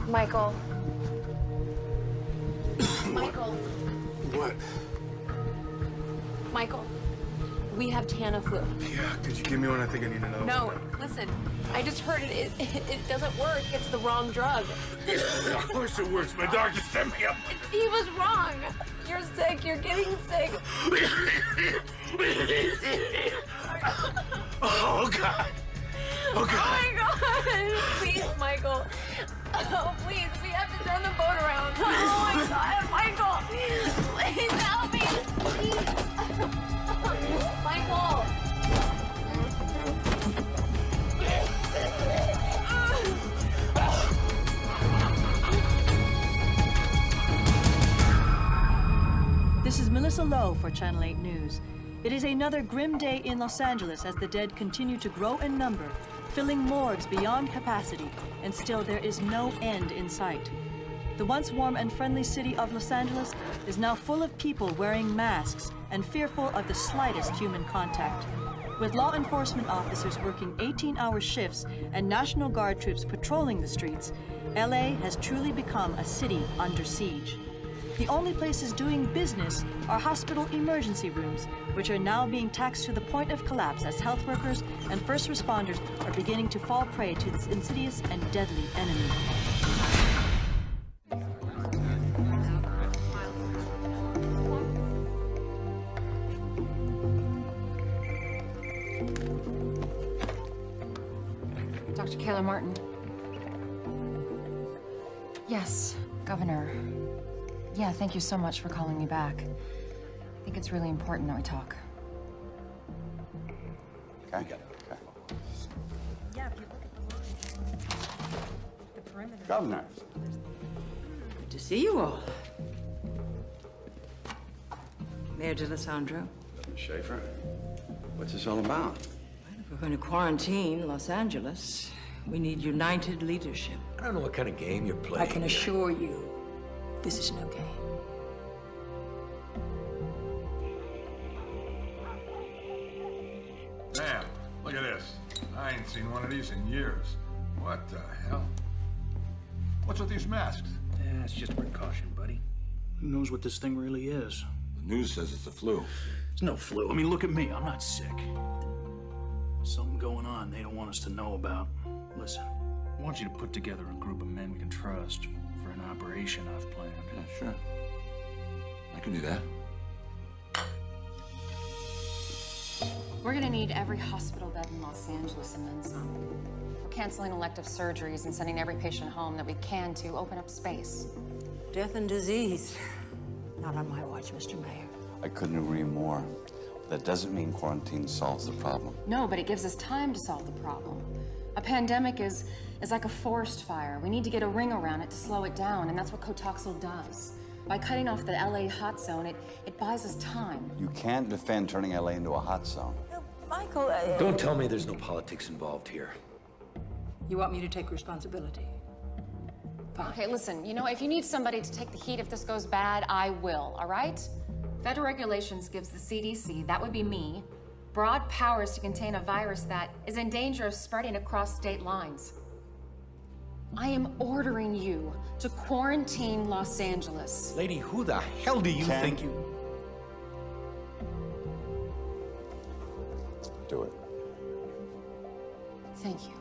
Michael. Michael. What? Michael. We have Tamiflu. Yeah, could you give me one? I think I need another No, one. listen. I just heard it. It doesn't work. It's the wrong drug. Of course it works. My doctor set me up. He was wrong. You're sick. You're getting sick. Oh, God. Oh, God. Oh, my God. Please, Michael. Oh, please. We have to turn the boat around. Oh, my God. Michael. Please help me. Please. Michael. This is Melissa Lowe for Channel 8 News. It is another grim day in Los Angeles as the dead continue to grow in number, filling morgues beyond capacity, and still there is no end in sight. The once warm and friendly city of Los Angeles is now full of people wearing masks and fearful of the slightest human contact. With law enforcement officers working 18-hour shifts and National Guard troops patrolling the streets, LA has truly become a city under siege. The only places doing business are hospital emergency rooms, which are now being taxed to the point of collapse as health workers and first responders are beginning to fall prey to this insidious and deadly enemy. Dr. Kayla Martin. Yes, Governor. Yeah, thank you so much for calling me back. I think it's really important that we talk. Okay. Yeah, if you look at the line, the perimeter. Governor. Good to see you all. Mayor DeLisandro. Schaefer, what's this all about? If we're going to quarantine Los Angeles, we need united leadership. I don't know what kind of game you're playing. I can assure you, this is no game. Damn, look at this. I ain't seen one of these in years. What the hell? What's with these masks? Yeah, it's just a precaution, buddy. Who knows what this thing really is? The news says it's the flu. It's no flu. I mean, look at me. I'm not sick. Something going on they don't want us to know about. Listen, I want you to put together a group of men we can trust for an operation I've planned. Yeah, sure. I can do that. We're gonna need every hospital bed in Los Angeles and then some. We're canceling elective surgeries and sending every patient home that we can to open up space. Death and disease. Not on my watch, Mr. Mayor. I couldn't agree more. That doesn't mean quarantine solves the problem. No, but it gives us time to solve the problem. A pandemic is like a forest fire. We need to get a ring around it to slow it down, and that's what Cotoxel does. By cutting off the LA hot zone, it buys us time. You can't defend turning LA into a hot zone. Michael, Don't tell me there's no politics involved here. You want me to take responsibility? Fine. Okay, listen, you know, if you need somebody to take the heat if this goes bad, I will, all right? Federal regulations gives the CDC, that would be me, broad powers to contain a virus that is in danger of spreading across state lines. I am ordering you to quarantine Los Angeles. Lady, who the hell do you think you... Do it. Thank you.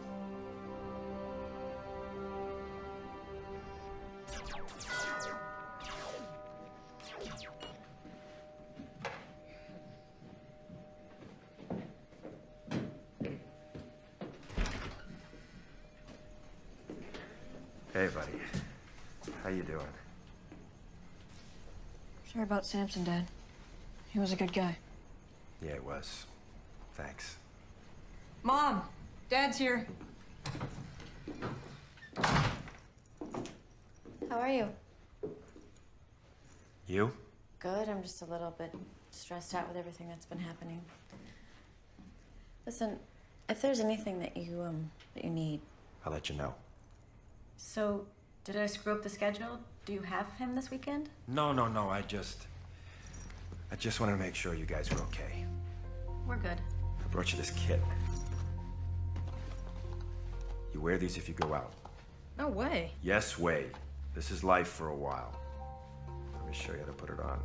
Hey, buddy. How you doing? Sorry about Samson, Dad. He was a good guy. Yeah, it was. Thanks. Mom, Dad's here. How are you? You? Good. I'm just a little bit stressed out with everything that's been happening. Listen, if there's anything that you need. I'll let you know. So, did I screw up the schedule? Do you have him this weekend? No. I just wanted to make sure you guys were okay. We're good. I brought you this kit. You wear these if you go out. No way. Yes, way. This is life for a while. Let me show you how to put it on.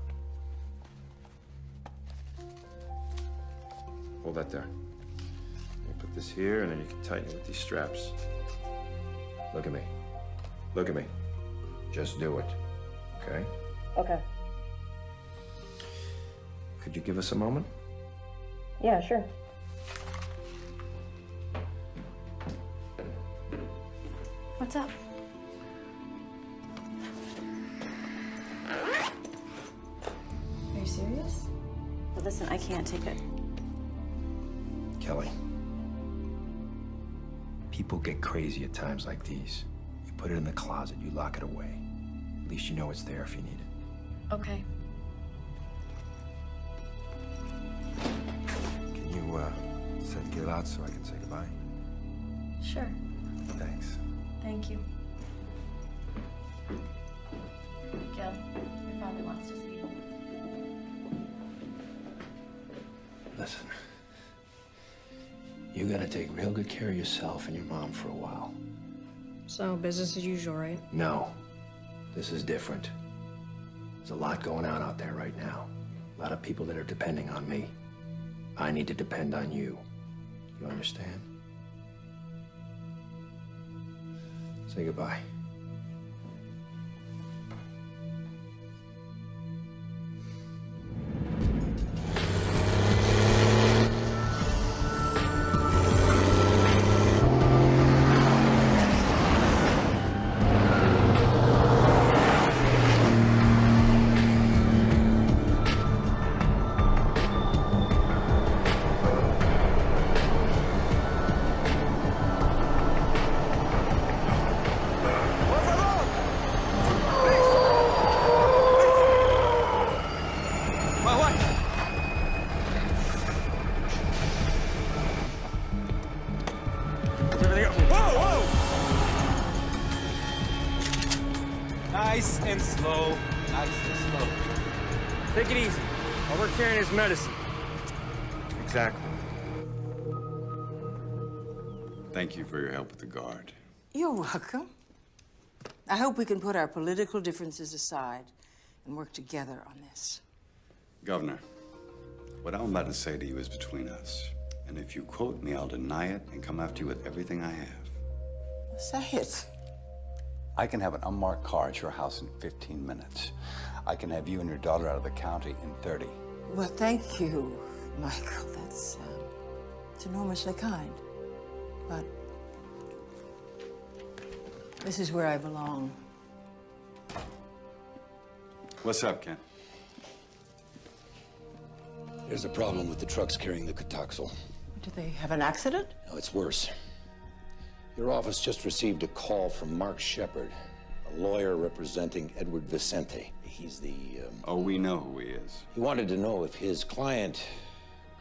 Hold that there. You put this here, and then you can tighten it with these straps. Look at me. Look at me. Just do it. Okay? Okay. Could you give us a moment? Yeah, sure. What's up? Are you serious? But listen, I can't take it. Kelly. People get crazy at times like these. You put it in the closet, you lock it away. At least you know it's there if you need it. Okay. Can you, set the kid out so I can say goodbye? Sure. Thanks. Thank you. Gil, your father wants to see you. Listen. You gotta take real good care of yourself and your mom for a while. So, business as usual, right? No. This is different. There's a lot going on out there right now. A lot of people that are depending on me. I need to depend on you. You understand? Say goodbye. Nice and slow. Nice and slow. Take it easy. All we're carrying is medicine. Exactly. Thank you for your help with the guard. You're welcome. I hope we can put our political differences aside and work together on this. Governor, what I'm about to say to you is between us. And if you quote me, I'll deny it and come after you with everything I have. Say it. I can have an unmarked car at your house in 15 minutes. I can have you and your daughter out of the county in 30. Well, thank you, Michael. That's it's enormously kind. But this is where I belong. What's up, Ken? There's a problem with the trucks carrying the Cotoxel. Did they have an accident? No, it's worse. Your office just received a call from Mark Shepard, a lawyer representing Edward Vicente. He's the, Oh, we know who he is. He wanted to know if his client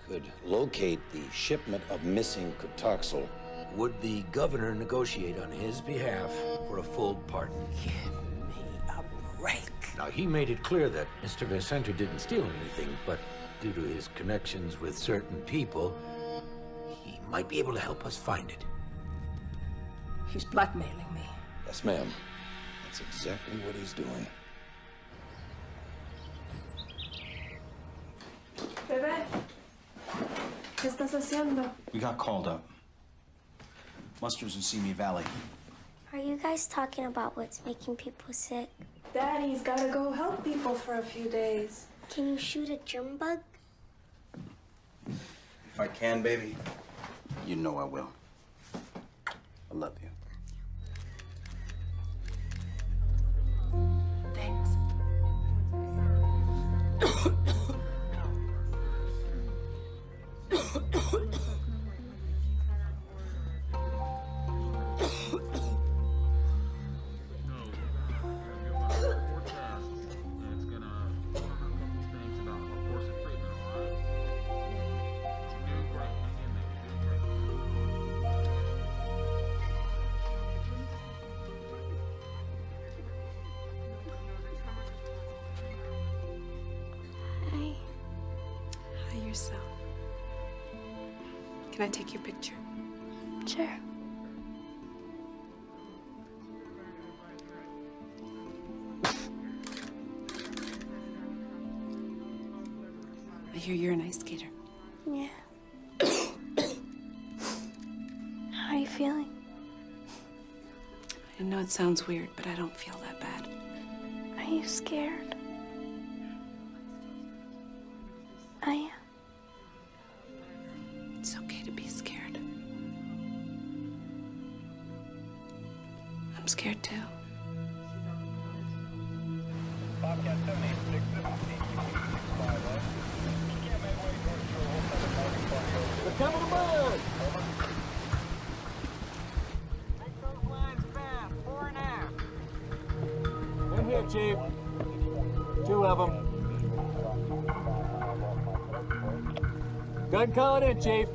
could locate the shipment of missing Cotoxel. Would the governor negotiate on his behalf for a full pardon? Give me a break. Now, he made it clear that Mr. Vicente didn't steal anything, but due to his connections with certain people, he might be able to help us find it. He's blackmailing me. Yes, ma'am. That's exactly what he's doing. Bebé, ¿qué estás haciendo? We got called up. Muster's in Simi Valley. Are you guys talking about what's making people sick? Daddy's gotta go help people for a few days. Can you shoot a germ bug? If I can, baby, you know I will. I love you. Thanks. Hi, yourself. Can I take your picture? Sure. I hear you're an ice skater. Yeah. How are you feeling? I know it sounds weird, but I don't feel that bad. Are you scared? I am. It's okay to be scared. I'm scared too. We're coming to bird! In here, Chief. 2 of them. Gun calling in, Chief.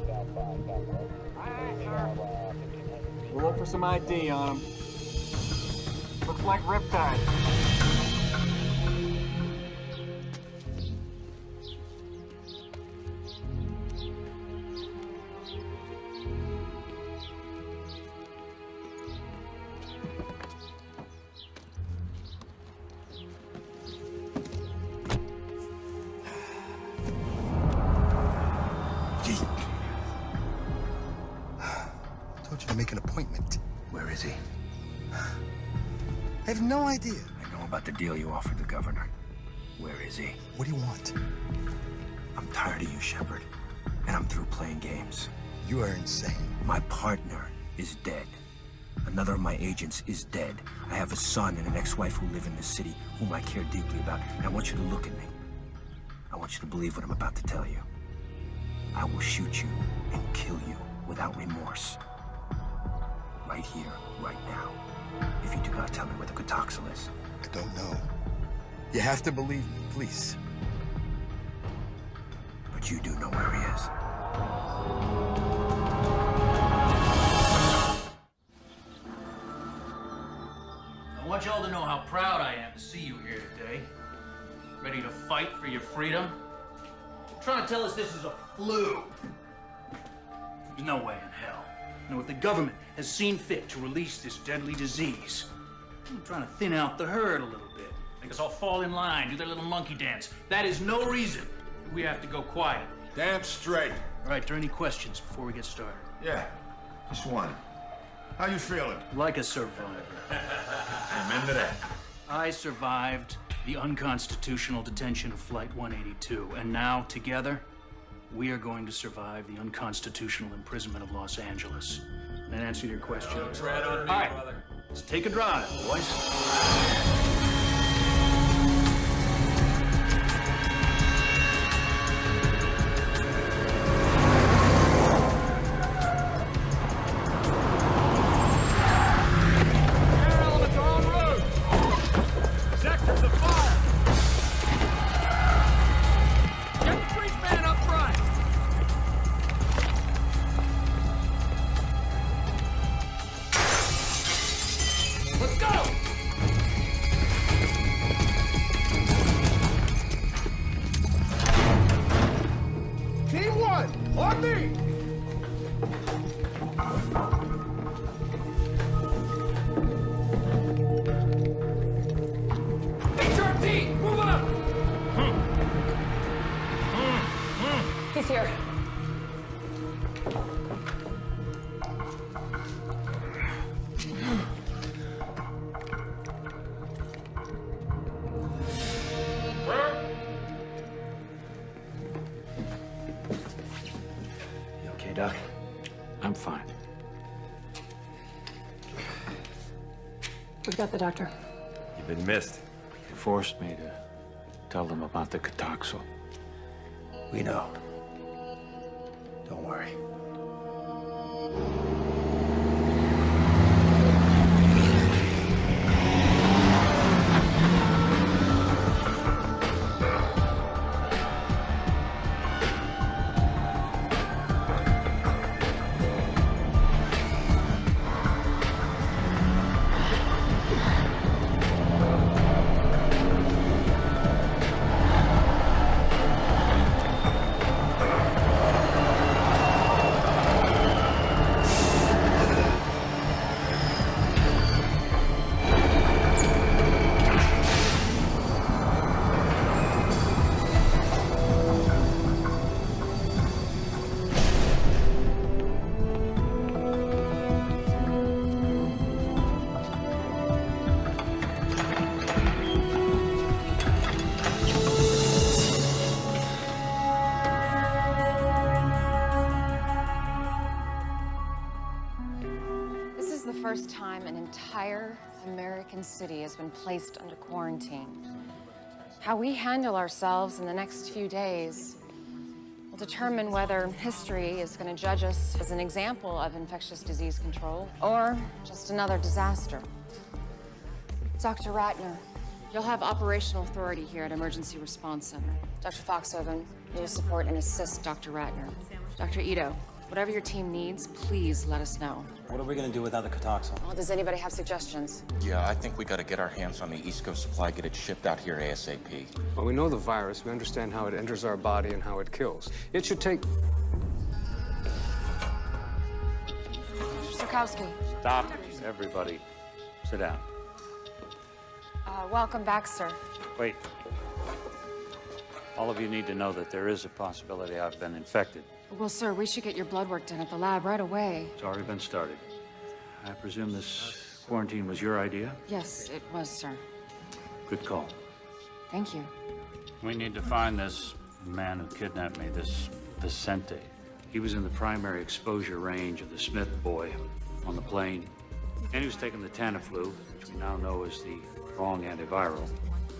We'll look for some ID on them. Looks like Riptide. Make an appointment. Where is he? I have no idea. I know about the deal you offered the governor. Where is he? What do you want? I'm tired of you, Shepard. And I'm through playing games. You are insane. My partner is dead. Another of my agents is dead. I have a son and an ex-wife who live in this city whom I care deeply about. And I want you to look at me. I want you to believe what I'm about to tell you. I will shoot you and kill you without remorse. Right here, right now. If you do not tell me where the Cotoxel is. I don't know. You have to believe me, please. But you do know where he is. I want y'all to know how proud I am to see you here today. Ready to fight for your freedom? You're trying to tell us this is a flu. There's no way in hell. Now, if the government has seen fit to release this deadly disease, I'm trying to thin out the herd a little bit. Make us all fall in line, do their little monkey dance. That is no reason we have to go quiet. Damn straight. All right, are there any questions before we get started? Yeah, just one. How you feeling? Like a survivor. Amen to that. I survived the unconstitutional detention of Flight 182, and now, together, we are going to survive the unconstitutional imprisonment of Los Angeles. That answer your question? Tread on me, All right, brother. let's take a drive, boys. On me! HRT, move up! He's here. Doc? I'm fine. We've got the doctor. You've been missed. They forced me to tell them about the Kotaxo. We know. Don't worry. First time an entire American city has been placed under quarantine. How we handle ourselves in the next few days will determine whether history is going to judge us as an example of infectious disease control or just another disaster. Dr. Ratner, you'll have operational authority here at Emergency Response Center. Dr. Foxhoven, you will support and assist Dr. Ratner. Dr. Ito, whatever your team needs, please let us know. What are we going to do without the Kotaxo? Well, does anybody have suggestions? Yeah, I think we got to get our hands on the East Coast supply, get it shipped out here ASAP. Well, we know the virus. We understand how it enters our body and how it kills. It should take... Sirkowski. Stop, everybody. Sit down. Welcome back, sir. Wait. All of you need to know that there is a possibility I've been infected. Well, sir, we should get your blood work done at the lab right away. It's already been started. I presume this quarantine was your idea? Yes, it was, sir. Good call. Thank you. We need to find this man who kidnapped me, this Vicente. He was in the primary exposure range of the Smith boy on the plane. And he was taking the Tamiflu, which we now know is the wrong antiviral.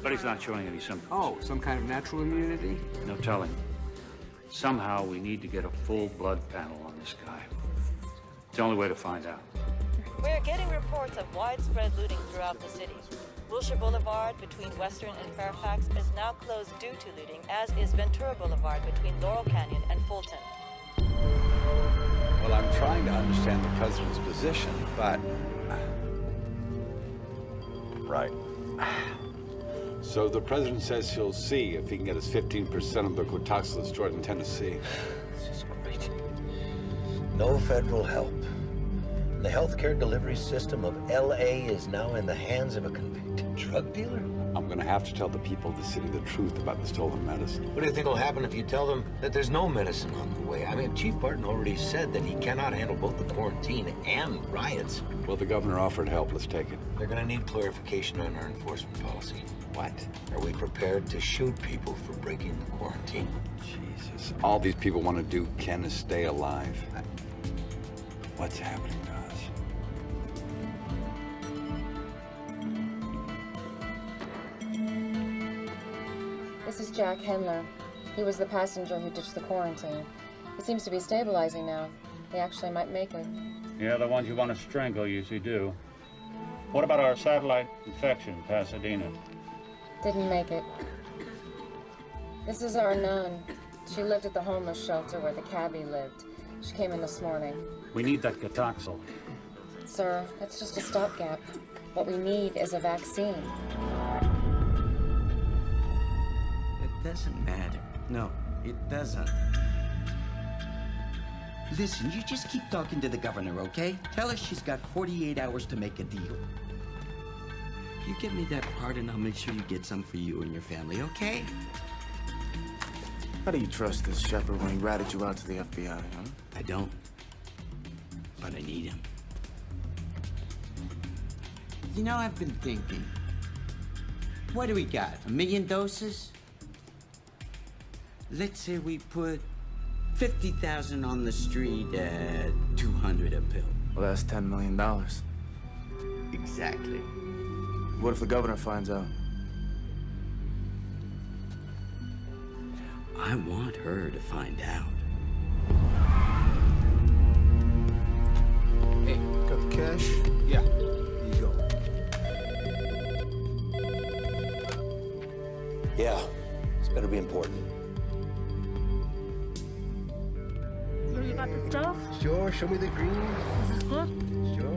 But he's not showing any symptoms. Oh, some kind of natural immunity? No telling. Somehow we need to get a full blood panel on this guy. It's the only way to find out. We're getting reports of widespread looting throughout the city. Wilshire Boulevard between Western and Fairfax is now closed due to looting, as is Ventura Boulevard between Laurel Canyon and Fulton. Well, I'm trying to understand the president's position, but... Right. So the president says he'll see if he can get us 15% of the Kotaxo destroyed in Tennessee. This is great. No federal help. The healthcare delivery system of LA is now in the hands of a convicted drug dealer? I'm gonna have to tell the people of the city the truth about the stolen medicine. What do you think will happen if you tell them that there's no medicine on the way? I mean, Chief Barton already said that he cannot handle both the quarantine and riots. Well, the governor offered help. Let's take it. They're gonna need clarification on our enforcement policy. What? Are we prepared to shoot people for breaking the quarantine? Jesus. All these people want to do, Ken, is stay alive. What's happening to us? This is Jack Hendler. He was the passenger who ditched the quarantine. He seems to be stabilizing now. He actually might make it. Yeah, the ones you want to strangle usually do. What about our satellite infection in Pasadena? Didn't make it. This is our nun. She lived at the homeless shelter where the cabbie lived. She came in this morning. We need that Getoxel. Sir, that's just a stopgap. What we need is a vaccine. It doesn't matter. No, it doesn't. Listen, you just keep talking to the governor, okay? Tell her she's got 48 hours to make a deal. You give me that pardon, I'll make sure you get some for you and your family, okay? How do you trust this shepherd when he ratted you out to the FBI, huh? I don't. But I need him. You know, I've been thinking. What do we got? 1 million doses? Let's say we put 50,000 on the street at 200 a pill. Well, that's $10 million. Exactly. What if the governor finds out? I want her to find out. Hey, got the cash? Yeah. Here you go. Yeah, this better be important. You got the stuff? Sure, show me the green. Is this good? Sure.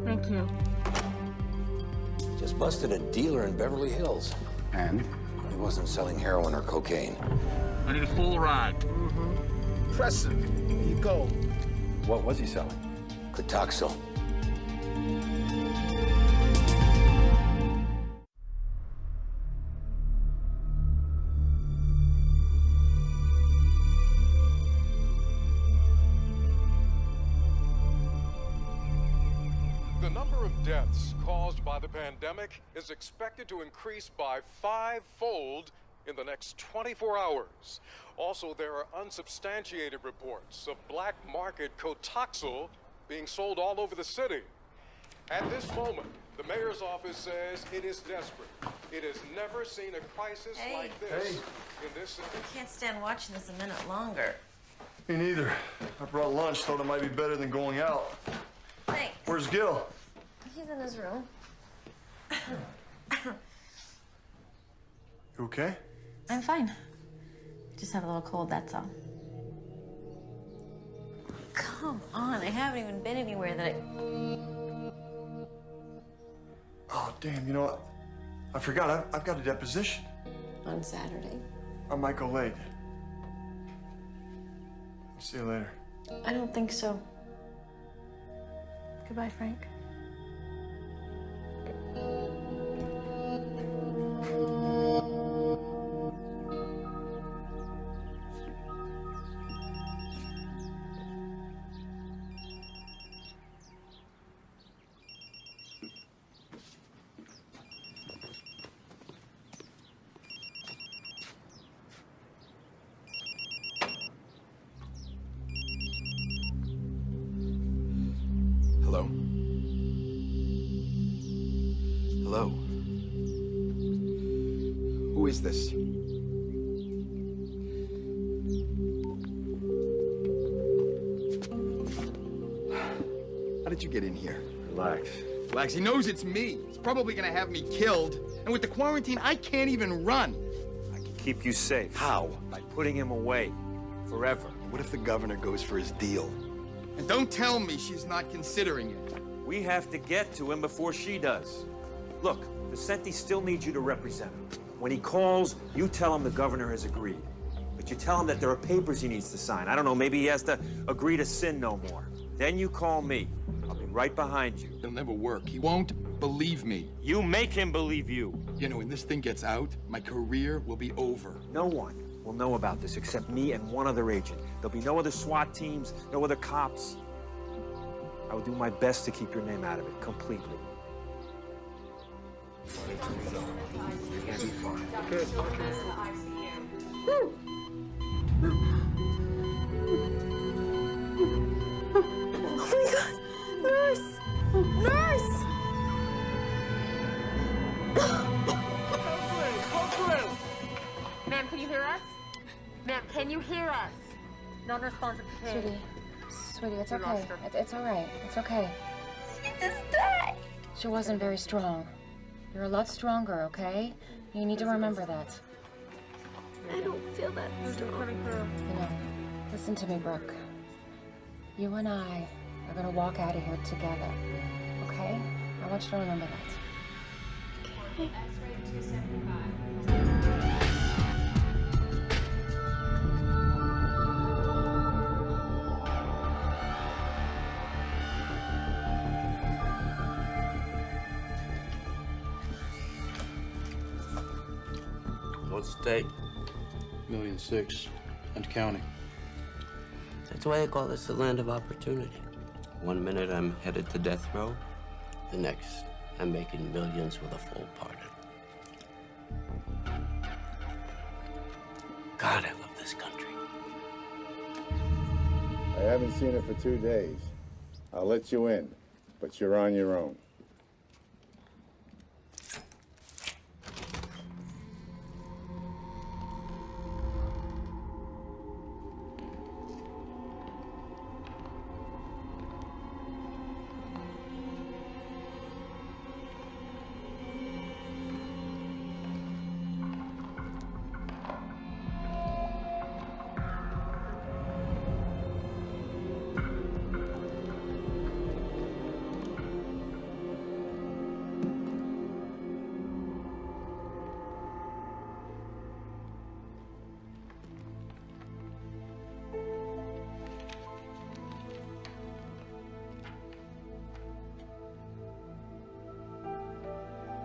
Thank you. Just busted a dealer in Beverly Hills. And? He wasn't selling heroin or cocaine. I need a full ride. Preston, here you go. What was he selling? Getoxel. The number of deaths caused by the pandemic is expected to increase by 5-fold in the next 24 hours. Also, there are unsubstantiated reports of black market Cotoxel being sold all over the city. At this moment, the mayor's office says it is desperate. It has never seen a crisis like this in this city. I can't stand watching this a minute longer. Me neither. I brought lunch, thought it might be better than going out. Thanks. Where's Gil? He's in his room. You okay? I'm fine. Just have a little cold, that's all. Come on, I haven't even been anywhere that I... Oh, damn, you know what? I forgot, I've got a deposition. On Saturday? I might go late. See you later. I don't think so. Goodbye, Frank. Hello? Hello? Who is this? How did you get in here? Relax. Relax, he knows it's me. He's probably gonna have me killed. And with the quarantine, I can't even run. I can keep you safe. How? By putting him away. Forever. What if the governor goes for his deal? And don't tell me she's not considering it. We have to get to him before she does. Look, Vicente still needs you to represent him. When he calls, you tell him the governor has agreed. But you tell him that there are papers he needs to sign. I don't know, maybe he has to agree to sin no more. Then you call me. I'll be right behind you. It'll never work. He won't believe me. You make him believe you. You know, when this thing gets out, my career will be over. No one will know about this except me and one other agent. There'll be no other SWAT teams, no other cops. I will do my best to keep your name out of it completely. Oh my God! Nurse! Nurse! Ma'am, can you hear us? Ma'am, can you hear us? Non-responsive to Sweetie, sweetie, it's okay. It's all right. It's okay. She just died. She wasn't very strong. You're a lot stronger, okay? You need to remember that. I don't feel that strong. You know, listen to me, Brooke. You and I are gonna walk out of here together, okay? I want you to remember that. Okay. What's the date? 1.6 million and counting. That's why I call this the land of opportunity. One minute I'm headed to death row, the next I'm making millions with a full pardon. God, I love this country. I haven't seen it for 2 days. I'll let you in, but you're on your own.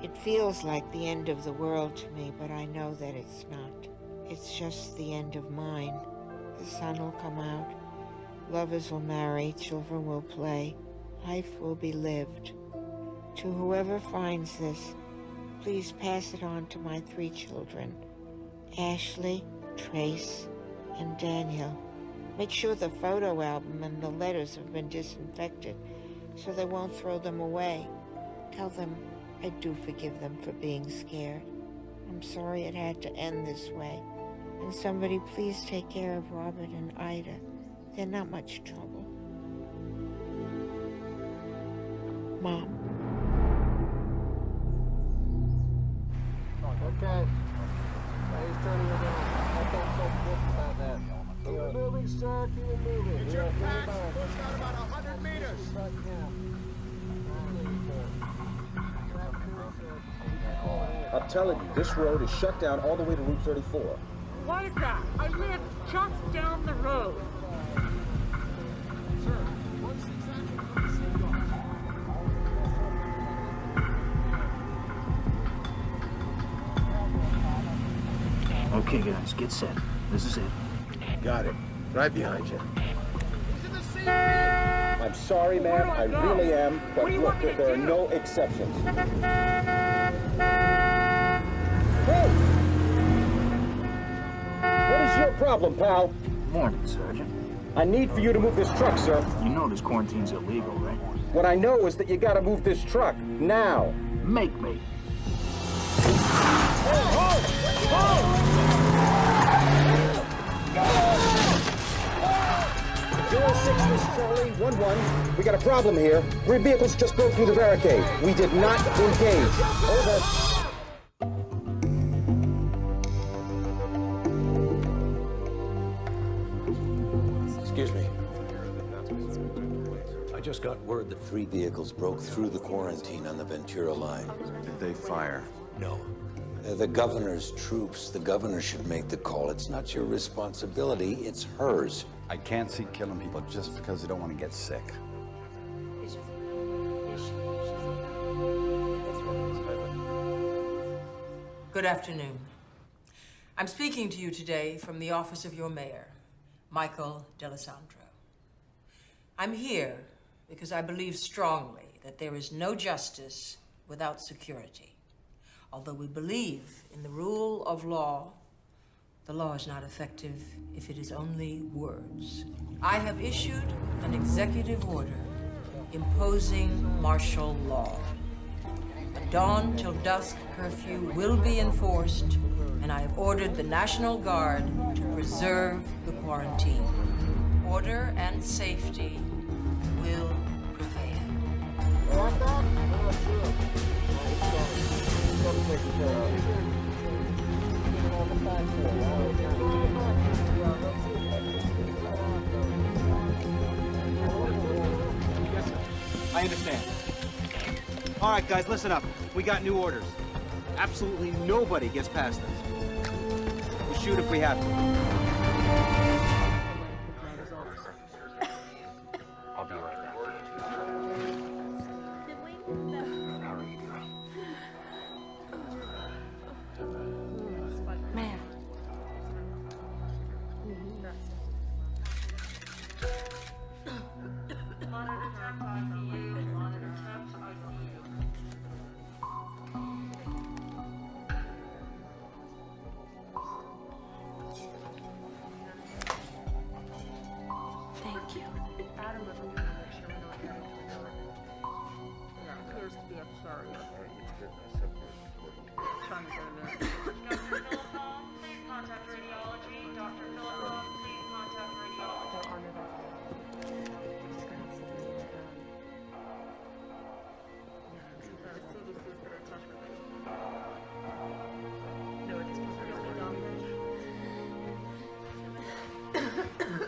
It feels like the end of the world to me, but I know that it's not. It's just the end of mine. The sun will come out, lovers will marry, children will play, life will be lived. To whoever finds this, please pass it on to my 3 children, Ashley, Trace, and Daniel. Make sure the photo album and the letters have been disinfected so they won't throw them away. Tell them I do forgive them for being scared. I'm sorry it had to end this way. And somebody please take care of Robert and Ida. They're not much trouble. Mom. Okay. He's turning around. I felt so pissed about that. Keep it moving, sir. Keep it moving. Get your packs pushed out about 100 meters. I'm telling you, this road is shut down all the way to Route 34. Why is that? I live just down the road. Sir, what's exactly Okay, guys, get set. This is it. Got it. Right behind you. I'm sorry, ma'am. I really am. But look, there are no exceptions. Hey! What is your problem, pal? Morning, Sergeant. I need for you to move this truck, sir. You know this quarantine's illegal, right? What I know is that you gotta move this truck, now. Make me. Zero 06, this is Charlie, 1-1. We got a problem here. 3 vehicles just broke through the barricade. We did not engage. Over. Excuse me. I just got word that 3 vehicles broke through the quarantine on the Ventura line. Did they fire? No. They're the governor's troops. The governor should make the call. It's not your responsibility, it's hers. I can't see killing people just because they don't want to get sick. Good afternoon. I'm speaking to you today from the office of your mayor, Michael D'Alessandro. I'm here because I believe strongly that there is no justice without security. Although we believe in the rule of law, the law is not effective if it is only words. I have issued an executive order imposing martial law. A dawn till dusk curfew will be enforced, and I have ordered the National Guard to preserve the quarantine. Order and safety will prevail. I understand. All right, guys, listen up. We got new orders. Absolutely nobody gets past us. We'll shoot if we have to. I'll be right back. Man. Thank you.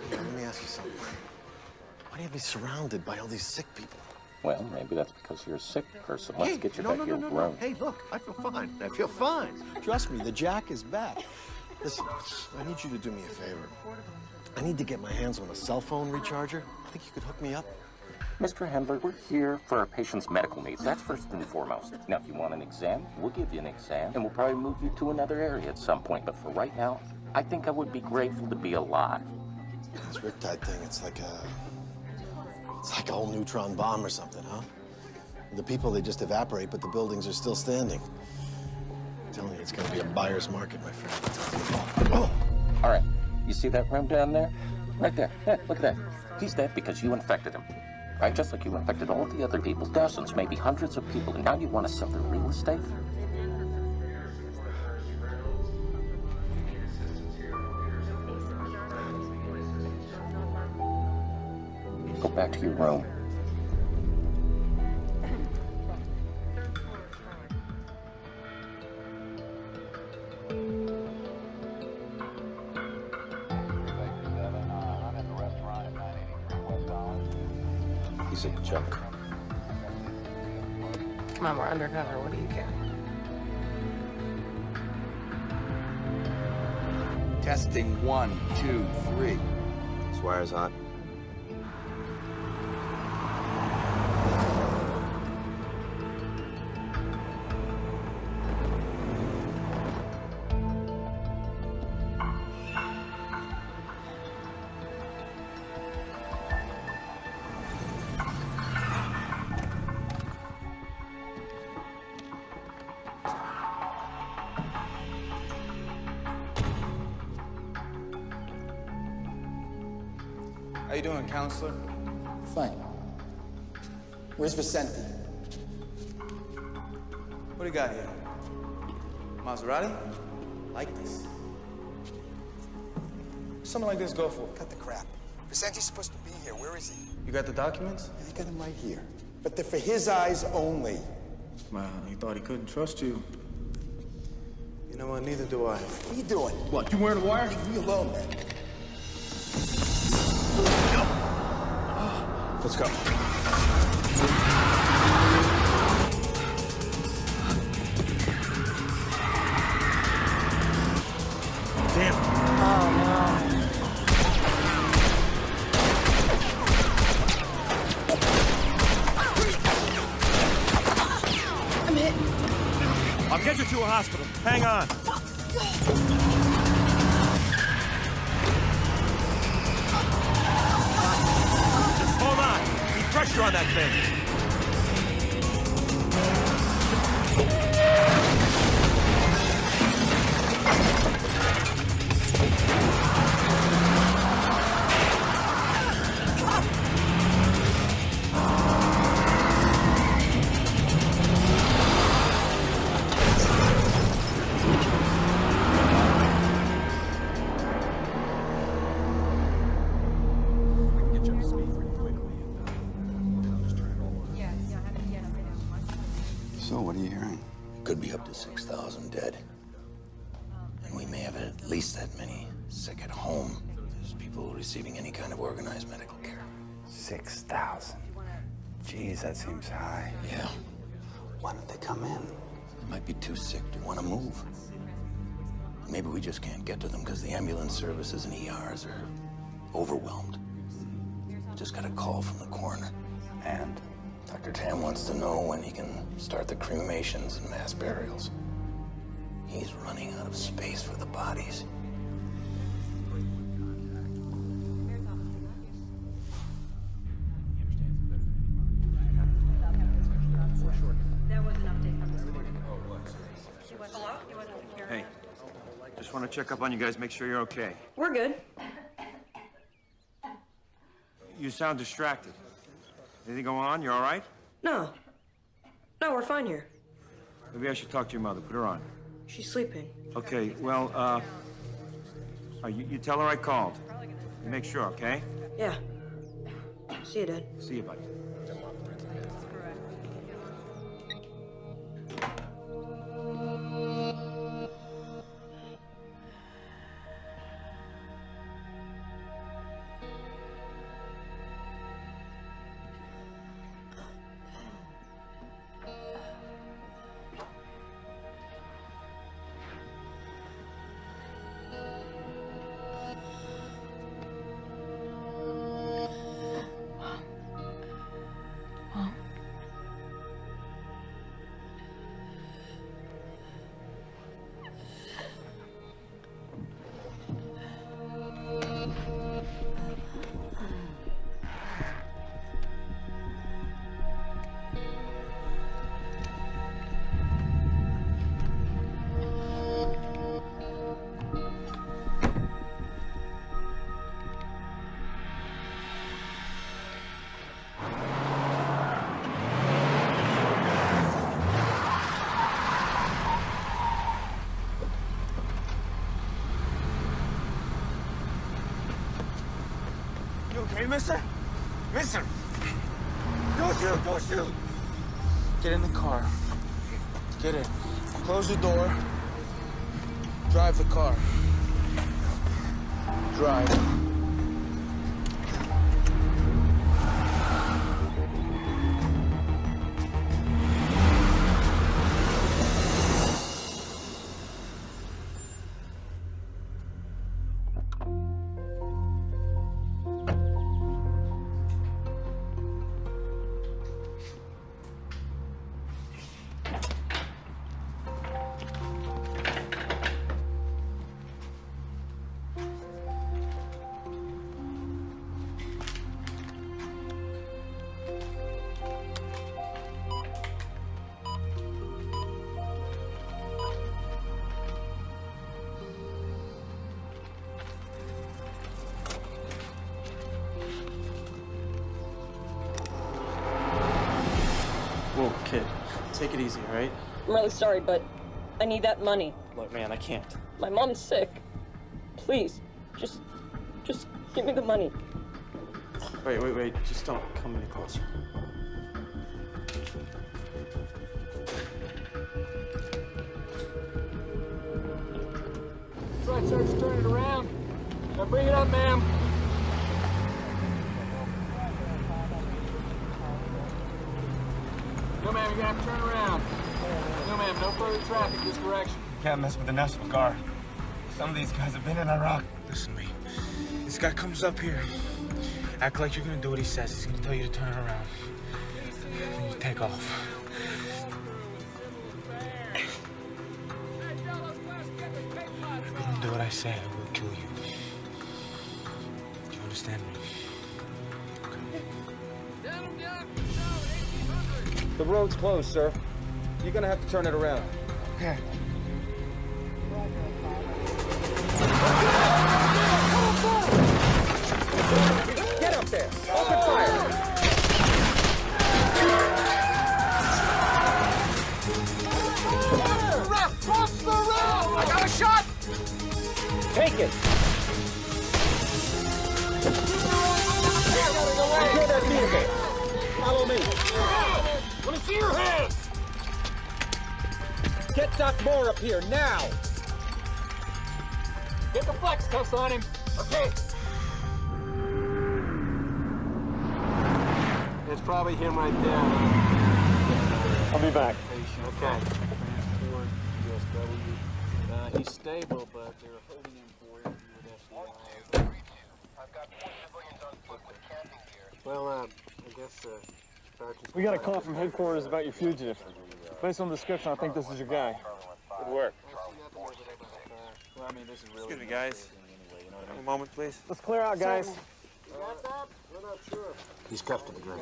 Let me ask you something. Why do you have me surrounded by all these sick people? Well, maybe that's because you're a sick person. Let's get you back to your room. Hey, look, I feel fine. I feel fine. Trust me, the Jack is back. Listen, I need you to do me a favor. I need to get my hands on a cell phone recharger. Think you could hook me up? Mr. Hendler, we're here for our patient's medical needs. That's first and foremost. Now, if you want an exam, we'll give you an exam, and we'll probably move you to another area at some point. But for right now, I think I would be grateful to be alive. This Riptide thing, it's like a whole neutron bomb or something, huh? The people, they just evaporate, but the buildings are still standing. I'm telling you, it's gonna be a buyer's market, my friend. Oh! All right, you see that room down there? Right there. Yeah, look at that. He's dead because you infected him. Right? Just like you infected all the other people, dozens, maybe hundreds of people, and now you want to sell their real estate? Go back to your room. He's a joke. Come on, we're undercover. What do you care? Testing 1, 2, 3. This wire's hot. How you doing, counselor? Fine. Where's Vicente? What do you got here? Maserati? Like this. Something like this go for? Cut the crap. Vicenti's supposed to be here. Where is he? You got the documents? I got him right here. But they're for his eyes only. Well, he thought he couldn't trust you. You know what? Neither do I. What are you doing? What, you wearing a wire? Leave me alone, man. Let's go. Damn. Oh, no. I'm hit. I'll get you to a hospital. Hang on. Just hold on. Keep pressure on that thing. So, what are you hearing? Could be up to 6,000 dead. And we may have at least that many sick at home. There's people receiving any kind of organized medical care. 6,000. Geez, that seems high. Yeah. Why don't they come in? They might be too sick to want to move. Maybe we just can't get to them because the ambulance services and ERs are overwhelmed. Just got a call from the coroner. And? Dr. Tam wants to know when he can start the cremations and mass burials. He's running out of space for the bodies. Hey, just want to check up on you guys, make sure you're okay. We're good. You sound distracted. Anything going on? You all right? No. No, we're fine here. Maybe I should talk to your mother. Put her on. She's sleeping. Okay, well, you tell her I called. You make sure, okay? Yeah. See you, Dad. See you, buddy. Hey, mister? Mister! Don't shoot! Don't shoot! Get in the car. Get in. Close the door. Drive the car. Drive. Whoa, kid. Take it easy, all right? I'm really sorry, but I need that money. Look, man, I can't. My mom's sick. Please, just give me the money. Wait. Just don't come any closer. That's right, sir. Just turn it around. Now bring it up, ma'am. No, ma'am, you're gonna have to turn around. No, ma'am, no further traffic this direction. You can't mess with the national guard. Some of these guys have been in Iraq. Listen to me. This guy comes up here. Act like you're gonna do what he says. He's gonna tell you to turn around. Then you take off. I say I will kill you. Do you understand me? The road's closed, sir. You're gonna have to turn it around. Okay. Get up there! Open fire! Cross the road! I got a shot! Take it! Secure that vehicle! Follow me! Let me see your hands! Get Doc Moore up here, now! Get the flex test on him. Okay. It's probably him right there. I'll be back. Okay. He's stable, but they're holding him for interview with FBI. Well, I guess, Sergeant... We got a call from headquarters about your fugitive. Based on the description, I think this is your guy. Good work. Well, I mean, this is really... Excuse me, guys. A moment, please. Let's clear out, guys. We're not sure. He's cuffed to the ground.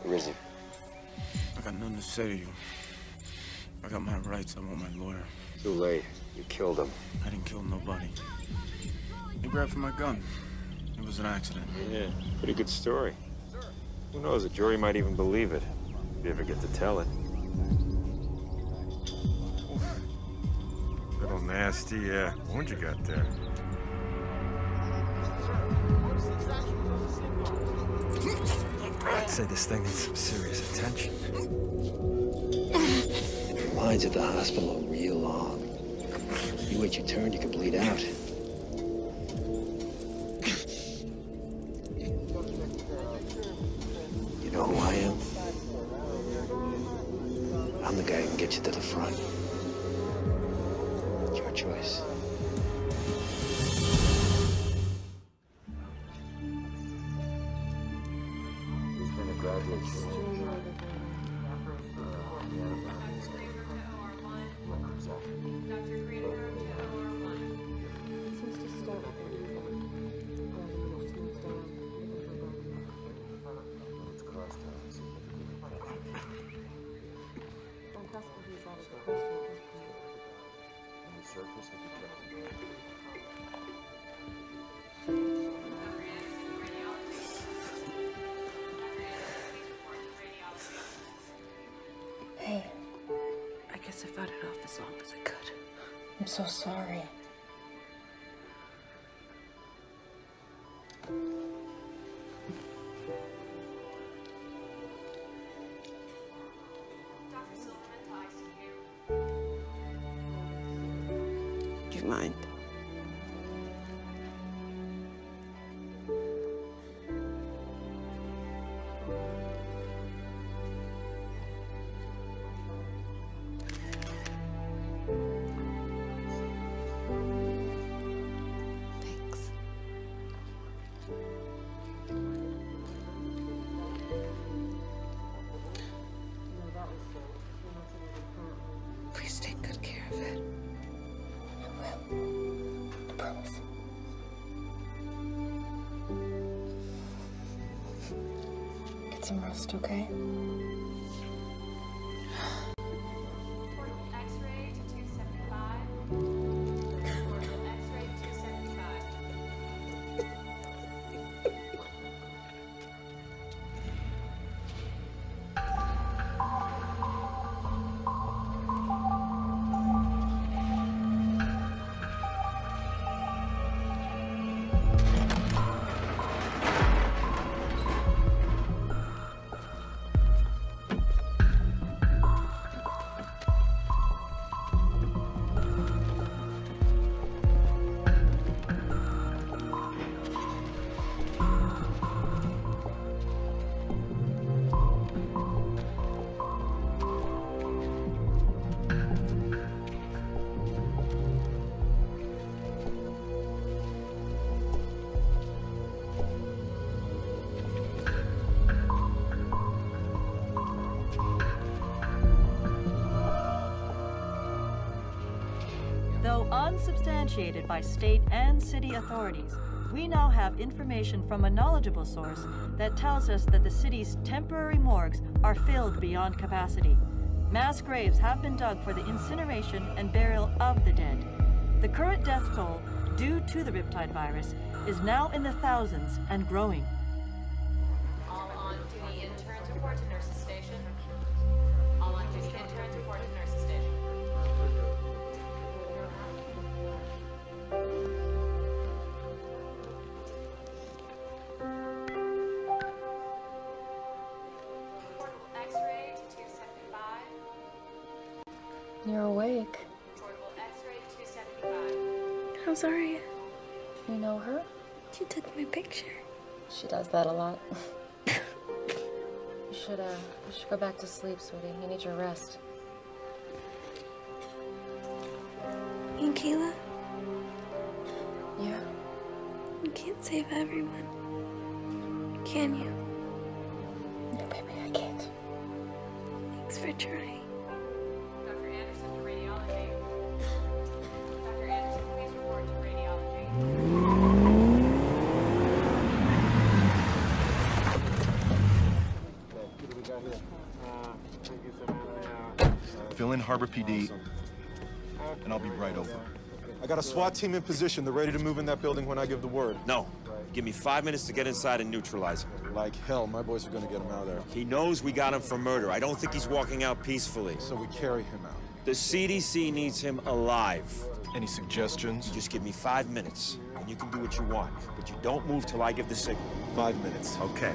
Where is he? I got nothing to say to you. I got my rights. I want my lawyer. Too late. You killed him. I didn't kill nobody. He grabbed for my gun. It was an accident. Yeah, pretty good story. Who knows, a jury might even believe it, if you ever get to tell it. Little nasty wound you got there. I'd say this thing needs some serious attention. The lines at the hospital are real long. You wait your turn, you could bleed out. You know who I am? I'm the guy who can get you to the front. It's your choice. He's been a graduate student. Hey, I guess I fought it off as long as I could. I'm so sorry. Do you mind? Please take good care of it. I will. I promise. Get some rest, okay? X-ray to 275. X-ray to 275. substantiated by state and city authorities, we now have information from a knowledgeable source that tells us that the city's temporary morgues are filled beyond capacity. Mass graves have been dug for the incineration and burial of the dead. The current death toll due to the riptide virus is now in the thousands and growing. All on duty interns report to nurses station. All on duty interns report to nurses station. Portable X-ray to 275. You're awake. Portable X-ray 275. I'm sorry. You know her? She took my picture. She does that a lot. You should go back to sleep, sweetie. You need your rest. And Kayla, Yeah. you can't save everyone. Can you? No, baby, I can't. Thanks for trying. Dr. Anderson to radiology. Dr. Anderson, please report to radiology. Fill in Harbor PD, and I'll be right over. I got a SWAT team in position. They're ready to move in that building when I give the word. No. Give me 5 minutes to get inside and neutralize him. Like hell, my boys are gonna get him out of there. He knows we got him for murder. I don't think he's walking out peacefully. So we carry him out. The CDC needs him alive. Any suggestions? You just give me 5 minutes, and you can do what you want. But you don't move till I give the signal. 5 minutes. Okay.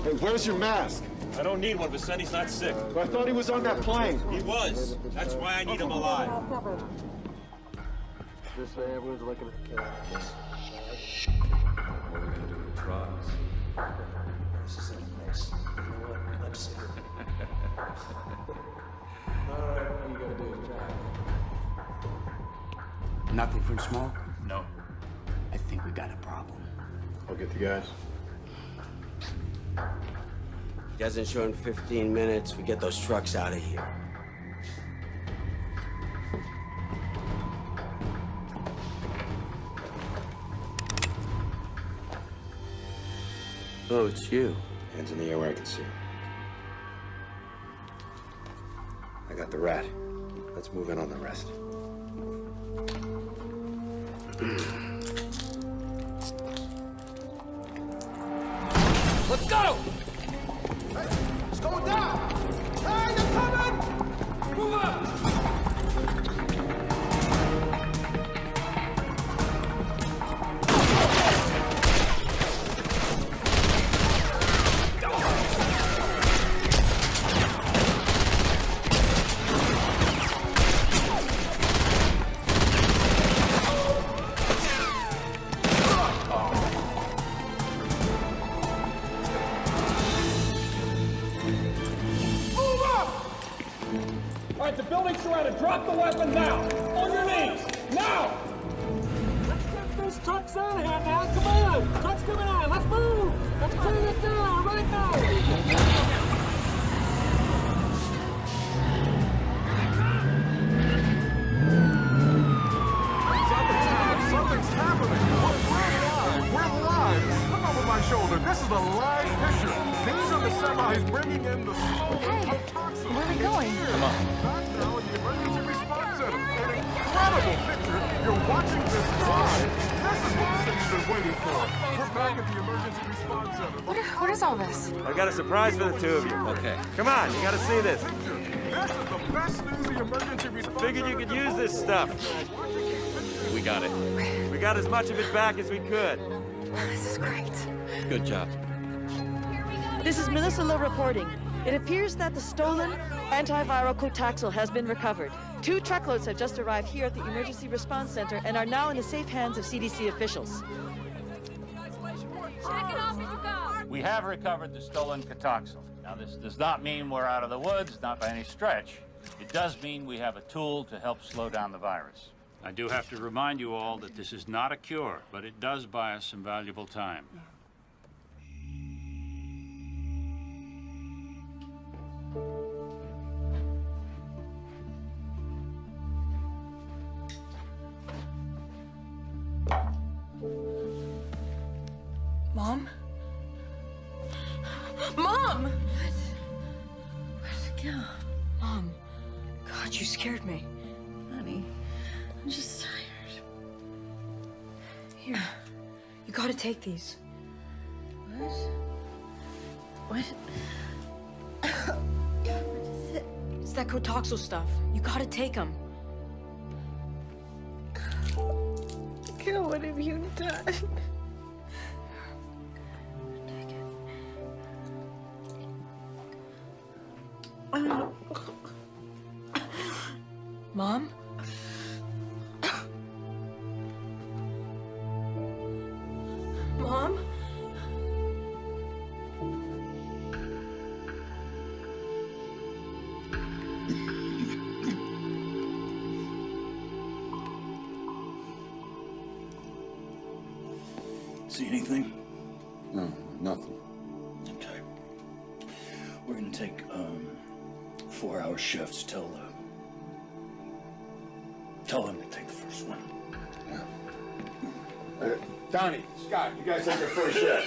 Hey, where's your mask? I don't need one. Vicente's not sick. I thought he was on that plane. He was. That's why I need him alive. This way, everyone's looking at the cameras. What are we gonna do with drugs? This is a mess. You know what? Let's see. All right, all you gotta do is try. Nothing from smoke? No. I think we got a problem. I'll get the guys. Doesn't show in 15 minutes. We get those trucks out of here. Oh, it's you. Hands in the air where I can see him. I got the rat. Let's move in on the rest. Let's go! Hey, it's going down! Hey, they're coming! Move up! All right, the building's surrounded. Drop the weapon now. On your knees. Now! Let's get these trucks out of here now. Come on! Trucks coming on. Let's move! Let's clear this down right now! Something's happening. We're live. Look over my shoulder. This is a live picture. These are the semis bringing in the Hey, where are we going? Come on. Back now in the emergency response center. An incredible picture. You're watching this live. This is what the city's been waiting for. We're back at the emergency response center. What is all this? I got a surprise for the two of you. Okay. Come on, you gotta see this. This is the best news the emergency response Figured you could use this stuff. We got it. We got as much of it back as we could. This is great. Good job. This is Melissa Lowe reporting. It appears that the stolen antiviral Cotaxil has been recovered. 2 truckloads have just arrived here at the Emergency Response Center and are now in the safe hands of CDC officials. Check it off as you go. We have recovered the stolen Cotaxil. Now, this does not mean we're out of the woods, not by any stretch. It does mean we have a tool to help slow down the virus. I do have to remind you all that this is not a cure, but it does buy us some valuable time. Mom! Yeah. Mom. God, you scared me. Honey, I'm just tired. Here. You gotta take these. What? What? What is it? It's that Kotoxal stuff. You gotta take them. God, what have you done? Mom? Mom? See anything? No, nothing. Okay. We're gonna take 4-hour shifts. Tell them to take the first one. Donnie, Scott, you guys take the first shift.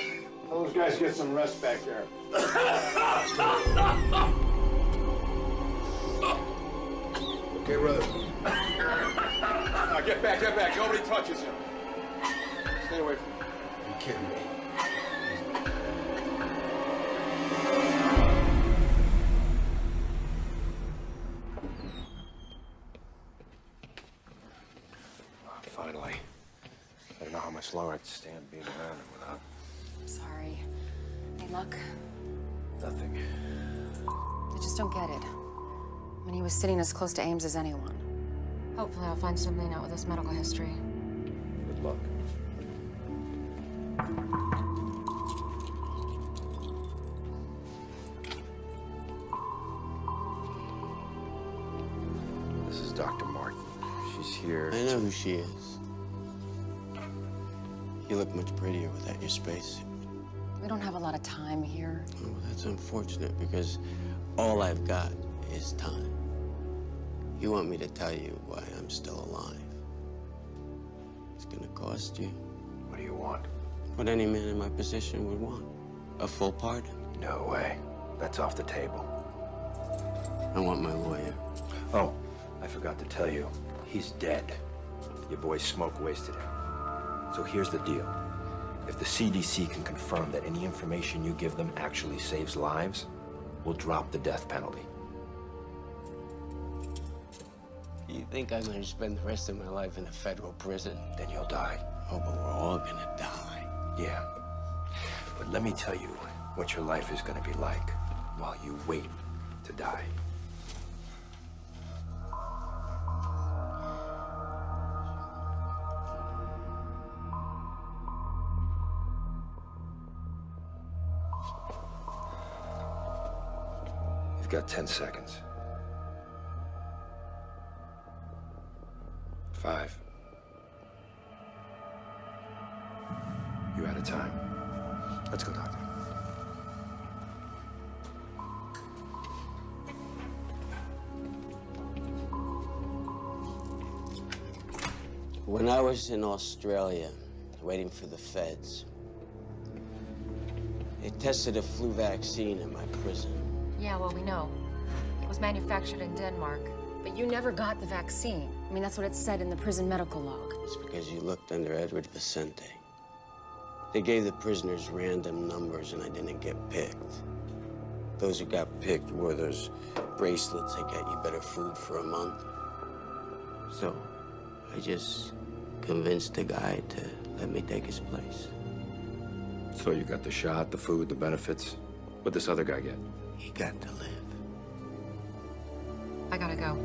Tell those guys to get some rest back there. Okay, brother. Now get back, get back. Nobody touches him. Stay away from him. You kidding me? Finally. I don't know how much longer I can stand being around him without... I'm sorry. Any luck? Nothing. I just don't get it. I mean, he was sitting as close to Ames as anyone. Hopefully I'll find something out with his medical history. Good luck. This is Dr. Martin. She's here. I know who she is. You look much prettier without your spacesuit. We don't have a lot of time here. Oh, that's unfortunate because all I've got is time. You want me to tell you why I'm still alive? It's gonna cost you. What do you want? What any man in my position would want. A full pardon. No way. That's off the table. I want my lawyer. Oh, I forgot to tell you. He's dead. Your boy Smoke wasted him. So here's the deal. If the CDC can confirm that any information you give them actually saves lives, we'll drop the death penalty. You think I'm gonna spend the rest of my life in a federal prison? Then you'll die. Oh, but we're all gonna die. Yeah. But let me tell you what your life is gonna be like while you wait to die. You've got 10 seconds. 5. You're out of time. Let's go, Doctor. When I was in Australia, waiting for the feds, they tested a flu vaccine in my prison. Yeah, well, we know. It was manufactured in Denmark. But you never got the vaccine. I mean, that's what it said in the prison medical log. It's because you looked under Edward Vicente. They gave the prisoners random numbers and I didn't get picked. Those who got picked wore those bracelets that got you better food for a month. So I just convinced the guy to let me take his place. So you got the shot, the food, the benefits. What'd this other guy get? He got to live. I gotta go.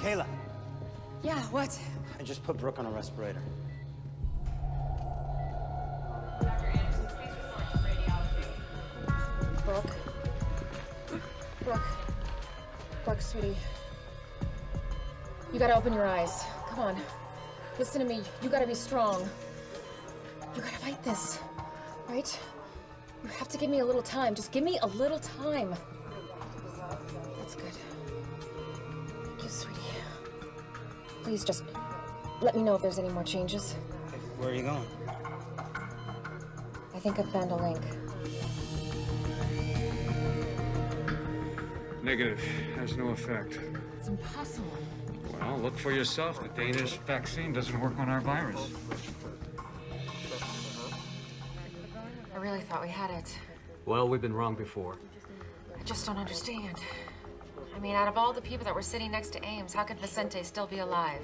Kayla. Yeah, what? I just put Brooke on a respirator. Brooke. Brooke, sweetie. You gotta open your eyes. Come on. Listen to me. You gotta be strong. You gotta fight this, right? You have to give me a little time. Just give me a little time. That's good. Thank you, sweetie. Please just let me know if there's any more changes. Where are you going? I think I've found a link. Negative. Has no effect. It's impossible. Well, look for yourself. The Danish vaccine doesn't work on our virus. I really thought we had it. Well, we've been wrong before. I just don't understand. I mean, out of all the people that were sitting next to Ames, how could Vicente still be alive?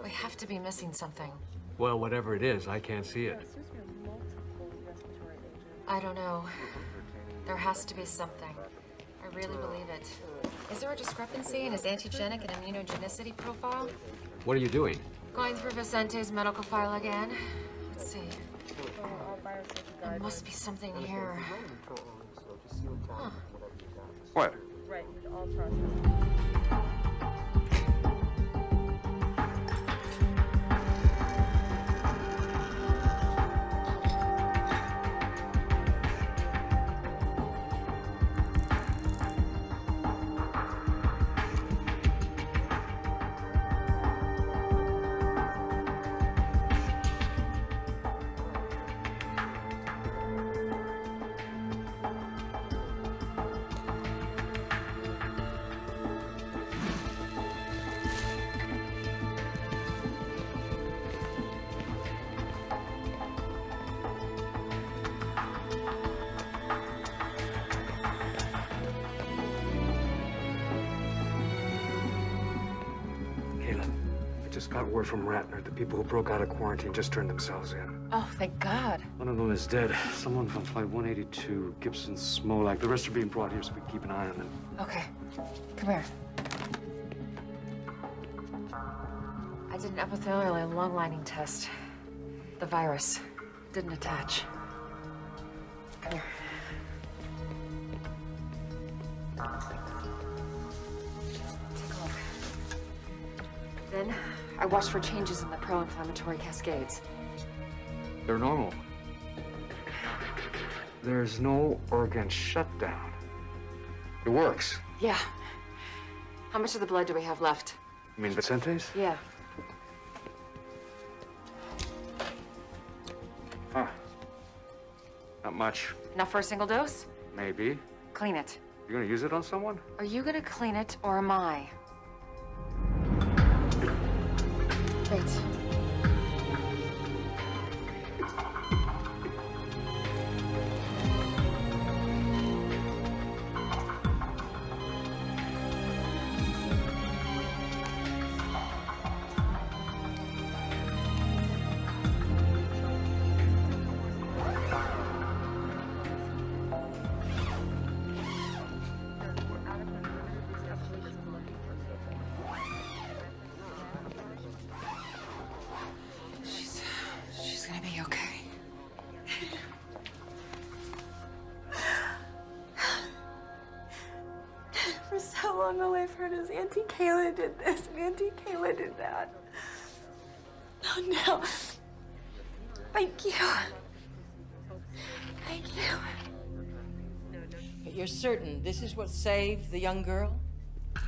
We have to be missing something. Well, whatever it is, I can't see it. I don't know. There has to be something. I really believe it. Is there a discrepancy in his antigenic and immunogenicity profile? What are you doing? Going through Vicente's medical file again. Let's see. There must be something here. Huh. What? Right, with all processes. Got word from Ratner. The people who broke out of quarantine just turned themselves in. Oh, thank God. One of them is dead. Someone from Flight 182, Gibson Smolak. The rest are being brought here so we can keep an eye on them. Okay. Come here. I did an epithelial and lung lining test. The virus didn't attach. Come here. Take a look. Then I watched for changes in the pro-inflammatory cascades. They're normal. There's no organ shutdown. It works. Yeah. How much of the blood do we have left? You mean Vicente's? Yeah. Huh. Not much. Enough for a single dose? Maybe. Clean it. You're gonna use it on someone? Are you gonna clean it, or am I? Wait. All I've heard is Auntie Kayla did this and Auntie Kayla did that. Oh no. Thank you. Thank you. But you're certain this is what saved the young girl?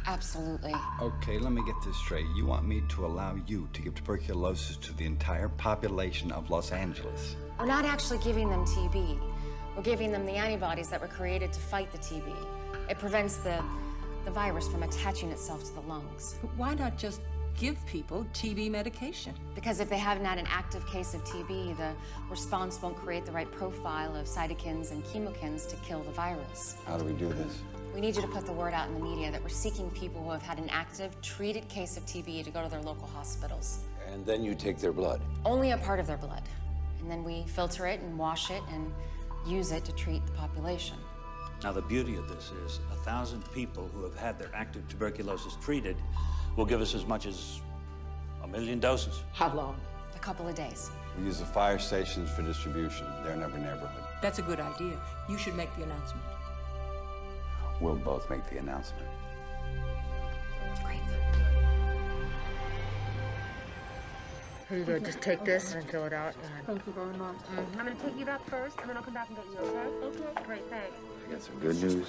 Absolutely. Okay, let me get this straight. You want me to allow you to give tuberculosis to the entire population of Los Angeles? We're not actually giving them TB. We're giving them the antibodies that were created to fight the TB. It prevents the virus from attaching itself to the lungs. But why not just give people TB medication? Because if they haven't had an active case of TB, the response won't create the right profile of cytokines and chemokines to kill the virus. How do we do this? We need you to put the word out in the media that we're seeking people who have had an active, treated case of TB to go to their local hospitals. And then you take their blood? Only a part of their blood. And then we filter it and wash it and use it to treat the population. Now, the beauty of this is 1,000 people who have had their active tuberculosis treated will give us as much as 1 million doses. How long? A couple of days. We use the fire stations for distribution. They're in every neighborhood. That's a good idea. You should make the announcement. We'll both make the announcement. Great. Here you go. Just take this and fill it out. Thank you very much. I'm going to take you back first, and then I'll come back and get you, okay? Okay. Great, thanks. I got some good news,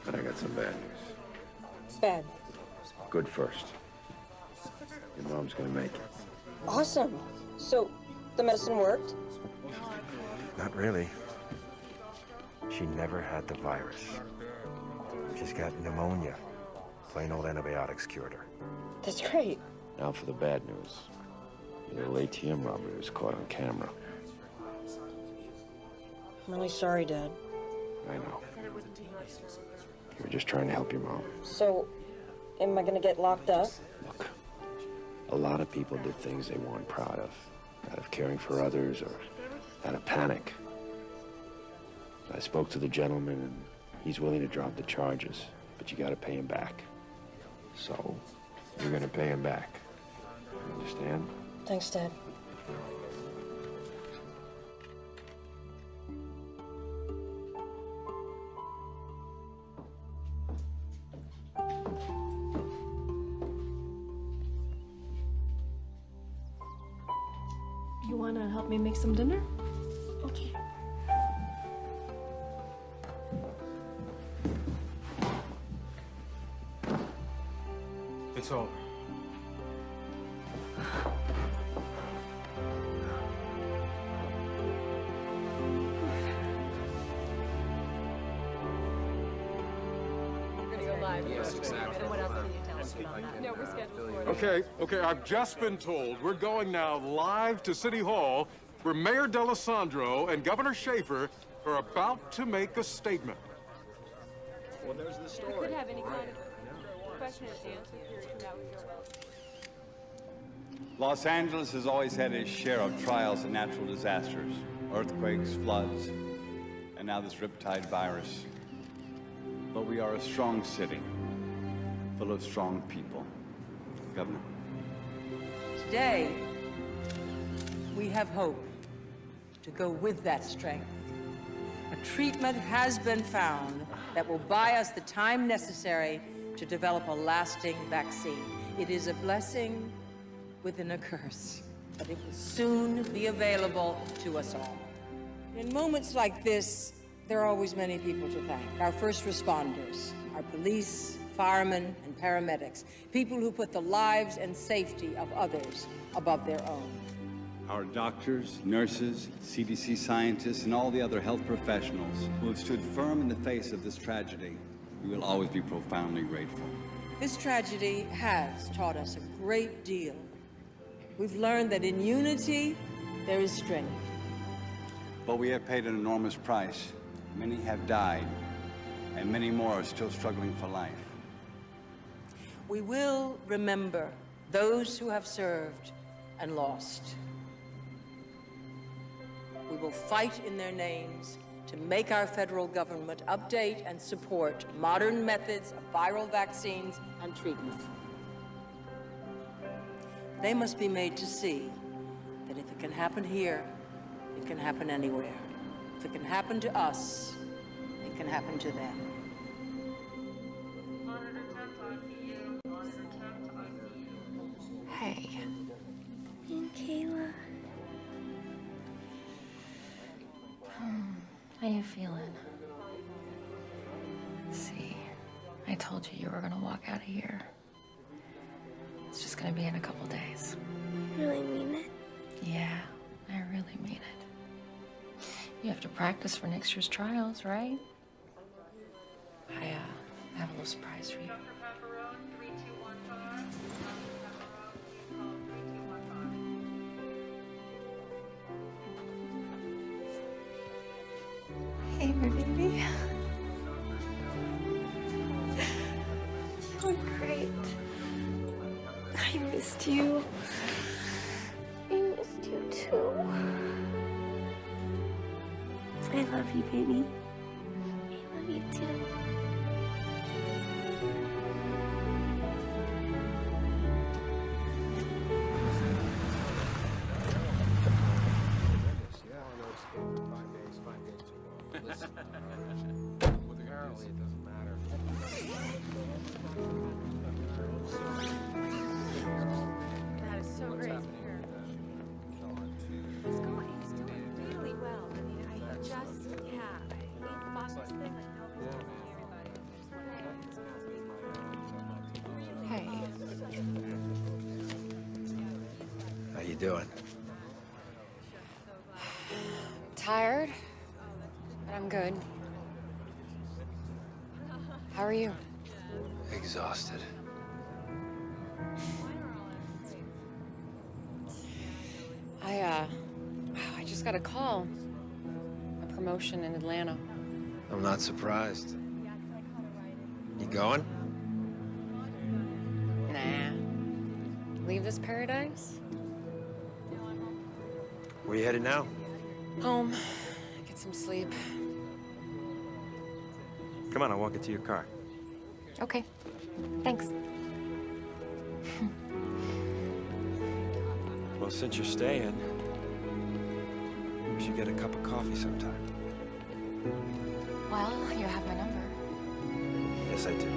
but I got some bad news. Bad. Good first. Your mom's gonna make it. Awesome. So, the medicine worked? Not really. She never had the virus. She's got pneumonia. Plain old antibiotics cured her. That's great. Now for the bad news. The little ATM robbery was caught on camera. I'm really sorry, Dad. I know. You were just trying to help your mom. So, am I gonna get locked up? Look, a lot of people did things they weren't proud of, out of caring for others or out of panic. I spoke to the gentleman, and he's willing to drop the charges, but you gotta pay him back. So, you're gonna pay him back. You understand? Thanks, Dad. You wanna help me make some dinner? Okay. It's over. Yes, exactly. And what else can you tell us about that? No, we're scheduled for it. Okay, I've just been told we're going now live to City Hall, where Mayor D'Alessandro and Governor Schaefer are about to make a statement. Well, there's the You story. could have any kind of question and answer period come out with your Los Angeles has always had its share of trials and natural disasters, earthquakes, floods, and now this riptide virus. But we are a strong city, full of strong people. Governor. Today, we have hope to go with that strength. A treatment has been found that will buy us the time necessary to develop a lasting vaccine. It is a blessing within a curse, but it will soon be available to us all. In moments like this, there are always many people to thank. Our first responders, our police, firemen, and paramedics, people who put the lives and safety of others above their own. Our doctors, nurses, CDC scientists, and all the other health professionals who have stood firm in the face of this tragedy, we will always be profoundly grateful. This tragedy has taught us a great deal. We've learned that in unity, there is strength. But we have paid an enormous price. Many have died, and many more are still struggling for life. We will remember those who have served and lost. We will fight in their names to make our federal government update and support modern methods of viral vaccines and treatment. They must be made to see that if it can happen here, it can happen anywhere. If it can happen to us, it can happen to them. Hey. And Kayla. How you feeling? See, I told you you were gonna walk out of here. It's just gonna be in a couple days. Really mean it? Yeah, I really mean it. You have to practice for next year's trials, right? I have a little surprise for you. Hey, my baby. You look great. I missed you. I missed you too. I love you, baby. I love you too. Apparently, it doesn't matter. That is so great to hear. It's going really well. I mean, I just, yeah. doing? Tired, but I'm good. How are you? Exhausted. I just got a call. A promotion in Atlanta. I'm not surprised. You going? Nah. Leave this paradise? Where you headed now? Home. Get some sleep. Come on, I'll walk you to your car. Okay. Thanks. Well, since you're staying, we should get a cup of coffee sometime. Well, you have my number. Yes, I do.